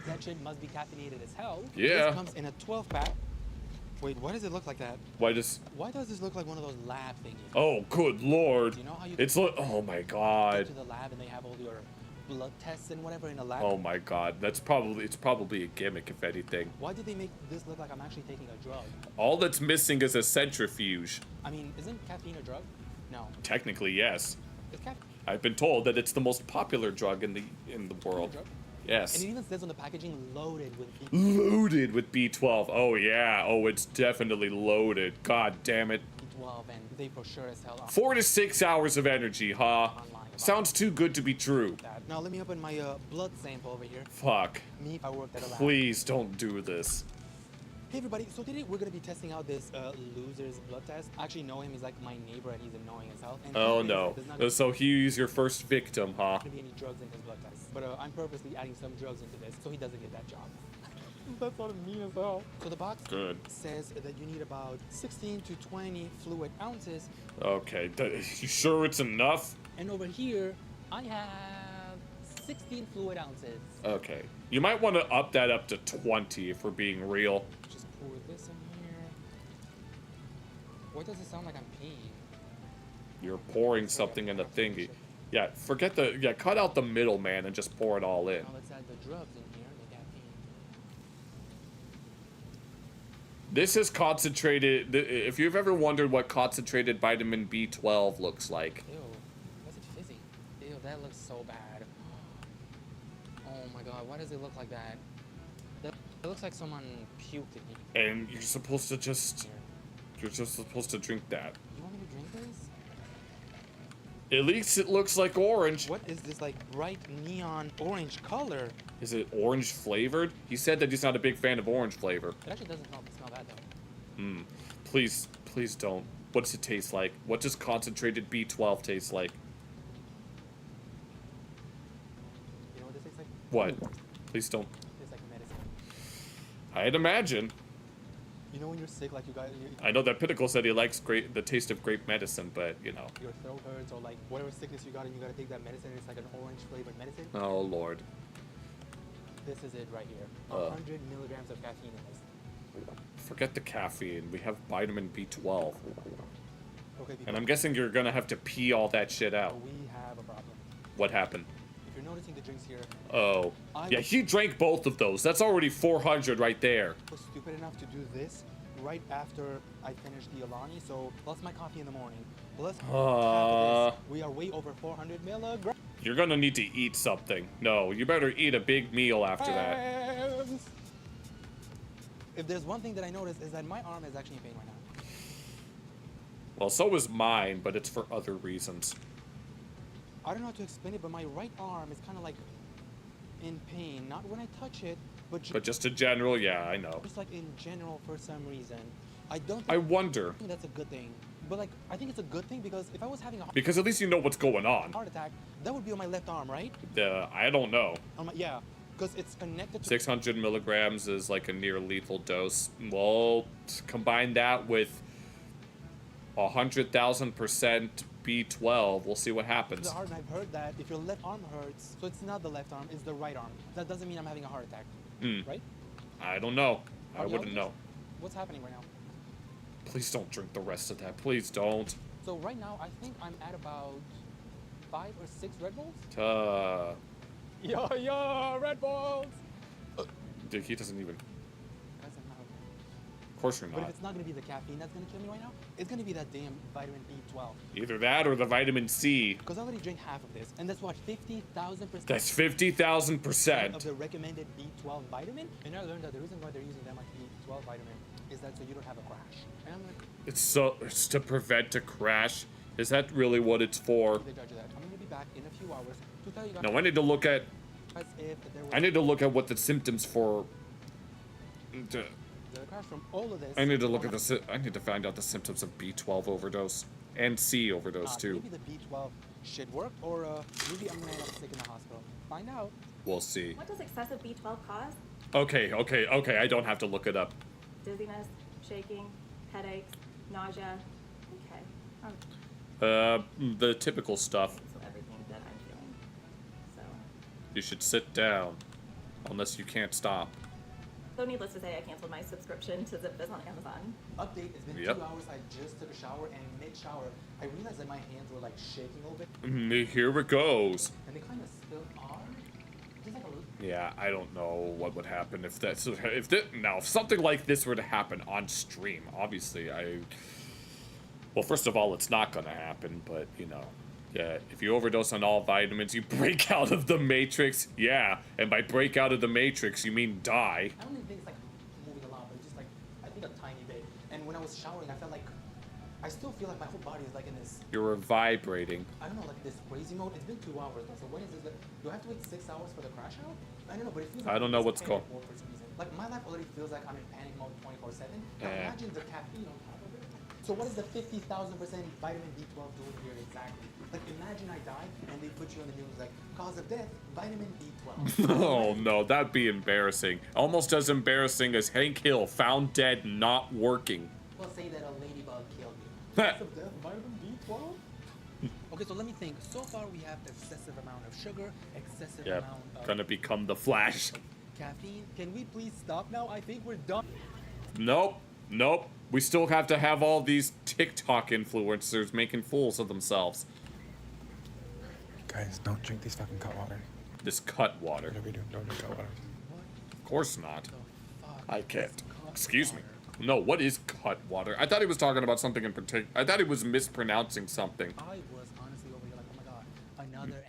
That shit must be caffeinated as hell. Yeah. This comes in a 12-pack. Wait, why does it look like that? Why does this look like one of those lab thingies? Oh, good lord. You know how you oh my god. go to the lab and they have all your blood tests and whatever in a lab? Oh my god. It's probably a gimmick, if anything. Why did they make this look like I'm actually taking a drug? All that's missing is a centrifuge. I mean, isn't caffeine a drug? No. Technically, yes. It's caffeine. I've been told that it's the most popular drug in the world. Yes. And it even says on the packaging, loaded with B12. Loaded with B12. Oh yeah. Oh, it's definitely loaded. God damn it. B12, and they for sure as hell are 4 to 6 hours of energy, huh? Sounds too good to be true. Now let me open my blood sample over here. Fuck. Me if I worked at a lab. Please don't do this. Hey everybody, so today we're gonna be testing out this loser's blood test. I actually know him, he's like my neighbor and he's annoying as hell. And Oh no. So he's your first victim, huh? Not gonna be any drugs in his blood test. But I'm purposely adding some drugs into this so he doesn't get that job. That's sort of mean as hell. So the box says that you need about 16 to 20 fluid ounces. Okay. You sure it's enough? And over here, I have 16 fluid ounces. Okay. You might want to up that up to 20 if we're being real. Just pour this in here. Why does it sound like I'm peeing? You're pouring something in a thingy. Yeah, cut out the middleman and just pour it all in. Now let's add the drugs in here, the caffeine. This is concentrated. If you've ever wondered what concentrated vitamin B12 looks like. Ew, why is it fizzy? Ew, that looks so bad. Oh my god, why does it look like that? It looks like someone puked in here. And you're supposed to you're just supposed to drink that. You want me to drink this? At least it looks like orange. What is this like bright neon orange color? Is it orange flavored? He said that he's not a big fan of orange flavor. It actually doesn't smell bad though. Please don't. What does it taste like? What does concentrated B12 taste like? You know what this tastes like? What? Please don't. It tastes like medicine. I'd imagine. You know when you're sick, like you got... I know that Pinnacle said he likes the taste of grape medicine, but, you know. Your throat hurts or, like, whatever sickness you got and you gotta take that medicine, it's like an orange-flavored medicine. Oh, Lord. This is it right here. 100 milligrams of caffeine in this. Forget the caffeine. We have vitamin B12. Okay, and I'm guessing you're gonna have to pee all that shit out. We have a problem. What happened? If you're noticing the drinks here... Oh. Yeah, he drank both of those. That's already 400 right there. I was stupid enough to do this right after I finished the Alani, so plus my coffee in the morning. Plus we are way over 400 milligrams. You're gonna need to eat something. No, you better eat a big meal after that. If there's one thing that I noticed is that my arm is actually in pain right now. Well, so is mine, but it's for other reasons. I don't know how to explain it, but my right arm is kind of like in pain. Not when I touch it, but just in general, yeah, I know. Just like in general for some reason. I wonder. think that's a good thing. But like, I think it's a good thing because if I was having a because at least you know what's going on. Heart attack, that would be on my left arm, right? I don't know. Yeah, because it's connected to 600 milligrams is like a near lethal dose. Well, combine that with 100,000% B12, we'll see what happens. The heart, and I've heard that if your left arm hurts, so it's not the left arm, it's the right arm. That doesn't mean I'm having a heart attack, right? I don't know. I wouldn't know. What's happening right now? Please don't drink the rest of that. Please don't. So right now, I think I'm at about 5 or 6 Red Bulls. Yo, Red Bulls! Dude, he doesn't even. Of course you're But if not. it's not gonna be the caffeine that's gonna kill me right now, it's gonna be that damn vitamin B12. Either that or the vitamin C. Because I already drank half of this, and that's what, 50,000%. That's 50,000%. Of the recommended B12 vitamin. And I learned that the reason why they're using that much B12 vitamin is that so you don't have a crash. And I'm like, It's to prevent a crash. Is that really what it's for? the judge of that. I'm gonna be back in a few hours to tell you guys. No, I need to look at. As if there was I need to look at what the symptoms for. the crash from all of this. I need to look at the. I need to find out the symptoms of B12 overdose and C overdose too. Maybe the B12 should work, or maybe I'm gonna end up sick in the hospital. Find out. We'll see. What does excessive B12 cause? Okay. I don't have to look it up. Dizziness, shaking, headaches, nausea. Okay. The typical stuff. So everything that I'm feeling. So. You should sit down, unless you can't stop. So needless to say, I canceled my subscription to ZipFizz on Amazon. Update, it's been 2 hours. I just took a shower, and mid-shower, I realized that my hands were like shaking a little bit. Here it goes. And they kind of still are. Just like a little. Yeah, I don't know what would happen if that's if something like this were to happen on stream. Obviously, well, first of all, it's not gonna happen, but you know, yeah, if you overdose on all vitamins, you break out of the matrix. Yeah, and by break out of the matrix, you mean die. I don't even think it's like moving a lot, but it's just like, I think a tiny bit. And when I was showering, I felt like, I still feel like my whole body is like in this, You're vibrating. I don't know, like this crazy mode. It's been 2 hours though, so when is this? Do I have to wait 6 hours for the crash out? I don't know, but it feels like I don't know it's what's panic going. mode for some reason. Like my life already feels like I'm in panic mode 24/7. Now Yeah. imagine the caffeine on top of it. So what is the 50,000% vitamin B12 doing here exactly? Like imagine I die and they put you on the news like cause of death, vitamin B12. Oh no, that'd be embarrassing. Almost as embarrassing as Hank Hill found dead not working. Well, say that a ladybug killed you. Cause of death, vitamin B12? Okay, so let me think. So far we have excessive amount of sugar, excessive Yep, amount of gonna become the Flash. caffeine. Can we please stop now? I think we're done. Nope. We still have to have all these TikTok influencers making fools of themselves. Guys, don't drink these fucking cut water. This cut water. Whatever you do, don't drink cut water. Of course not. I can't. Excuse me. No, what is cut water? I thought he was talking about something in particular. I thought he was mispronouncing something. I was honestly over here like, oh my god, another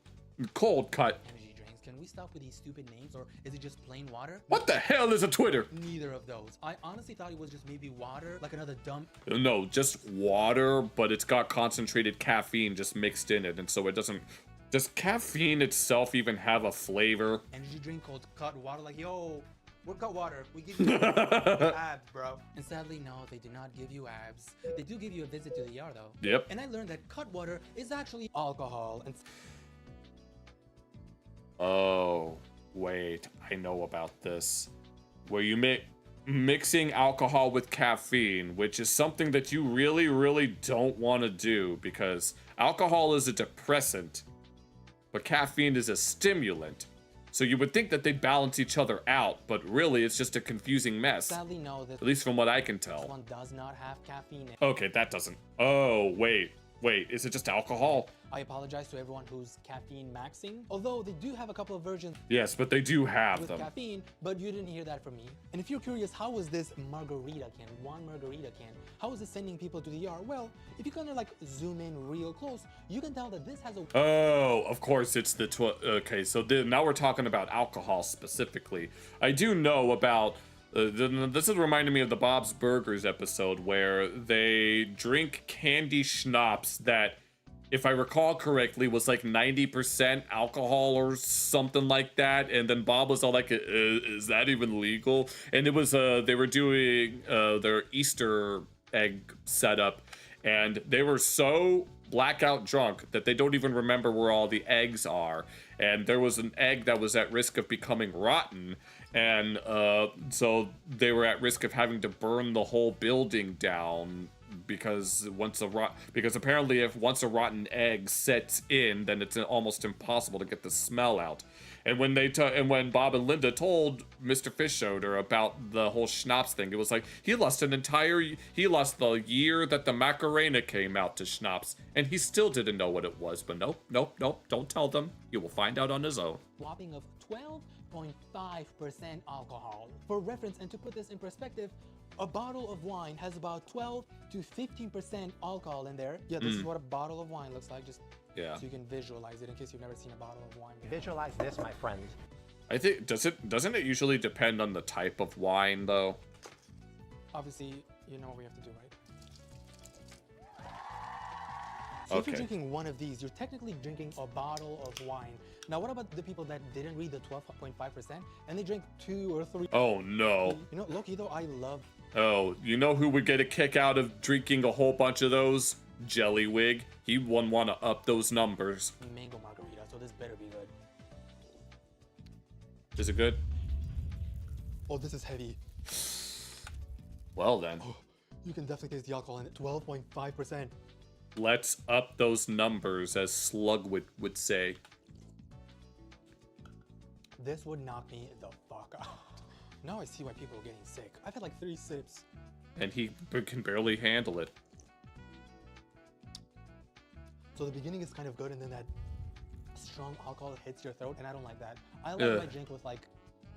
Cold cut. energy drinks. Can we stop with these stupid names, or is it just plain water? What the hell is a Twitter? Neither of those. I honestly thought it was just maybe water, like another dumb. No, just water, but it's got concentrated caffeine just mixed in it, and so it doesn't. Does caffeine itself even have a flavor? Energy drink called cut water. Like, yo, we're cut water. We give you abs, bro. And sadly, no, they do not give you abs. They do give you a visit to the ER, though. Yep. And I learned that cut water is actually alcohol. And Oh, wait, I know about this. Where you mixing alcohol with caffeine, which is something that you really don't want to do because alcohol is a depressant, but caffeine is a stimulant. So you would think that they'd balance each other out, but really it's just a confusing mess. sadly, no, this At least from what I can this tell. one does not have caffeine in it. Okay, that doesn't. Oh, wait, is it just alcohol? I apologize to everyone who's caffeine maxing, although they do have a couple of versions Yes, but they do have with them. caffeine, but you didn't hear that from me. And if you're curious, how is this margarita can, one margarita can, how is it sending people to the ER? Well, if you kind of like zoom in real close, you can tell that this has a Oh, of course it's the okay, so now we're talking about alcohol specifically. I do know about this is reminding me of the Bob's Burgers episode where they drink candy schnapps that, if I recall correctly, was like 90% alcohol or something like that. And then Bob was all like, is that even legal? And it was, they were doing their Easter egg setup, and they were so blackout drunk that they don't even remember where all the eggs are. And there was an egg that was at risk of becoming rotten. And so they were at risk of having to burn the whole building down because apparently if once a rotten egg sets in, then it's almost impossible to get the smell out. And when when Bob and Linda told Mr. Fischoeder about the whole schnapps thing, it was like he lost the year that the Macarena came out to schnapps, and he still didn't know what it was. But nope, don't tell them. You will find out on his own. whopping of 12.5% alcohol. For reference, and to put this in perspective, a bottle of wine has about 12 to 15% alcohol in there. Yeah, this is what a bottle of wine looks like, just so you can visualize it in case you've never seen a bottle of wine before. Visualize this, my friend. I think doesn't it usually depend on the type of wine though? Obviously, you know what we have to do, right? So if you're drinking one of these, you're technically drinking a bottle of wine. Now, what about the people that didn't read the 12.5% and they drink 2 or 3? Oh no. You know, Loki, though, I love... Oh, you know who would get a kick out of drinking a whole bunch of those? Jellywig. He wouldn't want to up those numbers. Mango margarita, so this better be good. Is it good? Oh, this is heavy. Well then. Oh, you can definitely taste the alcohol in it. 12.5%. Let's up those numbers, as Slug would say. This would knock me the fuck out. Now I see why people are getting sick. I've had like 3 sips. And he can barely handle it. So the beginning is kind of good, and then that strong alcohol hits your throat, and I don't like that. I like my drink with like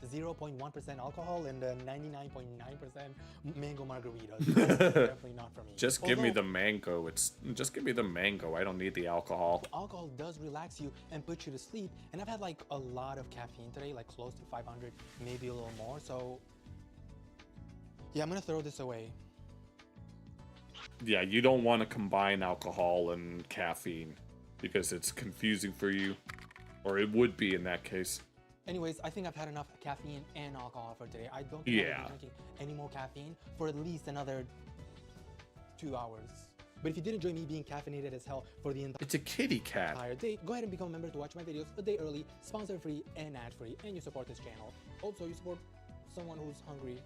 0.1% alcohol and 99.9% mango margarita. Definitely not for me. Just give me the mango. Just give me the mango. I don't need the alcohol. Alcohol does relax you and put you to sleep. And I've had like a lot of caffeine today, like close to 500, maybe a little more. So yeah, I'm gonna throw this away. Yeah, you don't want to combine alcohol and caffeine because it's confusing for you, or it would be in that case. Anyways, I think I've had enough caffeine and alcohol for today. I don't think I'll be drinking any more caffeine for at least another 2 hours. But if you did enjoy me being caffeinated as hell for the It's a kitty cat. entire day, go ahead and become a member to watch my videos a day early, sponsor-free and ad-free, and you support this channel. Also, you support someone who's hungry.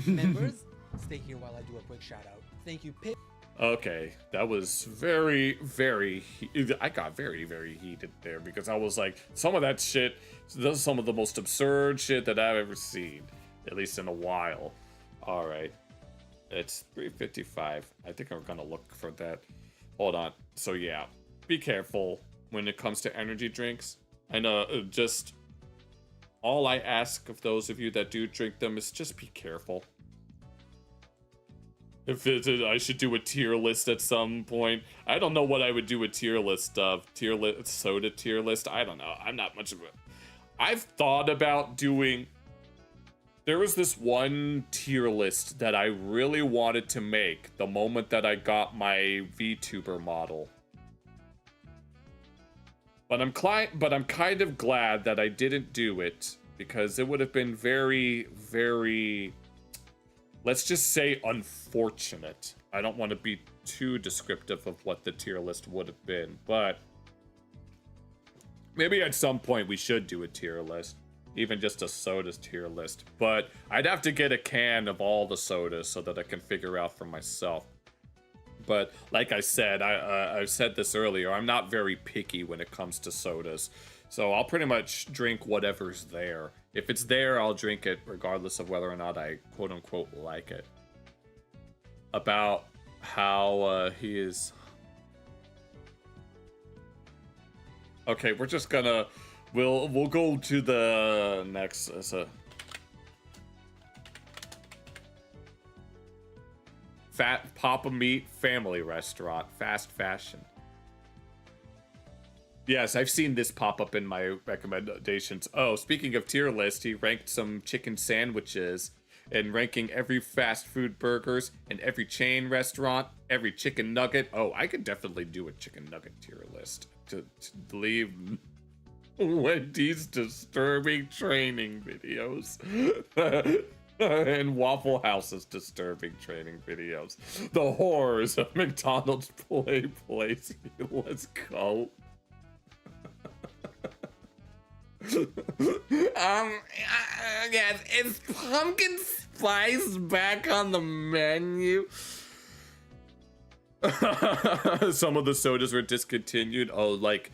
Members, stay here while I do a quick shout-out. Thank you, Pip. Okay, that was very, very... I got very, very heated there because I was like, some of that shit, that's some of the most absurd shit that I've ever seen, at least in a while. All right, it's 3:55. I think I'm gonna look for that. Hold on. So yeah, be careful when it comes to energy drinks. I know, just all I ask of those of you that do drink them is just be careful. If I should do a tier list at some point. I don't know what I would do a tier list of. Soda tier list? I don't know. I'm not much of a... I've thought about doing... There was this one tier list that I really wanted to make the moment that I got my VTuber model. But I'm kind of glad that I didn't do it, because it would have been very, very... Let's just say unfortunate. I don't want to be too descriptive of what the tier list would have been, but maybe at some point we should do a tier list, even just a sodas tier list. But I'd have to get a can of all the sodas so that I can figure out for myself. But like I said, I said this earlier, I'm not very picky when it comes to sodas. So I'll pretty much drink whatever's there. If it's there, I'll drink it regardless of whether or not I quote-unquote like it. About how he is... Okay, we're just gonna... We'll go to the next... Fat Papa Meat Family Restaurant. Fast fashion. Yes, I've seen this pop up in my recommendations. Oh, speaking of tier list, he ranked some chicken sandwiches and ranking every fast food burgers and every chain restaurant, every chicken nugget. Oh, I could definitely do a chicken nugget tier list to leave Wendy's disturbing training videos and Waffle House's disturbing training videos. The horrors of McDonald's place. Let's go. Yes, is pumpkin spice back on the menu? Some of the sodas were discontinued. Oh, like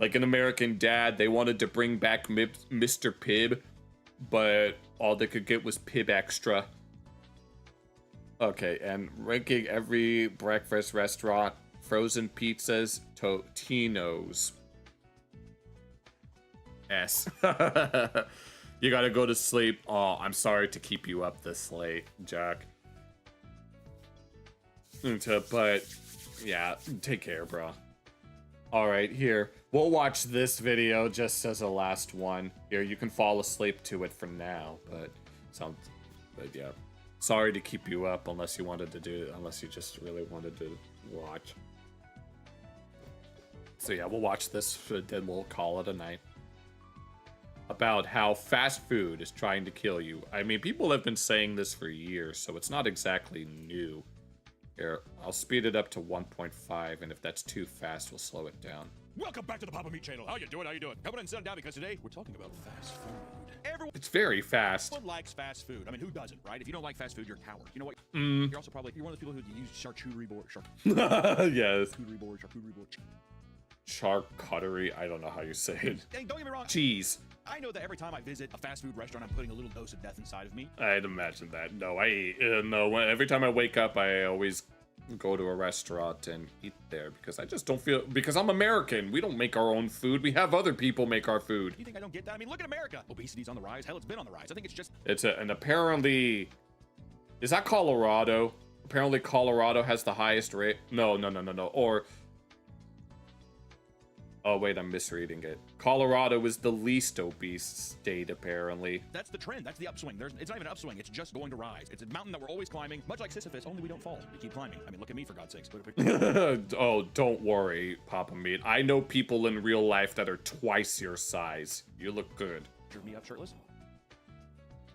an American Dad, they wanted to bring back Mr. Pibb, but all they could get was Pibb Extra. Okay, and ranking every breakfast restaurant, frozen pizzas, Totino's. S. You gotta go to sleep. Oh, I'm sorry to keep you up this late, Jack. But yeah, take care, bro. All right, here. We'll watch this video just as a last one. Here, you can fall asleep to it for now, but yeah. Sorry to keep you up unless you wanted to do it, unless you just really wanted to watch. So yeah, we'll watch this, then we'll call it a night. About how fast food is trying to kill you. I mean, people have been saying this for years, so it's not exactly new. Here, I'll speed it up to 1.5, and if that's too fast, we'll slow it down. Welcome back to the Papa Meat channel. How you doing? How you doing? Coming and sit down because today we're talking about fast food. Everyone It's very fast. likes fast food. I mean, who doesn't, right? If you don't like fast food, you're a coward. You know what? Mm. You're also probably one of those people who use charcuterie board. Yes. Charcuterie board. Charcuterie. I don't know how you say it. Dang, don't get me wrong. Cheese. I know that every time I visit a fast food restaurant, I'm putting a little dose of death inside of me. I'd imagine that. No, every time I wake up, I always go to a restaurant and eat there because I just don't feel, because I'm American. We don't make our own food. We have other people make our food. You think I don't get that? I mean, look at America. Obesity's on the rise. Hell, it's been on the rise. I think it's just... And apparently, is that Colorado? Apparently Colorado has the highest rate. No. Or, oh wait, I'm misreading it. Colorado is the least obese state, apparently. That's the trend. That's the upswing. It's not even an upswing. It's just going to rise. It's a mountain that we're always climbing, much like Sisyphus, only we don't fall. We keep climbing. I mean, look at me, for God's sakes. Oh, don't worry, Papa Meat. I know people in real life that are twice your size. You look good. Drew me up shirtless.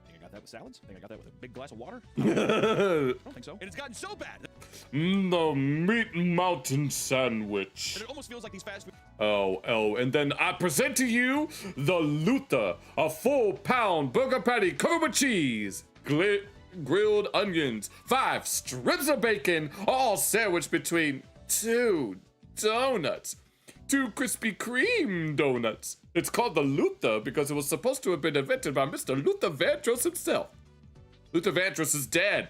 Think I got that with salads? Think I got that with a big glass of water? I don't think so. And it's gotten so bad. The Meat Mountain Sandwich. And it almost feels like these fast food... Oh, and then I present to you the Luther, a full-pound burger patty covered with cheese, grilled onions, 5 strips of bacon, all sandwiched between 2 donuts, 2 Krispy Kreme donuts. It's called the Luther because it was supposed to have been invented by Mr. Luther Vandross himself. Luther Vandross is dead.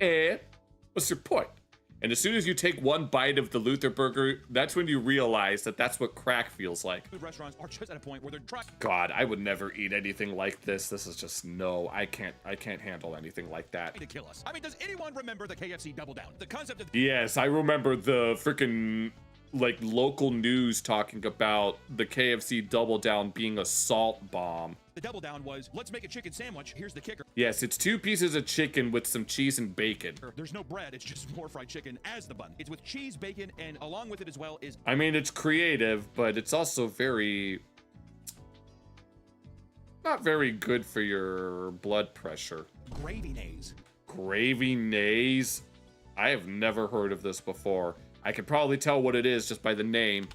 And what's your point? And as soon as you take one bite of the Luther burger, that's when you realize that that's what crack feels like. Food restaurants are just at a point where they're trying... God, I would never eat anything like this. This is just, no, I can't handle anything like that. ...to kill us. I mean, does anyone remember the KFC Double Down? The concept of... Yes, I remember the freaking, like, local news talking about the KFC Double Down being a salt bomb. The Double Down was, let's make a chicken sandwich. Here's the kicker. Yes, it's 2 pieces of chicken with some cheese and bacon. There's no bread, it's just more fried chicken as the bun. It's with cheese, bacon, and along with it as well is... I mean, it's creative, but it's also very... not very good for your blood pressure. Gravy nays. Gravy nays? I have never heard of this before. I could probably tell what it is just by the name.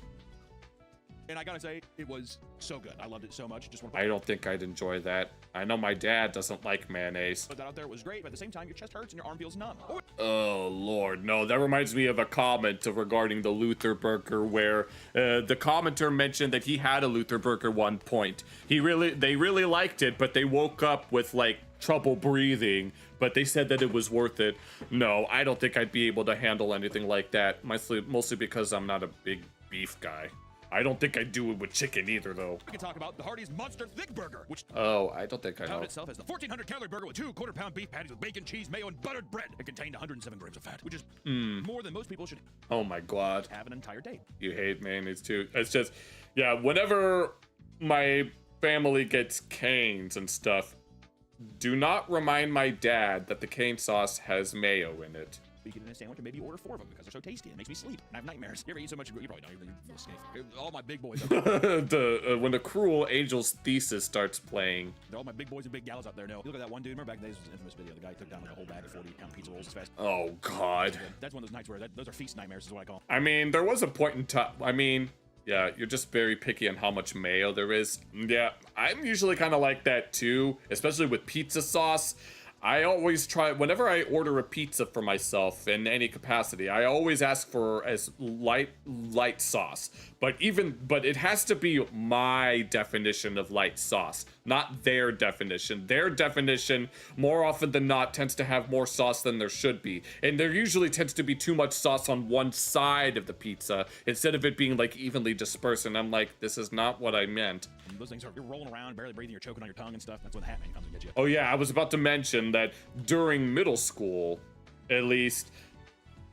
And I gotta say, it was so good. I loved it so much. I don't think I'd enjoy that. I know my dad doesn't like mayonnaise. Put that out there, it was great, but at the same time, your chest hurts and your arm feels numb. Oh, Lord, no. That reminds me of a comment regarding the Luther burger where the commenter mentioned that he had a Luther burger one point. They really liked it, but they woke up with, like, trouble breathing, but they said that it was worth it. No, I don't think I'd be able to handle anything like that, mostly because I'm not a big beef guy. I don't think I'd do it with chicken either, though. We can talk about the Hardee's Monster Thick Burger, which... Oh, I don't think I know. ...found itself as the 1,400-calorie burger with 2 quarter-pound beef patties with bacon, cheese, mayo, and buttered bread. It contained 107 grams of fat, which is more than most people should... Oh, my God. ...have an entire day. You hate mayonnaise, too. It's just... Yeah, whenever my family gets canes and stuff, do not remind my dad that the cane sauce has mayo in it. You get in a sandwich and maybe order 4 of them because they're so tasty. It makes me sleep. And I have nightmares. You ever eat so much? You probably don't. You're escape. All my big boys. When the Cruel Angel's Thesis starts playing. All my big boys and big gals out there know. You look at that one dude. Remember back in the days, it was an infamous video. The guy took down like a whole bag of 40-pound pizza rolls as fast. Oh, God. That's one of those nights where those are feast nightmares is what I call them. I mean, there was a point in time. I mean, yeah, you're just very picky on how much mayo there is. Yeah, I'm usually kind of like that too, especially with pizza sauce. I always try, whenever I order a pizza for myself in any capacity, I always ask for as light sauce. But it has to be my definition of light sauce, not their definition. Their definition, more often than not, tends to have more sauce than there should be. And there usually tends to be too much sauce on one side of the pizza, instead of it being like evenly dispersed. And I'm like, this is not what I meant. And those things are, you're rolling around, barely breathing, you're choking on your tongue and stuff. That's when the Hat Man comes and gets you. Oh yeah, I was about to mention that during middle school, at least,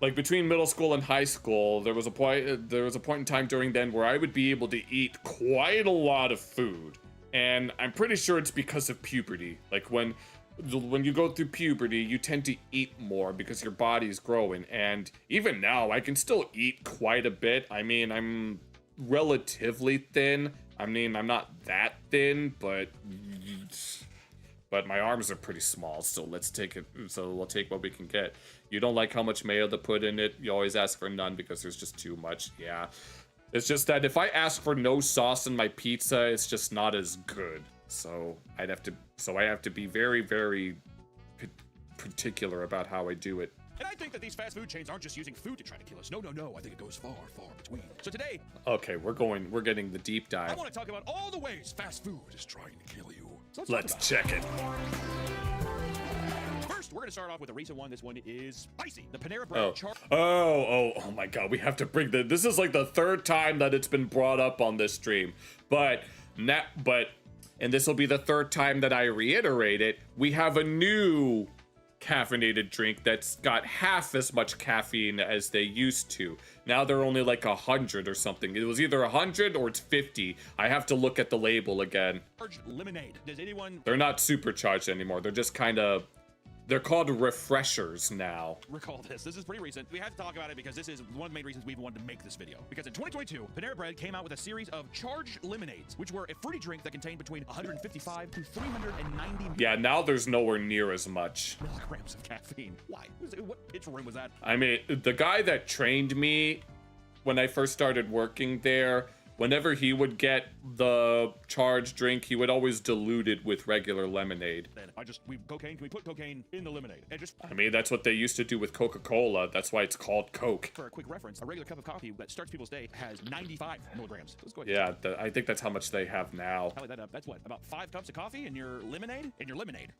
like between middle school and high school, there was a point in time during then where I would be able to eat quite a lot of food. And I'm pretty sure it's because of puberty. Like when you go through puberty, you tend to eat more because your body's growing. And even now, I can still eat quite a bit. I mean, I'm relatively thin. I mean, I'm not that thin, but my arms are pretty small. So let's take it. So we'll take what we can get. You don't like how much mayo to put in it. You always ask for none because there's just too much. Yeah. It's just that if I ask for no sauce in my pizza, it's just not as good. So I have to be very, very particular about how I do it. And I think that these fast food chains aren't just using food to try to kill us. No. I think it goes far, far between. So today, okay, we're getting the deep dive. I want to talk about all the ways fast food is trying to kill you. So let's check it. First, we're going to start off with a recent one. This one is spicy. The Panera Bread Oh my god, we have to bring this is like the third time that it's been brought up on this stream. And this will be the third time that I reiterate it. We have a new caffeinated drink that's got half as much caffeine as they used to. Now they're only like 100 or something. It was either 100 or it's 50. I have to look at the label again. Lemonade. Does anyone... They're not supercharged anymore. They're just kind of... They're called refreshers now. Recall this. This is pretty recent. We have to talk about it because this is one of the main reasons we've wanted to make this video. Because in 2022, Panera Bread came out with a series of charged lemonades, which were a fruity drink that contained between 155 to 390 Yeah, now there's nowhere near as much milligrams of caffeine. Why? What pitch room was that? I mean, the guy that trained me when I first started working there, whenever he would get the charged drink, he would always dilute it with regular lemonade. Can we put cocaine in the lemonade? I mean, that's what they used to do with Coca-Cola. That's why it's called Coke. For a quick reference, a regular cup of coffee that starts people's day has 95 milligrams. Let's go ahead. Yeah, I think that's how much they have now. Tally that up. That's what, about 5 cups of coffee in your lemonade?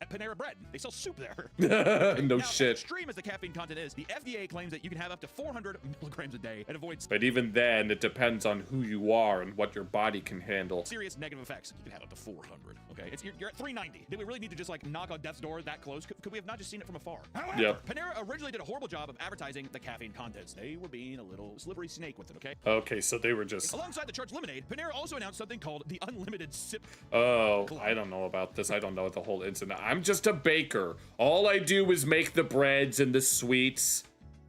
At Panera Bread. They sell soup there. No now, shit. As extreme as the caffeine content is, the FDA claims that you can have up to 400 milligrams a day and avoids... But even then, it depends on who you are and what your body can handle. Serious negative effects. You can have up to 400. Okay, you're at 390. Did we really need to just like knock on death's door that close? Could we have not just seen it from afar? However, Panera originally did a horrible job of advertising the caffeine contents. They were being a little slippery snake with it. Okay, so they were just... Alongside the charged lemonade, Panera also announced something called the Unlimited Sip. Oh, I don't know about this. I don't know the whole incident. I'm just a baker. All I do is make the breads and the sweets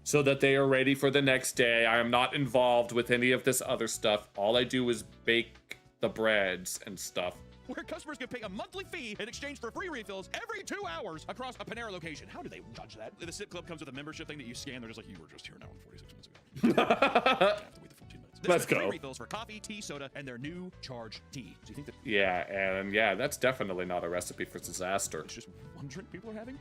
so that they are ready for the next day. I am not involved with any of this other stuff. All I do is bake the breads and stuff. Where customers can pay a monthly fee in exchange for free refills every 2 hours across a Panera location. How do they judge that? The Sip Club comes with a membership thing that you scan. They're just like, you were just here now 46 minutes ago. I have to wait the 14 minutes. Let's go. Free refills for coffee, tea, soda, and their new charged tea. Do you think that? Yeah, that's definitely not a recipe for disaster. It's just one drink people are having?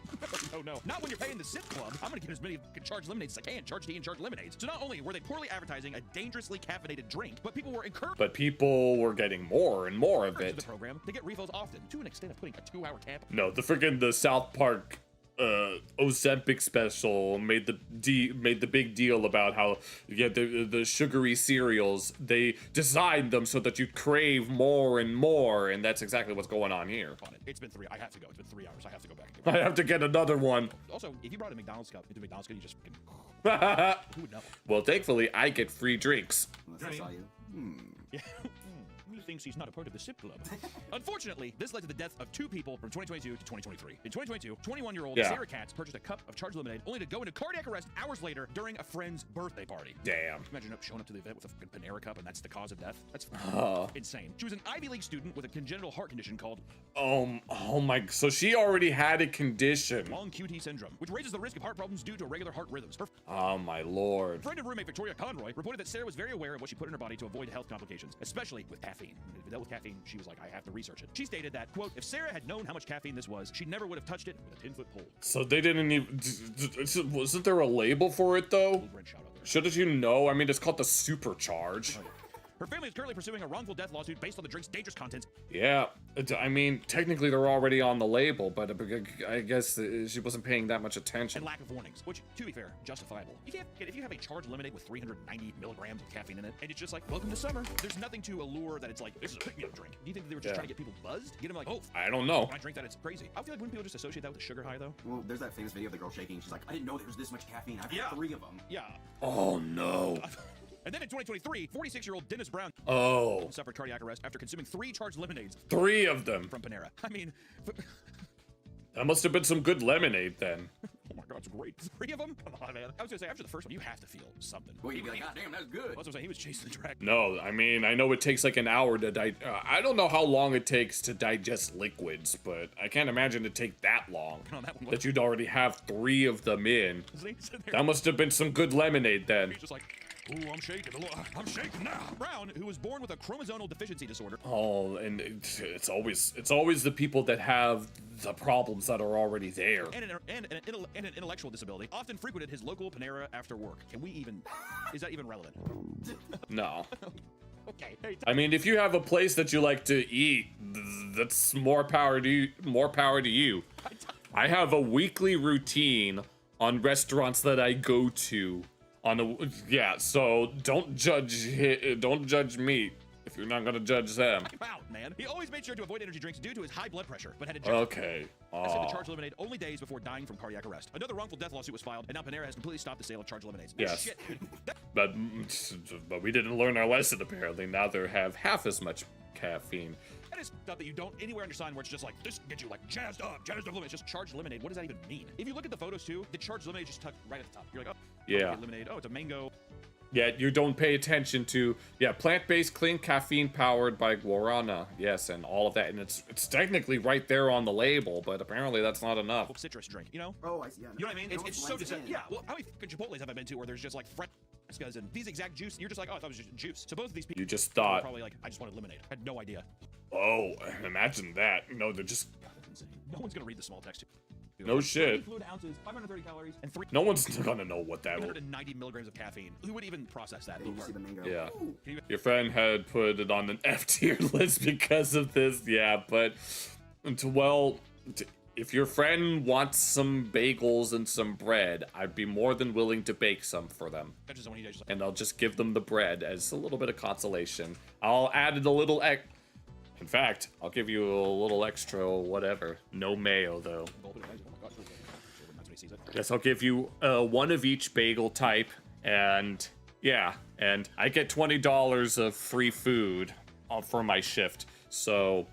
No. Not when you're paying the Sip Club. I'm gonna get as many charged lemonades as I can. Charged tea and charged lemonades. So not only were they poorly advertising a dangerously caffeinated drink, but people were encouraged. But people were getting more and more of it. The program to get refills often, to an extent of putting a 2-hour cap. No, the South Park Ozempic special made the big deal about how the sugary cereals, they designed them so that you crave more and more, and that's exactly what's going on here. It's been 3. I have to go. It's been 3 hours. I have to go back. I have to get another one. Also, if you brought a McDonald's cup into McDonald's, you just who would know? Well, thankfully, I get free drinks. That's all you. Yeah. He thinks he's not a part of the Sip Club. Unfortunately, this led to the death of 2 people from 2022 to 2023. In 2022, 21-year-old Sarah Katz purchased a cup of charged lemonade only to go into cardiac arrest hours later during a friend's birthday party. Damn. Imagine showing up to the event with a fucking Panera cup and that's the cause of death. That's insane. She was an Ivy League student with a congenital heart condition called... Oh my... So she already had a condition. Long QT syndrome, which raises the risk of heart problems due to irregular heart rhythms. Oh my lord. Friend and roommate Victoria Conroy reported that Sarah was very aware of what she put in her body to avoid health complications, especially with caffeine. When it dealt with caffeine, she was like, I have to research it. She stated that, quote, if Sarah had known how much caffeine this was, she never would have touched it with a 10-foot pole. So they didn't even... Wasn't there a label for it, though? Shouldn't you know? I mean, it's called the Supercharge. Her family is currently pursuing a wrongful death lawsuit based on the drink's dangerous contents. Yeah, I mean, technically they're already on the label, but I guess she wasn't paying that much attention. And lack of warnings, which, to be fair, justifiable. If you have a charged lemonade with 390 milligrams of caffeine in it, and it's just like, welcome to summer, there's nothing to allure that it's like, this is a pick-me-up drink. Do you think that they were just trying to get people buzzed? Get them like, oh, I don't know. When I drink that, it's crazy. I feel like when people just associate that with a sugar high, though. Well, there's that famous video of the girl shaking. She's like, I didn't know there was this much caffeine. I've had 3 of them. Yeah. Oh, no. And then in 2023, 46-year-old Dennis Brown suffered cardiac arrest after consuming 3 charged lemonades. 3 of them. From Panera. I mean... That must have been some good lemonade then. Oh my god, it's great. 3 of them? Come on, man. I was gonna say, after the first one, you have to feel something. Well, you'd be like, god damn, that's good. I was gonna say, he was chasing the dragon. No, I mean, I know it takes like an hour to I don't know how long it takes to digest liquids, but I can't imagine it take that long. That you'd already have 3 of them in. That must have been some good lemonade then. He's just like, ooh, I'm shaking. I'm shaking now. Brown, who was born with a chromosomal deficiency disorder. Oh, and it's always the people that have the problems that are already there. And an intellectual disability, often frequented his local Panera after work. Is that even relevant? No. Okay. Hey, I mean, if you have a place that you like to eat, that's more power to you. More power to you. I have a weekly routine on restaurants that I go to. So don't judge me if you're not gonna judge them. Out, man. He always made sure to avoid energy drinks due to his high blood pressure, but had a okay. The charged lemonade only days before dying from cardiac arrest. Another wrongful death lawsuit was filed, and now Panera has completely stopped the sale of charged lemonades. Yes. Shit. But we didn't learn our lesson apparently. Now they have half as much caffeine. That is stuff that you don't anywhere on your sign where it's just like, this gets you like jazzed up lemonade. It's just charged lemonade. What does that even mean? If you look at the photos too, the charged lemonade is just tucked right at the top. You're like, oh, yeah. Okay, lemonade. Oh, it's a mango. Yeah, you don't pay attention to, plant-based, clean, caffeine-powered by guarana. Yes, and all of that. And it's technically right there on the label, but apparently that's not enough. Citrus drink, you know? Oh, I see. Yeah, you know what I mean? It's so deceptive. Yeah, well, how many fucking Chipotles have I been to where there's just like Frescas and these exact juice? You're just like, oh, I thought it was just juice. So both of these people. You just thought. Probably like, I just wanted lemonade. I had no idea. Oh, imagine that. No, they're just. No one's gonna read the small text. No shit. Fluid ounces, 530 calories, and 3. No one's gonna know what that is. 390 milligrams of caffeine. Who would even process that? You see the mango. Yeah. Your friend had put it on an F tier list because of this. Yeah, but if your friend wants some bagels and some bread, I'd be more than willing to bake some for them. And I'll just give them the bread as a little bit of consolation. I'll add a little In fact, I'll give you a little extra whatever. No mayo, though. Yes, I'll give you one of each bagel type, and and I get $20 of free food for my shift, so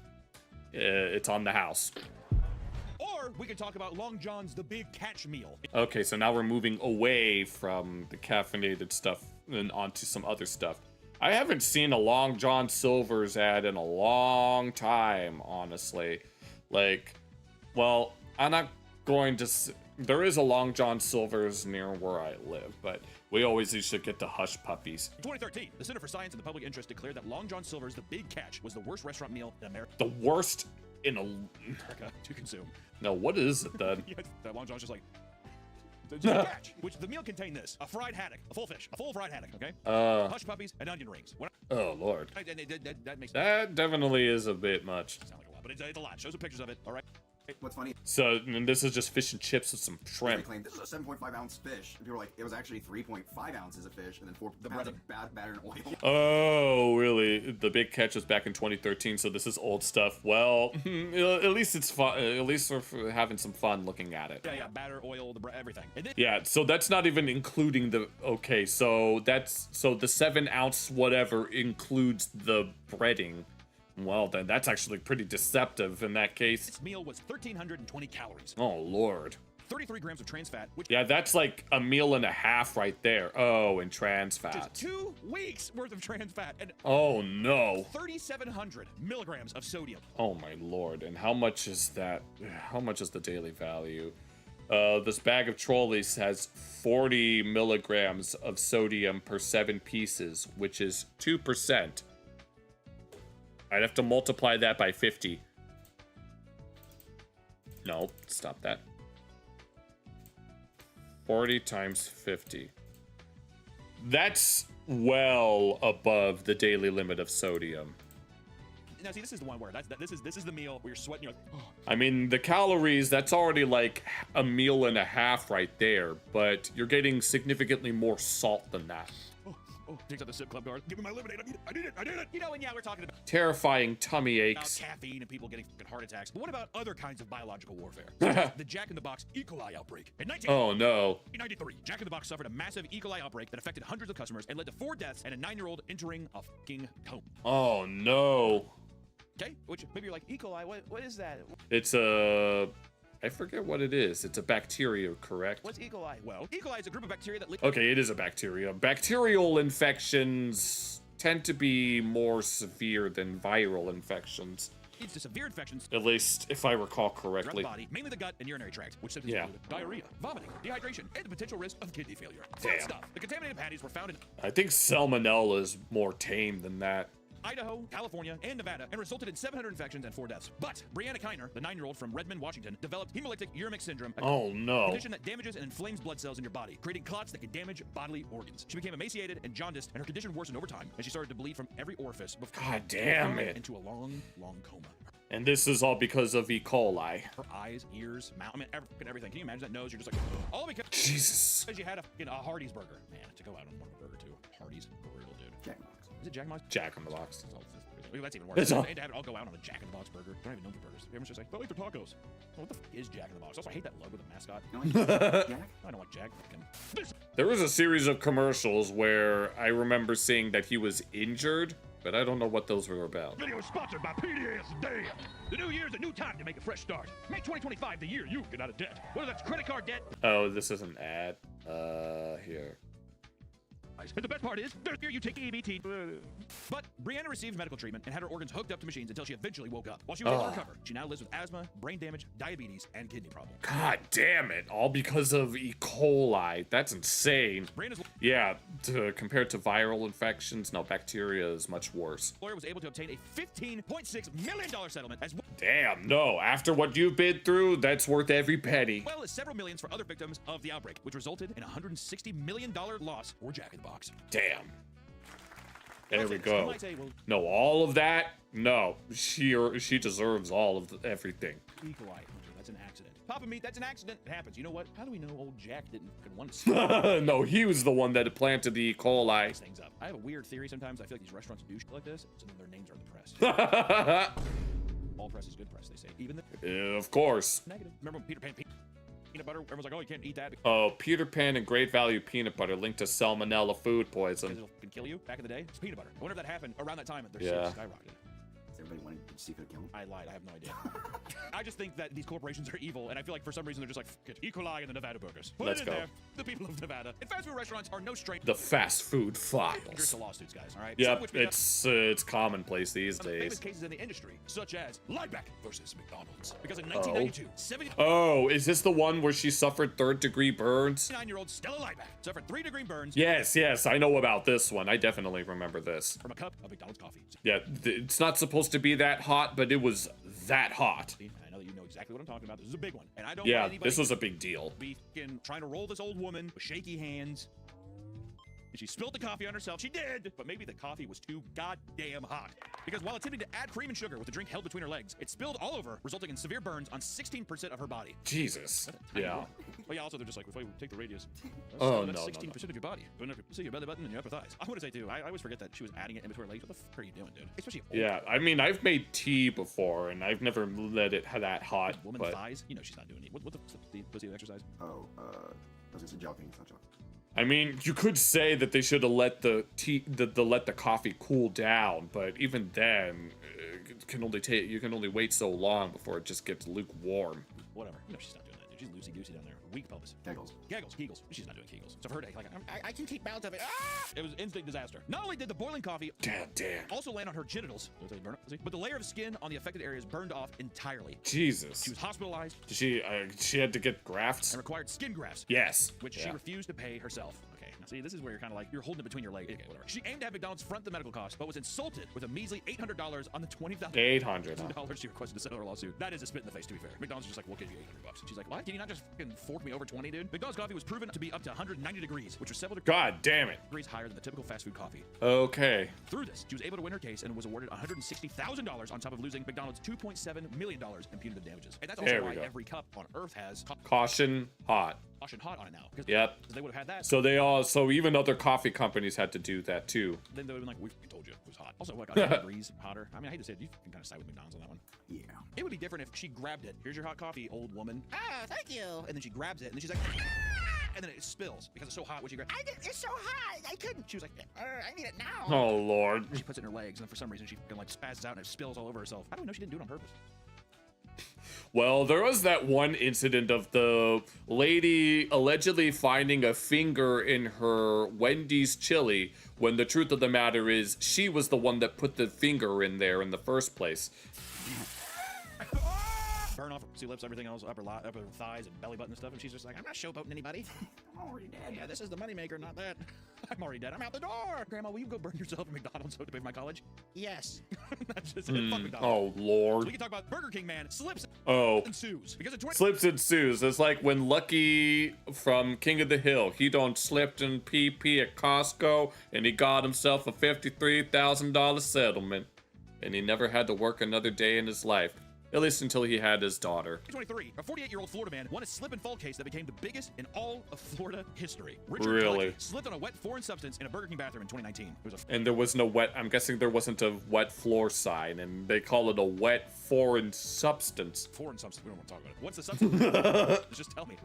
it's on the house. Or we could talk about Long John's The Big Catch Meal. Okay, so now we're moving away from the caffeinated stuff and onto some other stuff. I haven't seen a Long John Silver's ad in a long time, honestly. I'm not going to... There is a Long John Silver's near where I live, but we always used to get the Hush Puppies. In 2013, the Center for Science and the Public Interest declared that Long John Silver's The Big Catch was the worst restaurant meal in America. The worst in America to consume. No, what is it then? That Long John's just like... Catch, which the meal contained this: a fried haddock, a full fish, a full fried haddock, okay? Hush puppies and onion rings. Oh Lord. That makes that definitely is a bit much. Sound like a lot, but it's a lot. Show some pictures of it. All right. What's funny? So and this is just fish and chips with some shrimp. They claimed this is a 7.5 ounce fish, and people were like, it was actually 3.5 ounces of fish, and then 4 pounds of batter and oil. Oh, really? The Big Catch was back in 2013, so this is old stuff. Well, at least it's fun. At least we're having some fun looking at it. Yeah, batter, oil, everything. And then yeah, so that's not even including the. Okay, so the 7 ounce whatever includes the breading. Well, then that's actually pretty deceptive in that case. This meal was 1,320 calories. Oh, Lord. 33 grams of trans fat. Yeah, that's like a meal and a half right there. Oh, and trans fat. Just 2 weeks worth of trans fat. And oh, no. 3,700 milligrams of sodium. Oh, my Lord. And how much is that? How much is the daily value? This bag of trolleys has 40 milligrams of sodium per 7 pieces, which is 2%. I'd have to multiply that by 50. No, stop that. 40 times 50. That's well above the daily limit of sodium. Now, see, this is the one where this is the meal where you're sweating. You're like, oh. I mean, the calories, that's already like a meal and a half right there, but you're getting significantly more salt than that. Oh, takes out the sip club guard. Give me my lemonade. I need it. You know, and yeah, we're talking about Terrifying tummy aches. caffeine and people getting fucking heart attacks. But what about other kinds of biological warfare? The Jack in the Box E. coli outbreak. In 1993, Jack in the Box suffered a massive E. coli outbreak that affected hundreds of customers and led to 4 deaths and a 9-year-old entering a fucking coma. Oh no. Okay, which maybe you're like, E. coli, what is that? It's a... I forget what it is. It's a bacteria, correct? What's E. coli? Well, E. coli is a group of bacteria that... Okay, it is a bacteria. Bacterial infections tend to be more severe than viral infections. Leads to severe infections. At least, if I recall correctly. Throughout the body, mainly the gut and urinary tract, which symptoms include diarrhea, vomiting, dehydration, and the potential risk of kidney failure. Fun stuff. The contaminated patties were found in... I think salmonella is more tame than that. Idaho, California, and Nevada, and resulted in 700 infections and 4 deaths. But Brianna Kiner, the 9-year-old from Redmond, Washington, developed hemolytic uremic syndrome, a condition that damages and inflames blood cells in your body, creating clots that can damage bodily organs. She became emaciated and jaundiced, and her condition worsened over time, and she started to bleed from every orifice before God damn it. into a long, long coma. And this is all because of E. coli. Her eyes, ears, mouth, I mean, everything. Can you imagine that nose? You're just like, all because Jesus. You had a Hardee's burger. Man, to go out and want a burger too. Hardee's, brutal, dude. Jack in the Box. Is it Jack in the Box? Jack in the Box. That's even worse. And to have it all go out on a Jack in the Box burger. They're not even known for burgers. Everyone's just like, but I like their tacos. Well, what the f is Jack in the Box? Also, I hate that logo, the mascot. Jack? I don't like Jack. There was a series of commercials where I remember seeing that he was injured, but I don't know what those were about. Video is sponsored by PDS. Damn. The new year's a new time to make a fresh start. Make 2025 the year you get out of debt. Whether that's credit card debt. Oh, this is an ad. Here. And the best part is, there's here you take EBT. But Brianna received medical treatment and had her organs hooked up to machines until she eventually woke up. While she was able to recover, she now lives with asthma, brain damage, diabetes, and kidney problems. God damn it. All because of E. coli. That's insane. Yeah, compared to viral infections, no, bacteria is much worse. Lawyer was able to obtain a $15.6 million settlement as Damn, no. After what you've been through, that's worth every penny. well as several millions for other victims of the outbreak, which resulted in a $160 million loss for Jack in the Box. Damn. There we go. No, all of that? No. She deserves all of everything. E. coli. That's an accident. Papa meat, that's an accident. It happens. You know what? How do we know old Jack didn't want to No, he was the one that planted the E. coli. Things up. I have a weird theory sometimes. I feel like these restaurants do shit like this, so then their names are in the press. All press is good press, they say. Even the... of course. Negative. Remember when Peter Pan peanut butter? Everyone's like, oh, you can't eat that. Oh, Peter Pan and Great Value peanut butter linked to salmonella food poison. Because it can kill you. Back in the day, it's peanut butter. Whenever that happened, around that time, their sales skyrocketed. Everybody wanted to see if it killed him. I lied. I have no idea. I just think that these corporations are evil, and I feel like for some reason they're just like, F it. E. coli and the Nevada burgers. Put Let's it in go. there. The people of Nevada. And fast food restaurants are no stranger. The fast food Here's files. the lawsuits, guys. All right. Yep, it's commonplace these Some of the famous days. cases in the industry, such as Liebeck versus McDonald's. Because in 1992, Oh, is this the one where she suffered 3rd-degree burns? 79-year-old Stella Liebeck suffered 3-degree burns. Yes, I know about this one. I definitely remember this. From a cup of McDonald's coffee. Yeah, it's not supposed to be that hot, but it was that hot. I know that you know exactly what I'm talking about. This is a big one. And I don't Yeah, want anybody this was a big deal. be trying to roll this old woman with shaky hands. And she spilled the coffee on herself. She did, but maybe the coffee was too goddamn hot. Because while attempting to add cream and sugar with the drink held between her legs, it spilled all over, resulting in severe burns on 16% of her body. Jesus. Yeah. Well, yeah, also they're just like, if I take the radius, Oh, that's no, 16% of your body. But if you see your belly button and your upper thighs. I want to say, too, I always forget that she was adding it in between her legs. What the fuck are you doing, dude? Especially old Yeah, I mean, I've made tea before, and I've never let it that hot. woman But thighs. You know she's not doing it. What the pussy exercise? Oh, I was gonna say jalapeno, it's not jalapeno. I mean, you could say that they should have let the let the coffee cool down, but even then, you can only wait so long before it just gets lukewarm. Whatever. You know she's not doing that, dude. She's loosey-goosey down there. Weak pelvis. Kegels. She's not doing Kegels. So for her to like, I can keep balance of it. Ah! It was instant disaster. Not only did the boiling coffee Damn. also land on her genitals, but the layer of skin on the affected areas burned off entirely. Jesus. She was hospitalized. She had to get grafts? And required skin grafts. Yes. Which she refused to pay herself. Okay. See, this is where you're kind of like, you're holding it between your legs. Okay, whatever. She aimed to have McDonald's front the medical costs, but was insulted with a measly $800 on the $20,000 $800 she requested to settle her lawsuit. That is a spit in the face, to be fair. McDonald's is just like, we'll give you $800. She's like, what? Can you not just fucking fork me over 20, dude? McDonald's coffee was proven to be up to 190 degrees, which was several God damn it. degrees higher than the typical fast food coffee. Okay. Through this, she was able to win her case and was awarded $160,000 on top of losing McDonald's $2.7 million in punitive damages. And that's also why every cup on Earth has caution hot. Caution hot on it now. Yep. They would have had that. So even other coffee companies had to do that too. Then they would have been like, we told you it was hot. Also, like 100 degrees hotter. I mean, I hate to say it, you can kind of side with McDonald's on that one. Yeah. It would be different if she grabbed it. Here's your hot coffee, old woman. Ah, thank you. And then she grabs it, and then she's like, ah! And then it spills because it's so hot when she grabs it. It's so hot, I couldn't. She was like, I need it now. Oh, Lord. She puts it in her legs, and then for some reason she like spazzes out and it spills all over herself. I don't know, she didn't do it on purpose. Well, there was that one incident of the lady allegedly finding a finger in her Wendy's chili when the truth of the matter is she was the one that put the finger in there in the first place. Burn off her sea lips, everything else, upper thighs and belly button and stuff, and she's just like, I'm not showboating anybody. I'm already dead. Yeah, this is the moneymaker, not that. I'm already dead. I'm out the door. Grandma, will you go burn yourself at McDonald's to pay for my college? Yes. That's just it. Fuck McDonald's. Oh, Lord. So we can talk about Burger King man slips and sues. Because Slips and sues. It's like when Lucky from King of the Hill, he done slipped in PP at Costco and he got himself a $53,000 settlement. And he never had to work another day in his life. At least until he had his daughter. 2023, a 48-year-old Florida man won a slip and fall case that became the biggest in all of Florida history. Really? Slipped on a wet foreign substance in a Burger King bathroom in 2019. It was And there was no wet, I'm guessing there wasn't a wet floor sign, and they call it a wet foreign substance. Foreign substance, we don't want to talk about it. What's the substance? Just tell me.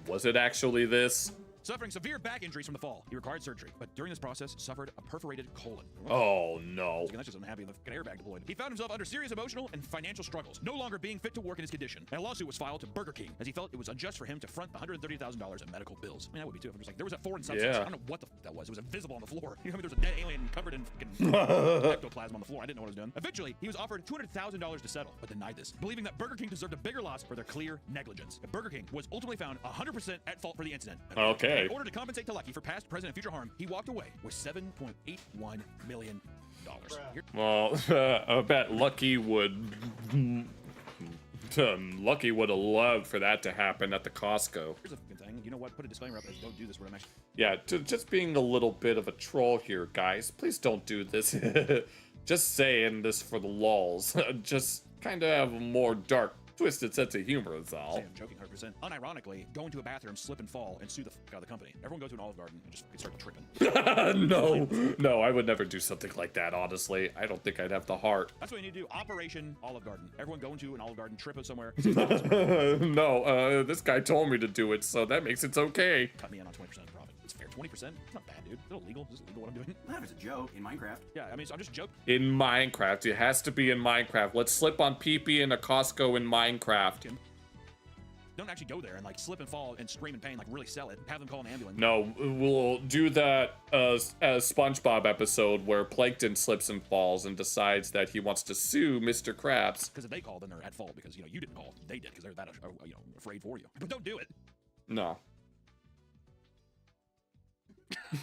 Was it actually this? Suffering severe back injuries from the fall, he required surgery, but during this process suffered a perforated colon. Oh no. That's just unhappy with an airbag deployed. He found himself under serious emotional and financial struggles, no longer being fit to work in his condition. And a lawsuit was filed to Burger King as he felt it was unjust for him to front the $130,000 in medical bills. I mean, that would be too if I'm just like, there was a foreign substance. I don't know what the fuck that was. It was invisible on the floor. You know, there was a dead alien covered in fucking ectoplasm on the floor. I didn't know what I was doing. Eventually, he was offered $200,000 to settle, but denied this, believing that Burger King deserved a bigger loss for their clear negligence. Burger King was ultimately found 100% at fault for the incident. Okay. In order to compensate Lucky for past, present, and future harm, he walked away with $7.81 million. Well, I bet Lucky would have loved for that to happen at the Costco. Here's a fucking thing. You know what? Put a disclaimer up. Don't do this where I'm actually... Yeah, just being a little bit of a troll here, guys. Please don't do this. Just saying this for the lulz. Just kind of have a more dark, twisted sense of humor is all. I'm joking 100%. Unironically, go into a bathroom, slip and fall, and sue the fuck out of the company. Everyone go to an Olive Garden and just start tripping. No, I would never do something like that, honestly. I don't think I'd have the heart. That's what you need to do. Operation Olive Garden. Everyone go into an Olive Garden, trip it somewhere. No, this guy told me to do it, so that makes it okay. Cut me in on 20% of the profit. It's fair. 20%? It's not bad, dude. Is it illegal? Is it illegal what I'm doing? Well, it's a joke in Minecraft. Yeah, I mean, I'm just joking. In Minecraft. It has to be in Minecraft. Let's slip on PP in a Costco in Minecraft. Don't actually go there and like slip and fall and scream in pain, like really sell it. Have them call an ambulance. No, we'll do that as SpongeBob episode where Plankton slips and falls and decides that he wants to sue Mr. Krabs. Because if they call, then they're at fault because, you know, you didn't call. They did because they're that, afraid for you. But don't do it. No.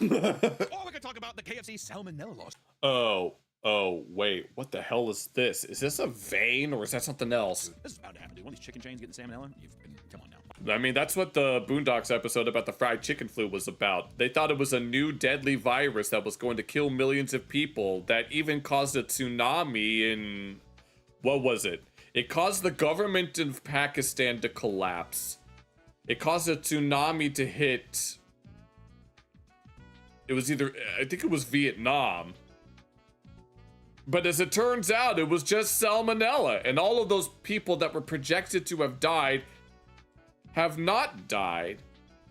Or we could talk about the KFC salmonella loss. Oh, wait. What the hell is this? Is this a vein or is that something else? This is bound to happen, dude. One of these chicken chains getting salmonella? Come on now. I mean, that's what the Boondocks episode about the fried chicken flu was about. They thought it was a new deadly virus that was going to kill millions of people that even caused a tsunami in... What was it? It caused the government of Pakistan to collapse. It caused a tsunami to hit... It was either... I think it was Vietnam. But as it turns out, it was just salmonella. And all of those people that were projected to have died have not died.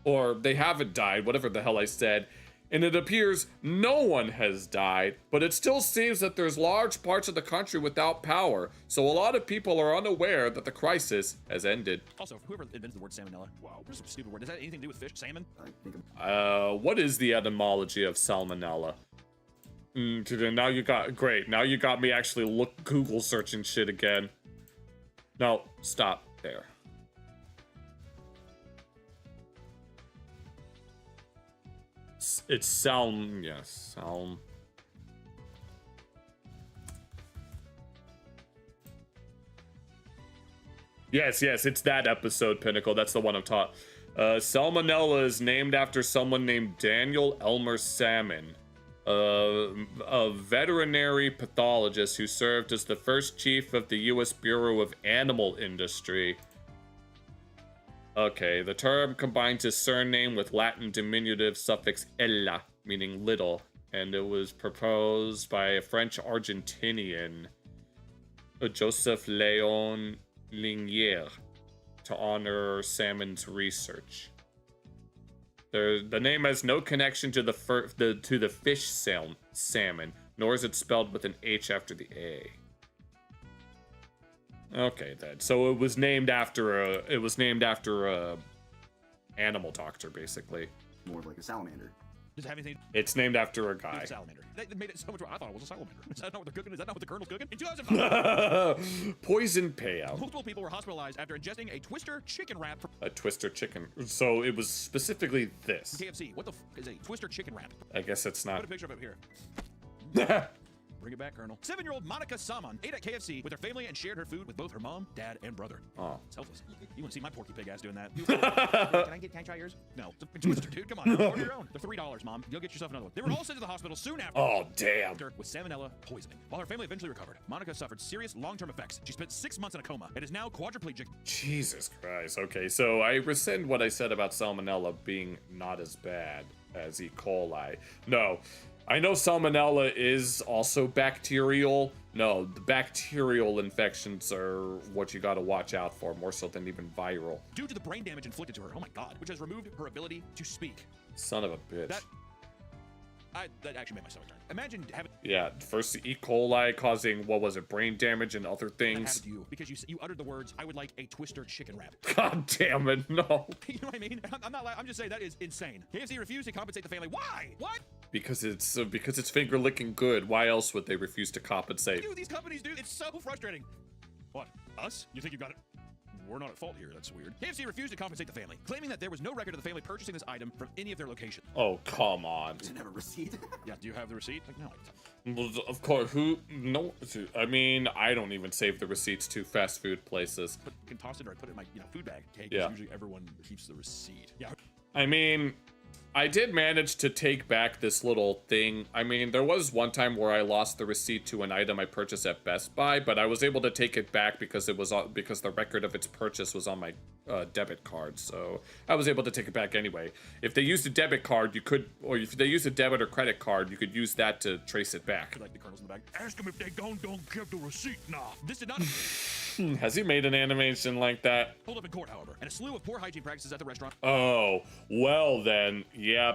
Or they haven't died, whatever the hell I said. And it appears no one has died. But it still seems that there's large parts of the country without power. So a lot of people are unaware that the crisis has ended. Also, whoever invented the word salmonella, wow, that's a stupid word. Does that have anything to do with fish? Salmon? What is the etymology of salmonella? Now you got, great. Now you got me actually Google searching shit again. No, stop there. It's Salm. Yes, Salm. Yes, it's that episode, Pinnacle. That's the one I'm taught. Salmonella is named after someone named Daniel Elmer Salmon, a veterinary pathologist who served as the first chief of the U.S. Bureau of Animal Industry. Okay, the term combines his surname with Latin diminutive suffix ella, meaning little, and it was proposed by a French Argentinian, Joseph Léon Lignier, to honor Salmon's research. The name has no connection to the fish salmon, nor is it spelled with an H after the A. Okay, then. So it was named after a animal doctor, basically. More like a salamander. Does it have anything? It's named after a guy. Salamander. They made it so much. I thought it was a salamander. Is that not what they're cooking? Is that not what the Colonel's cooking? In 2005, poison payout. Multiple people were hospitalized after ingesting a Twister chicken wrap. A Twister chicken. So it was specifically this. KFC. What the f is a Twister chicken wrap? I guess it's not. Put a picture of it here. Bring it back, Colonel. 7-year-old Monica Salmon ate at KFC with her family and shared her food with both her mom, dad, and brother. Oh. Selfless. You want to see my Porky Pig ass doing that? Can I try yours? No. It's a Twister, dude. Come on. Order your own. They're $3, Mom. Go get yourself another one. They were all sent to the hospital soon after. Oh, damn. With salmonella poisoning. While her family eventually recovered, Monica suffered serious long-term effects. She spent 6 months in a coma and is now quadriplegic. Jesus Christ. Okay, so I rescind what I said about salmonella being not as bad as E. coli. No. I know salmonella is also bacterial. No, the bacterial infections are what you gotta watch out for, more so than even viral. Due to the brain damage inflicted to her, oh my god, which has removed her ability to speak. Son of a bitch. That actually made my stomach turn. Imagine having... Yeah, first the E. coli causing, what was it, brain damage and other things. To you because you uttered the words, I would like a Twister chicken wrap. God damn it, no. You know what I mean? I'm just saying that is insane. KFC refused to compensate the family. Why? What? Because it's finger licking good. Why else would they refuse to compensate? These companies do. It's so frustrating. What? Us? You think you got it? We're not at fault here. That's weird. KFC refused to compensate the family, claiming that there was no record of the family purchasing this item from any of their locations. Oh, come on. Does it have a receipt? Yeah, do you have the receipt? Like, no. Well, of course, no, I mean, I don't even save the receipts to fast food places. I can toss it or I put it in my food bag. Okay, yeah. Usually everyone keeps the receipt. Yeah. I mean, I did manage to take back this little thing. I mean, there was one time where I lost the receipt to an item I purchased at Best Buy, but I was able to take it back because because the record of its purchase was on my debit card. So I was able to take it back anyway. If they used a debit card, you could, or if they used a debit or credit card, you could use that to trace it back. Like the Colonel's in the back. Ask them if they don't give the receipt. Nah, this did not. Has he made an animation like that? Hold up in court, however, and a slew of poor hygiene practices at the restaurant. Oh, well then, yeah,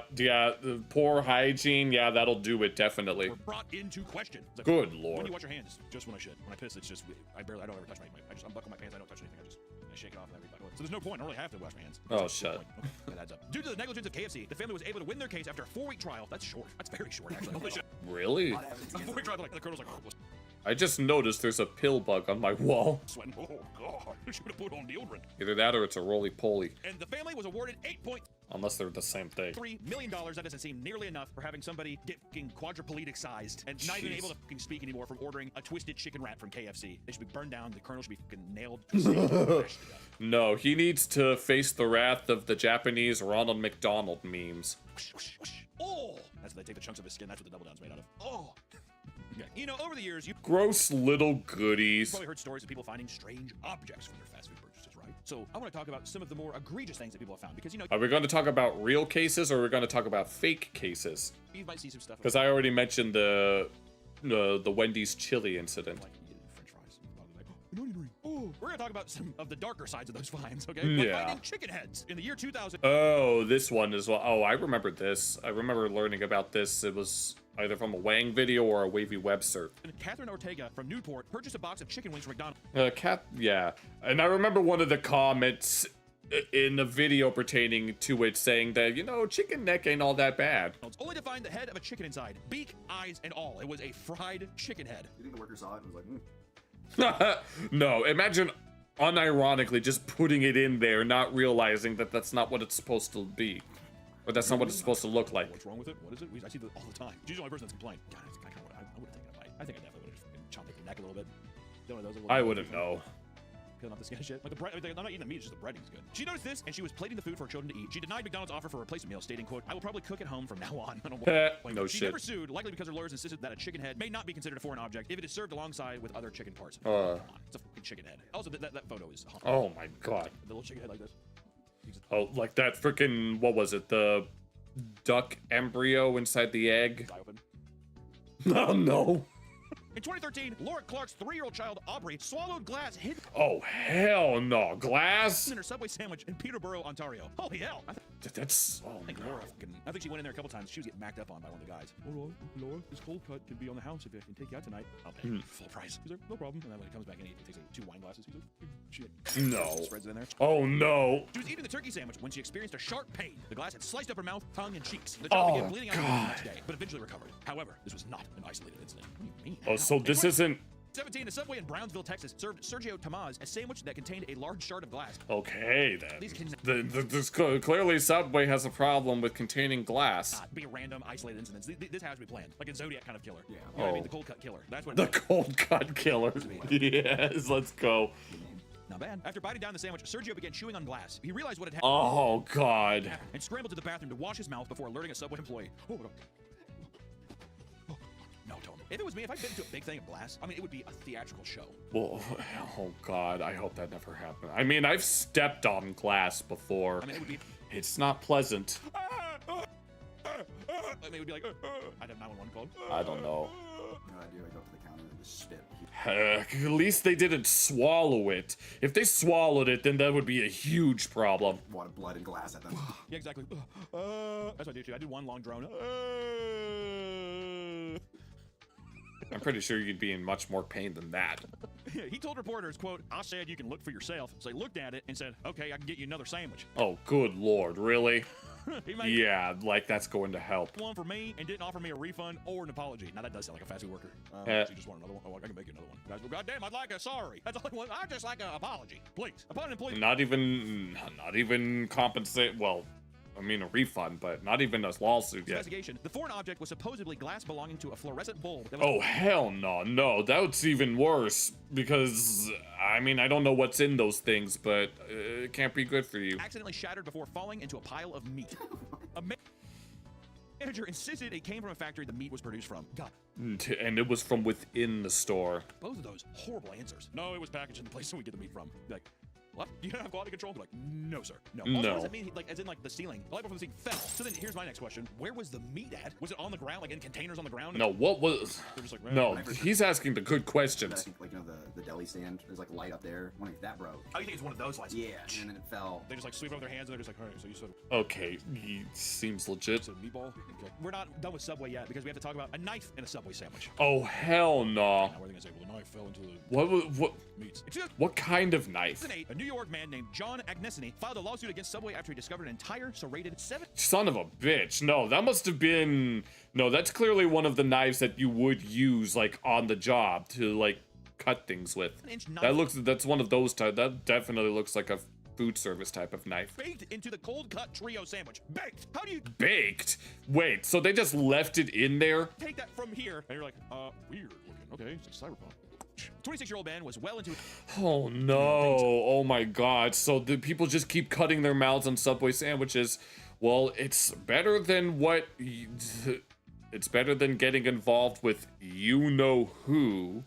poor hygiene, yeah, that'll do it, definitely. Were brought into question. Like, good lord. When you wash your hands, just when I shit. When I piss, it's just, I don't ever touch I just unbuckle my pants, I don't touch anything, I shake it off and I rebuckle it. So there's no point, I don't really have to wash my hands. Oh, shit. That adds up. Due to the negligence of KFC, the family was able to win their case after a 4-week trial. That's short. That's very short, actually. Holy shit. Really? A 4-week trial, the Colonel's like, oh, I just noticed there's a pill bug on my wall. Sweating. Oh god, I should have put on deodorant. Either that or it's a roly-poly. And the family was awarded unless they're the same thing. $3 million. That doesn't seem nearly enough for having somebody get fucking quadriplegic-sized and not even able to fucking speak anymore from ordering a twisted chicken wrap from KFC. They should be burned down. The Colonel should be fucking nailed to a stake. No, he needs to face the wrath of the Japanese Ronald McDonald memes. Oh, that's what they take the chunks of his skin. That's what the double down's made out of. Oh. Okay. You know, over the years, you gross little goodies. Probably heard stories of people finding strange objects from their fast food purchases, right? So I want to talk about some of the more egregious things that people have found because, you know, are we going to talk about real cases or are we going to talk about fake cases? You might see some stuff. Because I already mentioned the Wendy's chili incident. Like French fries. Oh, we're going to talk about some of the darker sides of those finds, okay? Yeah. Finding chicken heads in the year 2000. Oh, this one as well. Oh, I remember this. I remember learning about this. It was either from a Wang video or a Wavy Web surf. And Catherine Ortega from Newport purchased a box of chicken wings from McDonald's. Yeah. And I remember one of the comments in the video pertaining to it saying that, you know, chicken neck ain't all that bad. Only to find the head of a chicken inside. Beak, eyes, and all. It was a fried chicken head. You think the worker saw it and was like, No, imagine unironically just putting it in there, not realizing that that's not what it's supposed to be. Or that's not what it's supposed to look like. What's wrong with it? What is it? I see that all the time. She's the only person that's complained. God, I would have taken a bite. I think I definitely would have chomped at the neck a little bit. One of those I wouldn't know. Peeling off the skin and shit. Like the bread, I'm not eating the meat, it's just the breading's good. She noticed this, and she was plating the food for her children to eat. She denied McDonald's offer for a replacement meal, stating, quote, "I will probably cook at home from now on." I don't want no She shit. never sued, likely because her lawyers insisted that a chicken head may not be considered a foreign object if it is served alongside with other chicken parts. Come on. It's a fucking chicken head. Also, that photo is hot. Oh my god. The little chicken head like this. Oh, like that freaking, what was it? The duck embryo inside the egg? Die open. Oh no. In 2013, Laura Clark's 3-year-old child, Aubrey, swallowed glass hidden Oh, hell no. Glass? in her Subway sandwich in Peterborough, Ontario. Holy hell. That's... Oh, I think Laura I think she went in there a couple times. She was getting macked up on by one of the guys. All right, Laura, this cold cut can be on the house if I can take you out tonight. I'll pay full price. He's like, no problem. And then when he comes back in, he takes like 2 wine glasses. He's like, shit. No. Spreads it in there. Oh, no. She was eating the turkey sandwich when she experienced a sharp pain. The glass had sliced up her mouth, tongue, and cheeks. The child began bleeding out the next day, but eventually recovered. However, this was not an isolated incident. What do you mean? Oh, so this isn't... 17, a Subway in Brownsville, Texas, served Sergio Tomaz a sandwich that contained a large shard of glass. Okay, then. Clearly Subway has a problem with containing glass. Be random, isolated incidents. This has to be planned. Like a Zodiac kind of killer. Yeah. Oh. I mean, the cold cut killer. That's what The cold cut killer. Yes, let's go. Not bad. After biting down the sandwich, Sergio began chewing on glass. He realized what had happened. Oh, God. And scrambled to the bathroom to wash his mouth before alerting a Subway employee. Oh, no, Tom. If it was me, if I bit into a big thing of glass, I mean, it would be a theatrical show. Well, oh, God, I hope that never happened. I mean, I've stepped on glass before. I mean, it would be... It's not pleasant. I mean, it would be like... I'd have 911 called. I don't know. No, I do. I go up to the counter and just spit. At least they didn't swallow it. If they swallowed it, then that would be a huge problem. Water, blood, and glass at them. Yeah, exactly. That's what I did too. I did one long drone. I'm pretty sure you'd be in much more pain than that. He told reporters, quote, "I said you can look for yourself." So he looked at it and said, "Okay, I can get you another sandwich." Oh, good Lord, really? He Yeah, like that's going to help. one for me and didn't offer me a refund or an apology. Now that does sound like a fast food worker. She just wanted another one. Oh, I can make you another one. Guys, well, goddamn, I'd like a sorry. That's all I want. I'd just like an apology, please. Upon an employee. Not even compensate. Well, I mean a refund, but not even a lawsuit yet. Investigation. The foreign object was supposedly glass belonging to a fluorescent bulb. That was Oh hell no, that's even worse because I mean I don't know what's in those things, but it can't be good for you. accidentally shattered before falling into a pile of meat. A manager insisted it came from a factory the meat was produced from. God. And it was from within the store. Both of those horrible answers. No, it was packaged in the place we get the meat from. Like, what? You don't have quality control? Be like, no, sir. No. Also, No. what does it mean? Like, as in, like, the ceiling. The light bulb from the ceiling fell. So then, here's my next question. Where was the meat at? Was it on the ground, like in containers on the ground? No, what was? They're just like, No, he's asking the good questions. Like, you know, the deli stand, there's like light up there. Wondering if that broke. Oh, you think it's one of those lights? Yeah, and then it fell. They just like sweep over their hands and they're just like, all right, so you said Okay, he seems legit. meatball. Okay. We're not done with Subway yet because we have to talk about a knife in a Subway sandwich. Oh hell no. Now we're gonna say, well, the knife fell into the What meats. What kind of knife? A New York man named John Agnesini filed a lawsuit against Subway after he discovered an entire serrated 7. Son of a bitch. No, that must have been... No, that's clearly one of the knives that you would use, like, on the job to, like, cut things with. That's one of those type. That definitely looks like a food service type of knife. Baked into the cold cut trio sandwich. Baked! How do you Baked? Wait, so they just left it in there? take that from here? And you're like, weird looking. Okay, it's cyberpunk. 26-year-old man was well into it. Oh no, oh my god. So the people just keep cutting their mouths on Subway sandwiches. Well, it's better than it's better than getting involved with you-know-who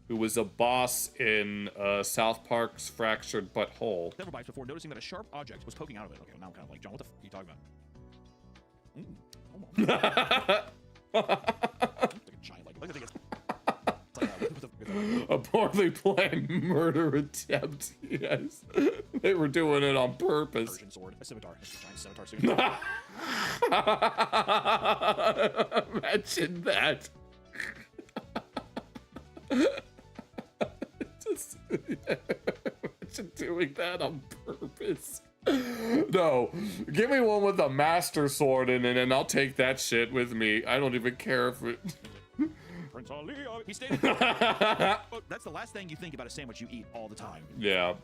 was a boss in South Park's Fractured Butthole. Several bites before noticing that a sharp object was poking out of it. Okay, well, now I'm kind of like, John, what the f are you talking about? Like a giant, like I think it's a poorly planned murder attempt. Yes, they were doing it on purpose. Persian sword, a scimitar, a giant scimitar. Imagine that. Just imagine doing that on purpose. No, give me one with a master sword in it, and I'll take that shit with me. I don't even care if it. Prince Ali, he stated, that's the last thing you think about a sandwich you eat all the time. Yeah.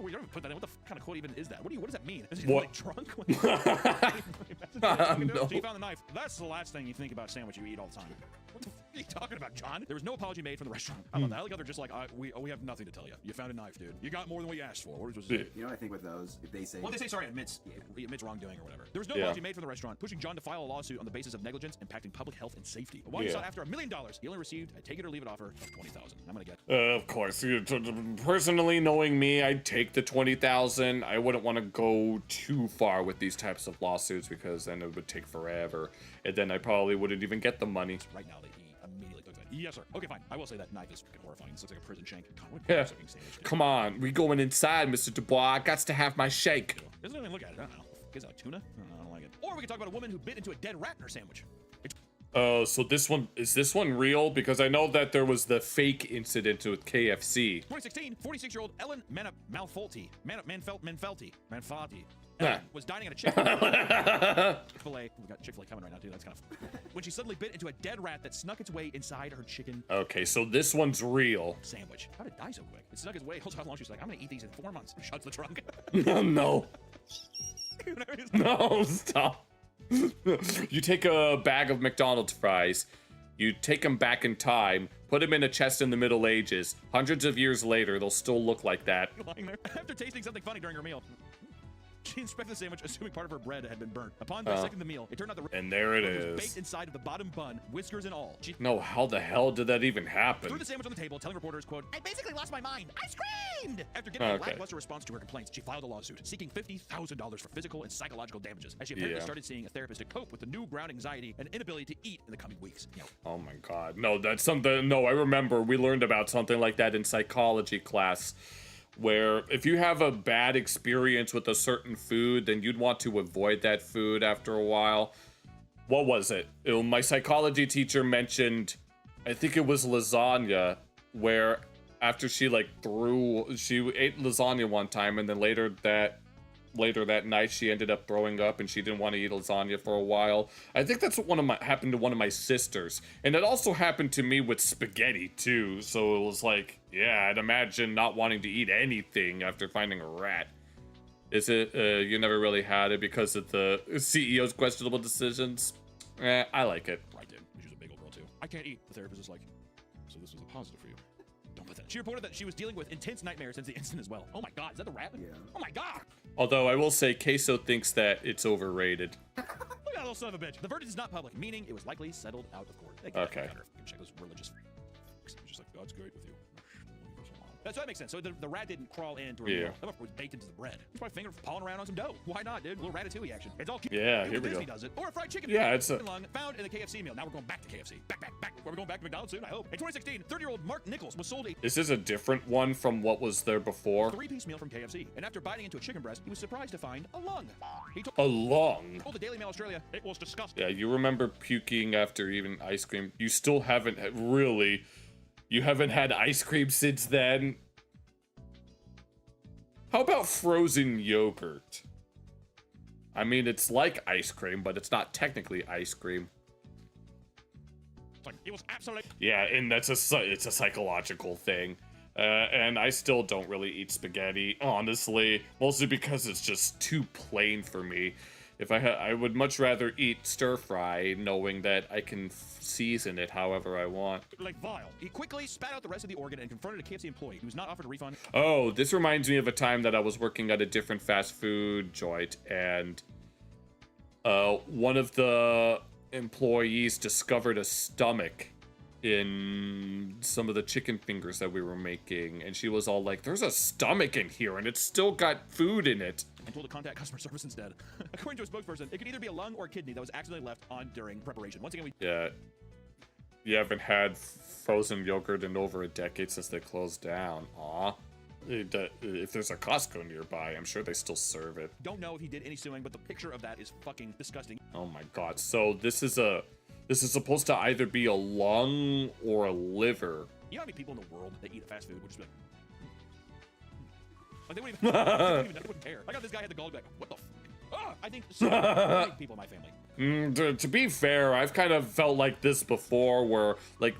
We don't even put that in. What the kind of quote even is that? What does that mean? Is he What? like drunk? No. So you found the knife. That's the last thing you think about sandwich you eat all the time. What the f are you talking about, John? There was no apology made from the restaurant. How about that? I like how they're just like, we have nothing to tell you. You found a knife, dude. You got more than what you asked for. What are we supposed to do? You know what I think with those? If they say... Well, they say sorry, admits wrongdoing or whatever. There was no apology made from the restaurant, pushing John to file a lawsuit on the basis of negligence impacting public health and safety. But while he sought after $1 million, he only received a take it or leave it offer of $20,000. I'm gonna get. Of course, personally knowing me, I'd take the $20,000. I wouldn't want to go too far with these types of lawsuits because then it would take forever, and then I probably wouldn't even get the money. Right now, he immediately took that. Yes, sir. Okay, fine. I will say that knife is freaking horrifying. It looks like a prison shank. God, what a Yeah. sandwich, dude. Come on, we going inside, Mr. Dubois. I got to have my shake. Doesn't even look at it. I don't know. Is that tuna? I don't like it. Or we could talk about a woman who bit into a dead rat in her sandwich. So is this one real? Because I know that there was the fake incident with KFC. 2016, 46-year-old Ellen Manfalti was dining at a Chick-fil-A. We got Chick-fil-A coming right now, too. That's kind of when she suddenly bit into a dead rat that snuck its way inside her chicken. Okay, so this one's real. Sandwich. How did it die so quick? It snuck its way. Also, how long? She's like, I'm gonna eat these in 4 months. Shuts the trunk. No. No, stop. You take a bag of McDonald's fries, you take them back in time, put them in a chest in the Middle Ages. Hundreds of years later, they'll still look like that. After tasting something funny during her meal, she inspected the sandwich, assuming part of her bread had been burnt. Upon dissecting the meal, it turned out the and there it was is. baked inside of the bottom bun, whiskers and all. She No, how the hell did that even happen? threw the sandwich on the table, telling reporters, quote, I basically lost my mind. I screamed! After getting a lackluster response to her complaints, she filed a lawsuit, seeking $50,000 for physical and psychological damages, as she apparently started seeing a therapist to cope with the new ground anxiety and inability to eat in the coming weeks. Oh my god. No, that's something. No, I remember we learned about something like that in psychology class, where if you have a bad experience with a certain food, then you'd want to avoid that food after a while. What was it? My psychology teacher mentioned, I think it was lasagna, where after she ate lasagna one time, and then later that night she ended up throwing up and she didn't want to eat lasagna for a while. I think that's what happened to one of my sisters, and it also happened to me with spaghetti too. So it was like, yeah, I'd imagine not wanting to eat anything after finding a rat. Is it you never really had it because of the CEO's questionable decisions? I like it. Right, dude. She's a big old girl too. I can't eat. The therapist is like, so this was a positive for you. Don't put that. She reported that she was dealing with intense nightmares since the incident as well. Oh my god, is that the rat? Yeah. Oh my god. Although I will say, Queso thinks that it's overrated. Look at that little son of a bitch. The verdict is not public, meaning it was likely settled out of court. Okay. Check those religious. It's just like, God's great with you. So that makes sense. So the rat didn't crawl into her meal. That was baked into the bread. It's my finger pawing around on some dough. Why not, dude? A little ratatouille action. It's all cute. Yeah, here we Disney go. does it. Or a fried chicken. Yeah, it's a lung found in the KFC meal. Now we're going back to KFC. Back. We're going back to McDonald's soon, I hope. In 2016, 30-year-old Mark Nichols was sold a This is a different one from what was there before. 3-piece meal from KFC. And after biting into a chicken breast, he was surprised to find a lung. A lung? Told the Daily Mail Australia it was disgusting. Yeah, you remember puking after eating ice cream. You still haven't really. You haven't had ice cream since then. How about frozen yogurt? I mean, it's like ice cream, but it's not technically ice cream. It's like, it was absolutely. Yeah, and it's a psychological thing. And I still don't really eat spaghetti, honestly, mostly because it's just too plain for me. If I would much rather eat stir fry, knowing that I can season it however I want. Like vile. He quickly spat out the rest of the organ and confronted a KFC employee who was not offered a refund. Oh, this reminds me of a time that I was working at a different fast food joint, and one of the employees discovered a stomach in some of the chicken fingers that we were making, and she was all like, there's a stomach in here and it's still got food in it, and told to contact customer service instead. According to a spokesperson, it could either be a lung or a kidney that was accidentally left on during preparation. Once again, yeah, you haven't had frozen yogurt in over a decade since they closed down. Aw. If there's a Costco nearby, I'm sure they still serve it. Don't know if he did any suing, but the picture of that is fucking disgusting. Oh my god. So this is supposed to either be a lung or a liver. You know how many people in the world that eat fast food would just be like they wouldn't even, they wouldn't care. I got this guy had the gall, like, what the f? I think so people in my family. To be fair, I've kind of felt like this before, where like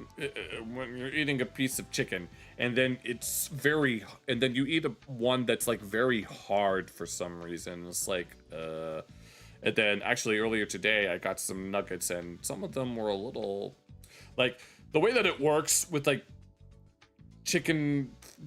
when you're eating a piece of chicken and then and then you eat one that's like very hard for some reason. It's like, and then actually earlier today I got some nuggets and some of them were a little, like the way that it works with like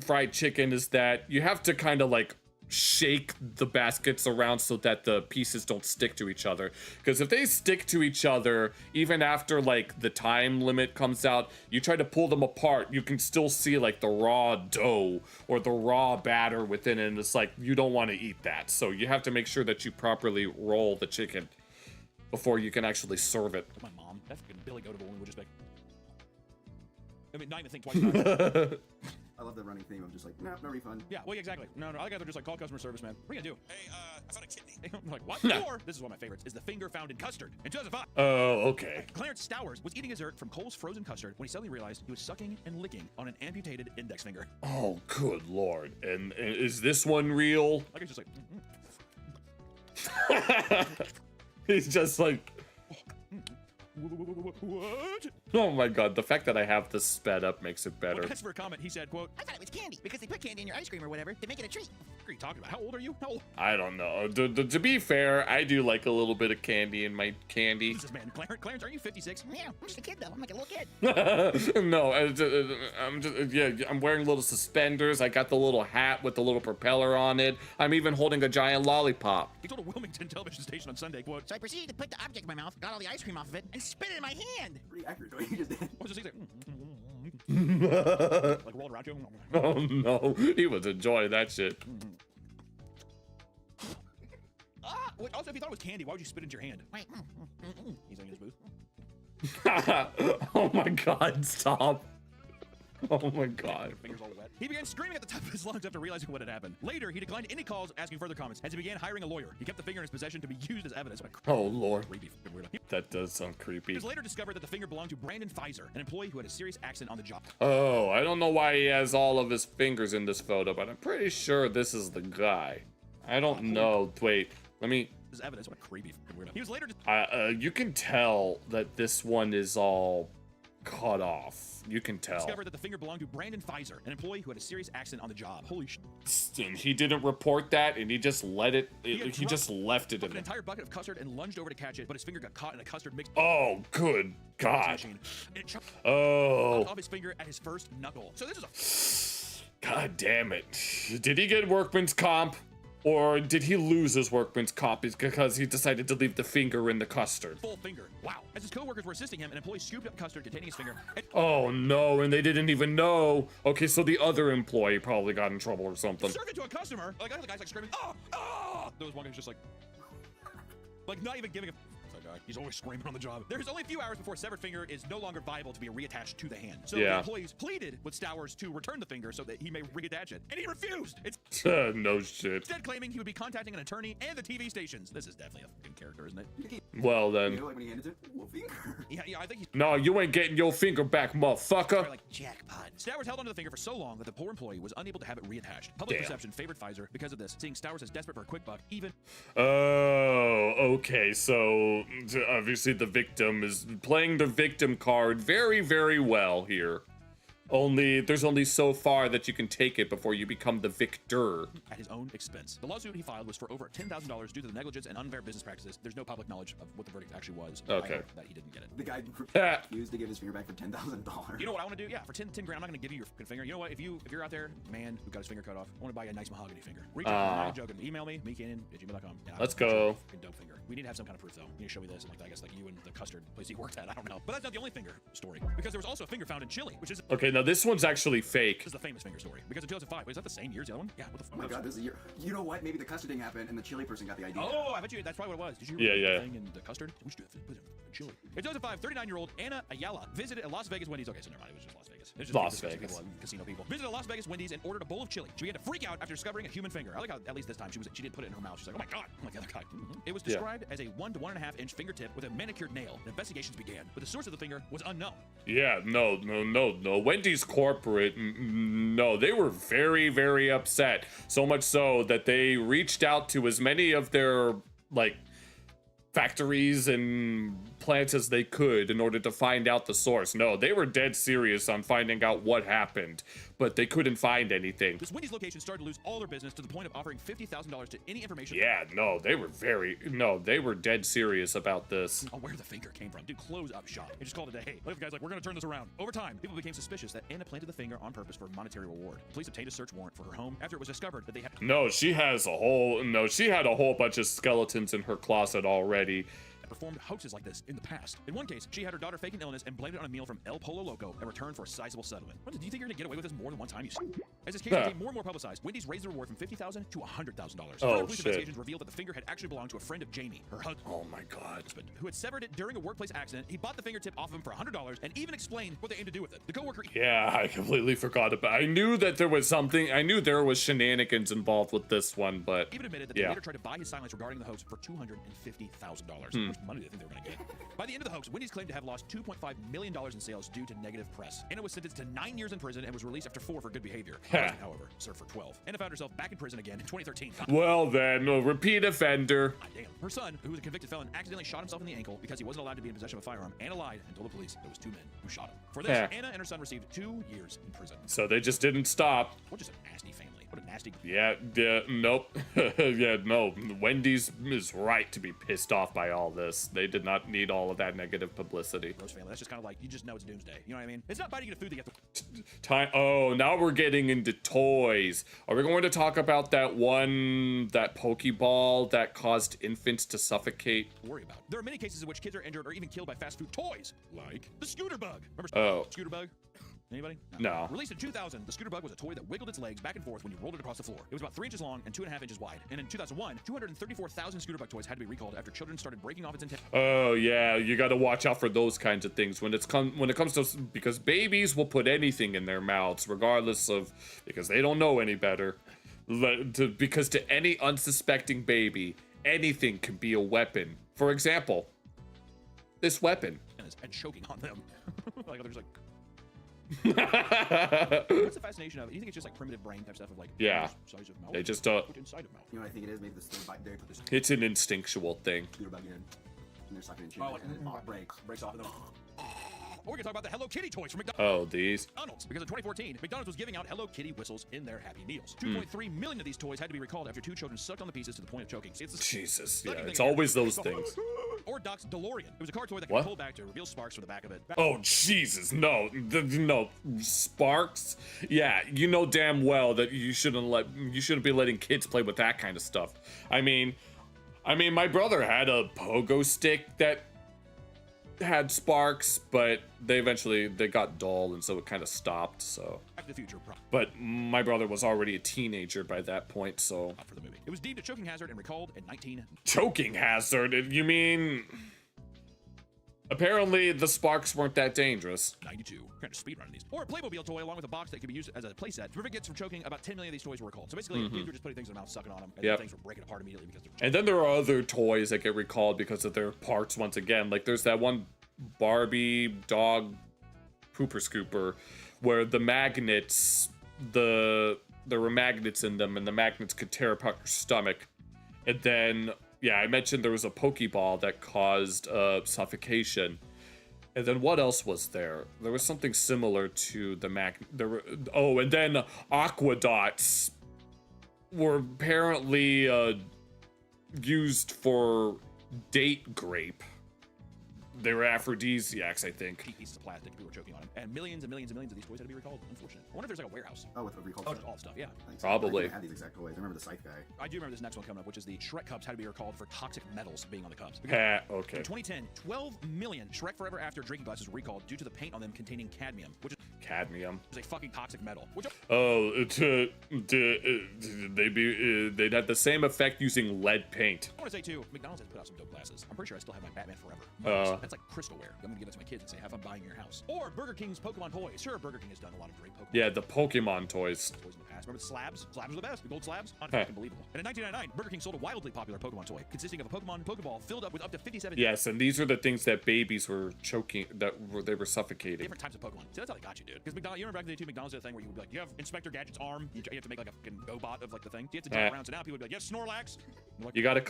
fried chicken is that you have to kind of like shake the baskets around so that the pieces don't stick to each other, because if they stick to each other even after like the time limit comes out, you try to pull them apart, you can still see like the raw dough or the raw batter within it, and it's like you don't want to eat that. So you have to make sure that you properly roll the chicken before you can actually serve it. My mom, that fucking Billy Goat of a woman would just be like, I mean, not even think twice about it. I love the running theme of just like, no refund. Yeah, well, exactly. No, I got to just like call customer service, man. What are you gonna do? Hey, I found a kidney. I'm like, what? Or, this is one of my favorites, is the finger found in custard. In 2005. Oh, okay. Clarence Stowers was eating dessert from Cole's frozen custard when he suddenly realized he was sucking and licking on an amputated index finger. Oh, good lord. And is this one real? Like, it's just like... He's just like... What? Oh my god, the fact that I have this sped up makes it better. Well, as for a comment, he said, quote, I thought it was candy because they put candy in your ice cream or whatever to make it a treat. What are you talking about? How old are you? How old? I don't know. To be fair, I do like a little bit of candy in my candy. Jesus, man. Clarence, aren't you 56? Yeah, I'm just a kid though. I'm like a little kid. No, I'm just, yeah, I'm wearing little suspenders. I got the little hat with the little propeller on it. I'm even holding a giant lollipop. He told a Wilmington television station on Sunday, quote, so I proceeded to put the object in my mouth, got all the ice cream off of it, and spit it in my hand. Pretty accurate though, you just did. What was this? Like rolled around you? Oh no, he was enjoying that shit. Wait, also, if you thought it was candy, why would you spit into your hand? Wait. He's in his booth. Oh my god, stop. Oh my god. Fingers all wet. He began screaming at the top of his lungs after realizing what had happened. Later, he declined any calls asking further comments as he began hiring a lawyer. He kept the finger in his possession to be used as evidence. Oh lord. Creepy. That does sound creepy. He was later discovered that the finger belonged to Brandon Pfizer, an employee who had a serious accident on the job. Oh, I don't know why he has all of his fingers in this photo, but I'm pretty sure this is the guy. I don't know. Wait, let me... This is evidence. What a creepy weirdo. He was later... you can tell that this one is all cut off. You can tell. Discovered that the finger belonged to Brandon Pfizer, an employee who had a serious accident on the job. Holy shit. And he didn't report that, and he just let it. He just left it in an entire bucket of custard and lunged over to catch it, but his finger got caught in a custard mix. Oh, good God. It chopped off his finger at his first knuckle. So this is a... God damn it. Did he get workman's comp? Or did he lose his workman's comp because he decided to leave the finger in the custard? Full finger. Wow. As his coworkers were assisting him, an employee scooped up custard containing his finger. Oh no, and they didn't even know. Okay, so the other employee probably got in trouble or something. Served it to a customer. Like, I heard the guy's like screaming, oh, oh! There was one guy who's just like not even giving a... He's always screaming on the job. There's only a few hours before severed finger is no longer viable to be reattached to the hand. So the employees pleaded with Stowers to return the finger so that he may reattach it. And he refused. It's no shit. Instead claiming he would be contacting an attorney and the TV stations. This is definitely a fucking character, isn't it? Well then. You know, like when he handed it, well, finger. Yeah, I think he's... No, you ain't getting your finger back, motherfucker. Like jackpot. Stowers held onto the finger for so long that the poor employee was unable to have it reattached. Public perception favored Pfizer because of this, seeing Stowers as desperate for a quick buck, even... Oh, okay, so obviously the victim is playing the victim card very, very well here. There's only so far that you can take it before you become the victor. At his own expense. The lawsuit he filed was for over $10,000 due to the negligence and unfair business practices. There's no public knowledge of what the verdict actually was. Okay. That he didn't get it. The guy refused to give his finger back for $10,000. You know what I want to do? Yeah, for 10 grand, I'm not going to give you your finger. You know what? If you're out there, man who got his finger cut off, I want to buy you a nice mahogany finger. Reach out, I'm not joking. Email me, mecannon@gmail.com. Let's go. Dope finger. We need to have some kind of proof though. You need to show me this, and I guess like you and the custard place he worked at. I don't know. But that's not the only finger story, because there was also a finger found in Chile, which is okay. Now this one's actually fake. This is the famous finger story. Because in 2005, is that the same year as the other one? Yeah. What the fuck? Oh my god, this is your. You know what? Maybe the custard thing happened, and the Chile person got the idea. Oh, I bet you that's probably what it was. Did you? Yeah. Thing in the custard? We should do that in Chile. In 2005, 39-year-old Anna Ayala visited a Las Vegas Wendy's. Okay, so never mind. It was just Las Vegas. It was just Las Vegas. People, casino people. Visited a Las Vegas Wendy's and ordered a bowl of chili. She began to freak out after discovering a human finger. I like how at least this time she didn't put it in her mouth. She's like, oh my god, I'm like the other guy. It was described as a 1 to 1.5 inch fingertip with a manicured nail. And investigations began, but the source of the finger was unknown. Yeah, no. Wendy's corporate, no, they were very, very upset. So much so that they reached out to as many of their like factories and plants as they could in order to find out the source. No, they were dead serious on finding out what happened, but they couldn't find anything. This Wendy's location started to lose all their business to the point of offering $50,000 to any information. Yeah, no, they were dead serious about this. On where the finger came from. Dude, close up shop. They just called it a day. Like, the guy's like, we're gonna turn this around. Over time, people became suspicious that Anna planted the finger on purpose for monetary reward. Police obtained a search warrant for her home after it was discovered that they had— No, she had a whole bunch of skeletons in her closet already. performed hoaxes like this in the past. In one case, she had her daughter fake an illness and blamed it on a meal from El Pollo Loco in return for a sizable settlement. What, do you think you're gonna get away with this more than one time? As this case became more and more publicized, Wendy's raised the reward from $50,000 to $100,000. Oh, police investigations revealed that the finger had actually belonged to a friend of Jamie, her husband. Oh my God. Who had severed it during a workplace accident. He bought the fingertip off of him for $100 and even explained what they aimed to do with it. The coworker— Yeah, I completely forgot about it. I knew that there was something. I knew there was shenanigans involved with this one, but even admitted that they later tried to buy his silence regarding the hoax for $250,000. How much money do they think they were going to get? By the end of the hoax, Wendy's claimed to have lost $2.5 million in sales due to negative press. Anna was sentenced to 9 years in prison and was released after 4 for good behavior. However, served for 12. Anna found herself back in prison again in 2013. Well then, a repeat offender. Damn. Her son, who was a convicted felon, accidentally shot himself in the ankle because he wasn't allowed to be in possession of a firearm. Anna lied and told the police there was 2 men who shot him. For this, Anna and her son received 2 years in prison. So they just didn't stop. What just a nasty family. What a nasty— Nope. No. Wendy's is right to be pissed off by all this. They did not need all of that negative publicity. Rose family, that's just kind of like, you just know it's doomsday. You know what I mean? It's not biting you to food that you have to— Oh, now we're getting into toys. Are we going to talk about that Pokeball that caused infants to suffocate? Worry about. There are many cases in which kids are injured or even killed by fast food toys, like the scooter bug. Remember scooter bug? Anybody? No. Released in 2000, the scooter bug was a toy that wiggled its legs back and forth when you rolled it across the floor. It was about 3 inches long and 2.5 inches wide. And in 2001, 234,000 scooter bug toys had to be recalled after children started breaking off its antenna. Oh yeah, you got to watch out for those kinds of things when it comes to, because babies will put anything in their mouths regardless of, because they don't know any better. Because to any unsuspecting baby, anything can be a weapon. For example, this weapon. And choking on them. Like others like. What's the fascination of it? You think it's just like primitive brain type stuff of like size of mouth? They just put inside of mouth. You know what I think it is? Maybe this thing they put this. It's an instinctual thing. Scooter bug in, and they're sucking and Oh, and then breaks off, and then. Or we can talk about the Hello Kitty toys from McDonald's. Oh, these. Because in 2014, McDonald's was giving out Hello Kitty whistles in their Happy Meals. 2.3 million of these toys had to be recalled after 2 children sucked on the pieces to the point of choking. See, Jesus, yeah, it's always those things. Or Doc's DeLorean. It was a car toy that could pull back to reveal sparks from the back of it. Oh, Jesus, no. No, sparks? Yeah, you know damn well that you shouldn't be letting kids play with that kind of stuff. I mean, my brother had a pogo stick that had sparks, but they got dull, and so it kind of stopped. So Back to the Future. But my brother was already a teenager by that point, so Not for the movie. It was deemed a choking hazard and recalled in 19. Choking hazard? You mean? Apparently the sparks weren't that dangerous. 92. Kind of speed running these. Or a Playmobil toy along with a box that could be used as a playset to prevent kids from choking. About 10 million of these toys were recalled. So basically, kids were just putting things in their mouth, sucking on them, and things were breaking apart immediately because they're choking. And then there are other toys that get recalled because of their parts once again. Like there's that one Barbie dog pooper scooper where the magnets, there were magnets in them, and the magnets could tear apart your stomach. And then, yeah, I mentioned there was a Pokeball that caused suffocation. And then what else was there? There was something similar to the and then Aquadots were apparently used for date grape. They were aphrodisiacs, I think. Pieces of plastic, people were choking on them. And millions and millions and millions of these toys had to be recalled. Unfortunate. I wonder if there's like a warehouse. Oh, with a recall. Oh, just all the stuff, yeah. Probably. I had these exact toys. I remember the Scythe guy. I do remember this next one coming up, which is the Shrek cups had to be recalled for toxic metals being on the cups. Okay. In 2010, 12 million Shrek Forever After drinking glasses were recalled due to the paint on them containing cadmium, which is a fucking toxic metal. They'd have the same effect using lead paint. I want to say too, McDonald's has put out some dope glasses. I'm pretty sure I still have my Batman Forever. That's like crystalware. I'm gonna give it to my kids and say, have fun buying your house. Or Burger King's Pokemon toys. Sure, Burger King has done a lot of great Pokemon. Yeah, the Pokemon toys. In the past. glass. Remember the slabs? Slabs are the best. The gold slabs? Unbelievable. And in 1999, Burger King sold a wildly popular Pokemon toy consisting of a Pokemon Pokeball filled up with up to 57. Yes, and these are the things that babies were choking, they were suffocating. Different types of Pokemon. See, that's how they got you, dude. Because McDonald's, you remember back in the day too, McDonald's did a thing where you would be like, you have Inspector Gadget's arm. You have to make like a fucking GoBot of like the thing. You have to jump around. So now people would be like, you have Snorlax. Like, you gotta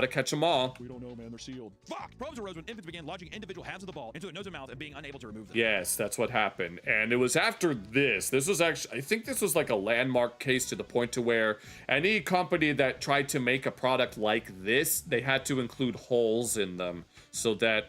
catch them all. We don't know, man. They're sealed. Fuck! Problems arose when infants began lodging individual halves of the ball into their nose and mouth and being unable to remove them. Yes, that's what happened. And it was after this. This was actually, I think this was like a landmark case to the point to where any company that tried to make a product like this, they had to include holes in them so that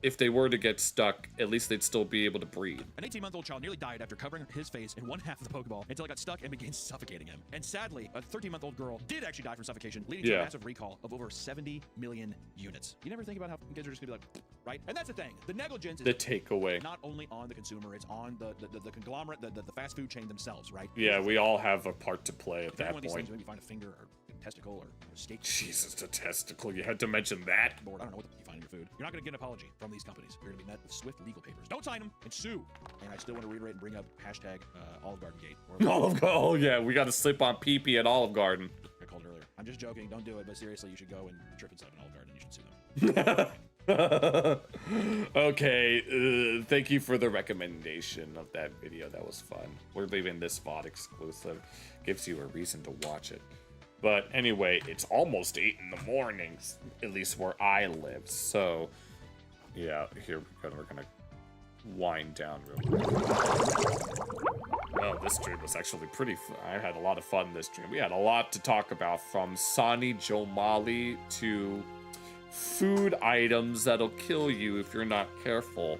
if they were to get stuck, at least they'd still be able to breathe. An 18-month-old child nearly died after covering his face in one half of the Pokeball until it got stuck and began suffocating him. And sadly, a 13-month-old girl did actually die from suffocation, leading to a massive recall of over 70 million units. You never think about how kids are just gonna be like, right? And that's the thing. The negligence is the takeaway. Not only on the consumer, it's on the conglomerate, the fast food chain themselves, right? Yeah, we all have a part to play at that one of these point. things, maybe find a finger or a testicle or a steak. Jesus, the testicle. You had to mention that. Lord, I don't know what you find in your food. You're not going to get an apology from these companies. You're going to be met with swift legal papers. Don't sign them and sue. And I still want to reiterate and bring up hashtag Olive Garden Gate. Olive Garden. Oh yeah, we got to slip on pee-pee at Olive Garden. I called it earlier. I'm just joking. Don't do it. But seriously, you should go and trip inside an Olive Garden. You should sue them. Okay, thank you for the recommendation of that video. That was fun. We're leaving this VOD exclusive. Gives you a reason to watch it. But anyway, it's almost 8 in the morning, at least where I live. So, yeah, here we're gonna wind down real quick. Oh, this stream was actually pretty fun. I had a lot of fun this stream. We had a lot to talk about, from Johnny Somali to food items that'll kill you if you're not careful.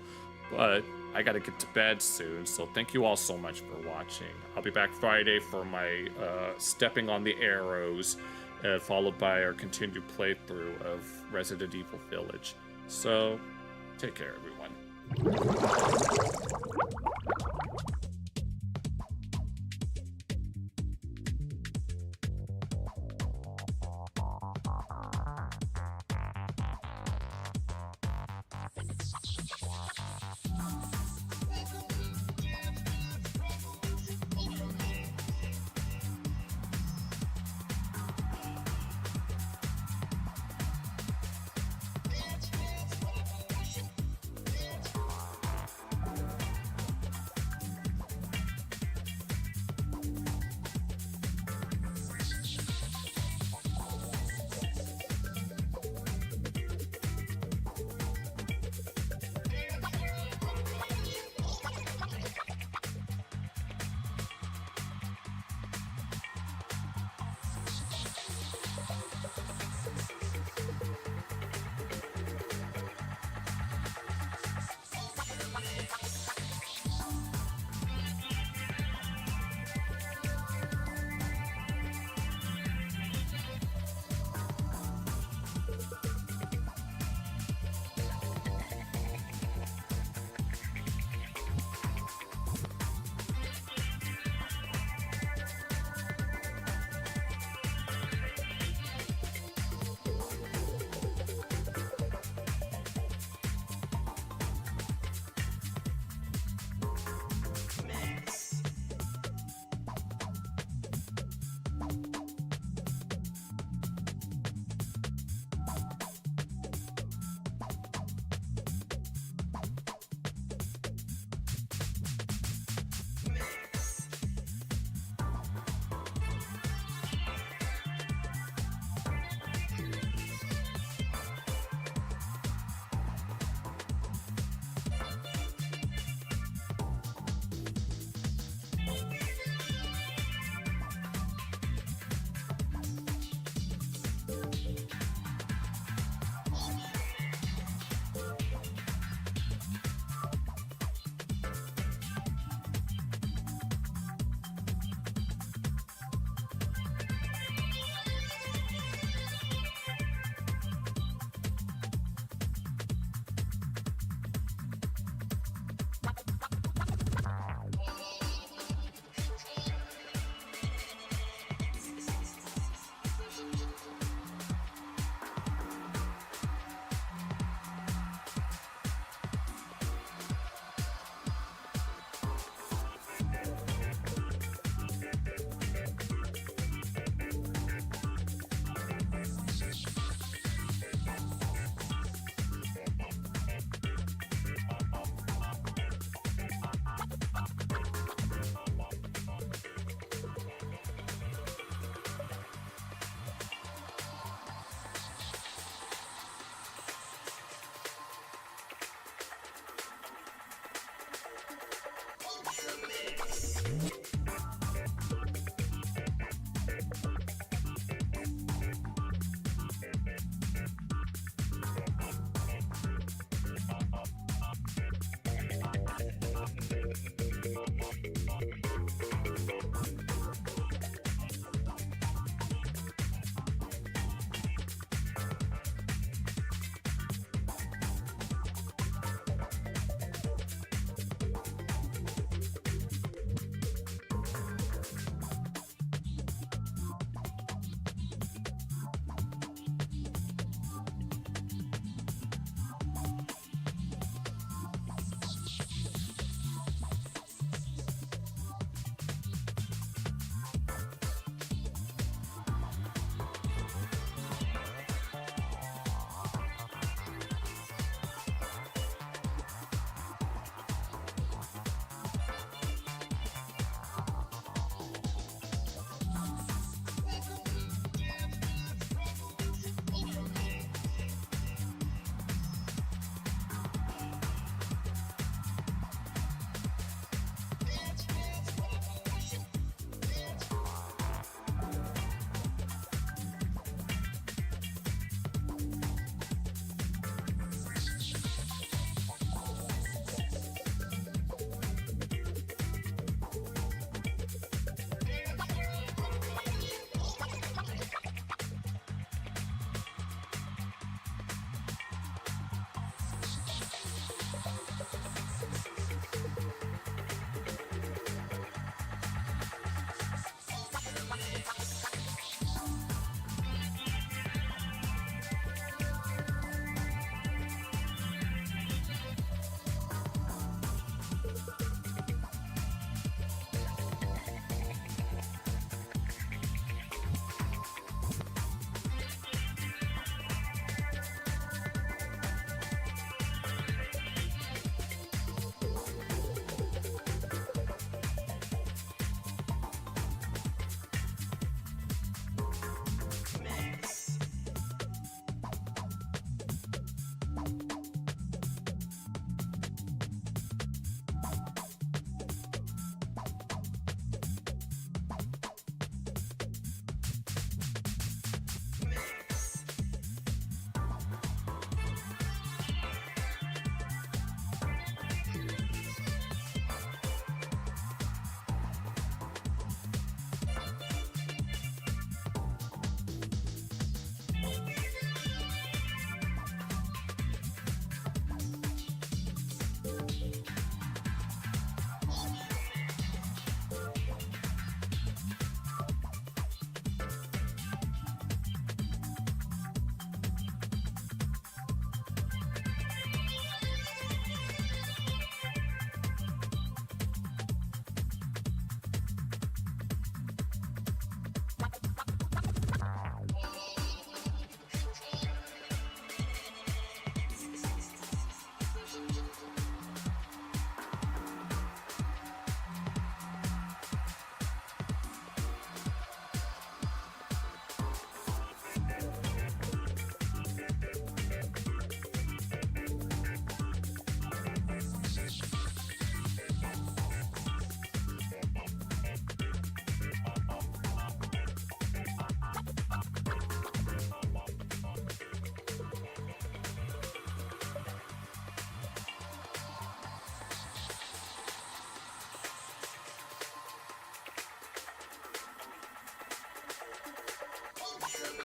But I gotta get to bed soon, so thank you all so much for watching. I'll be back Friday for my Stepping on the Arrows, followed by our continued playthrough of Resident Evil Village. So, take care, everyone.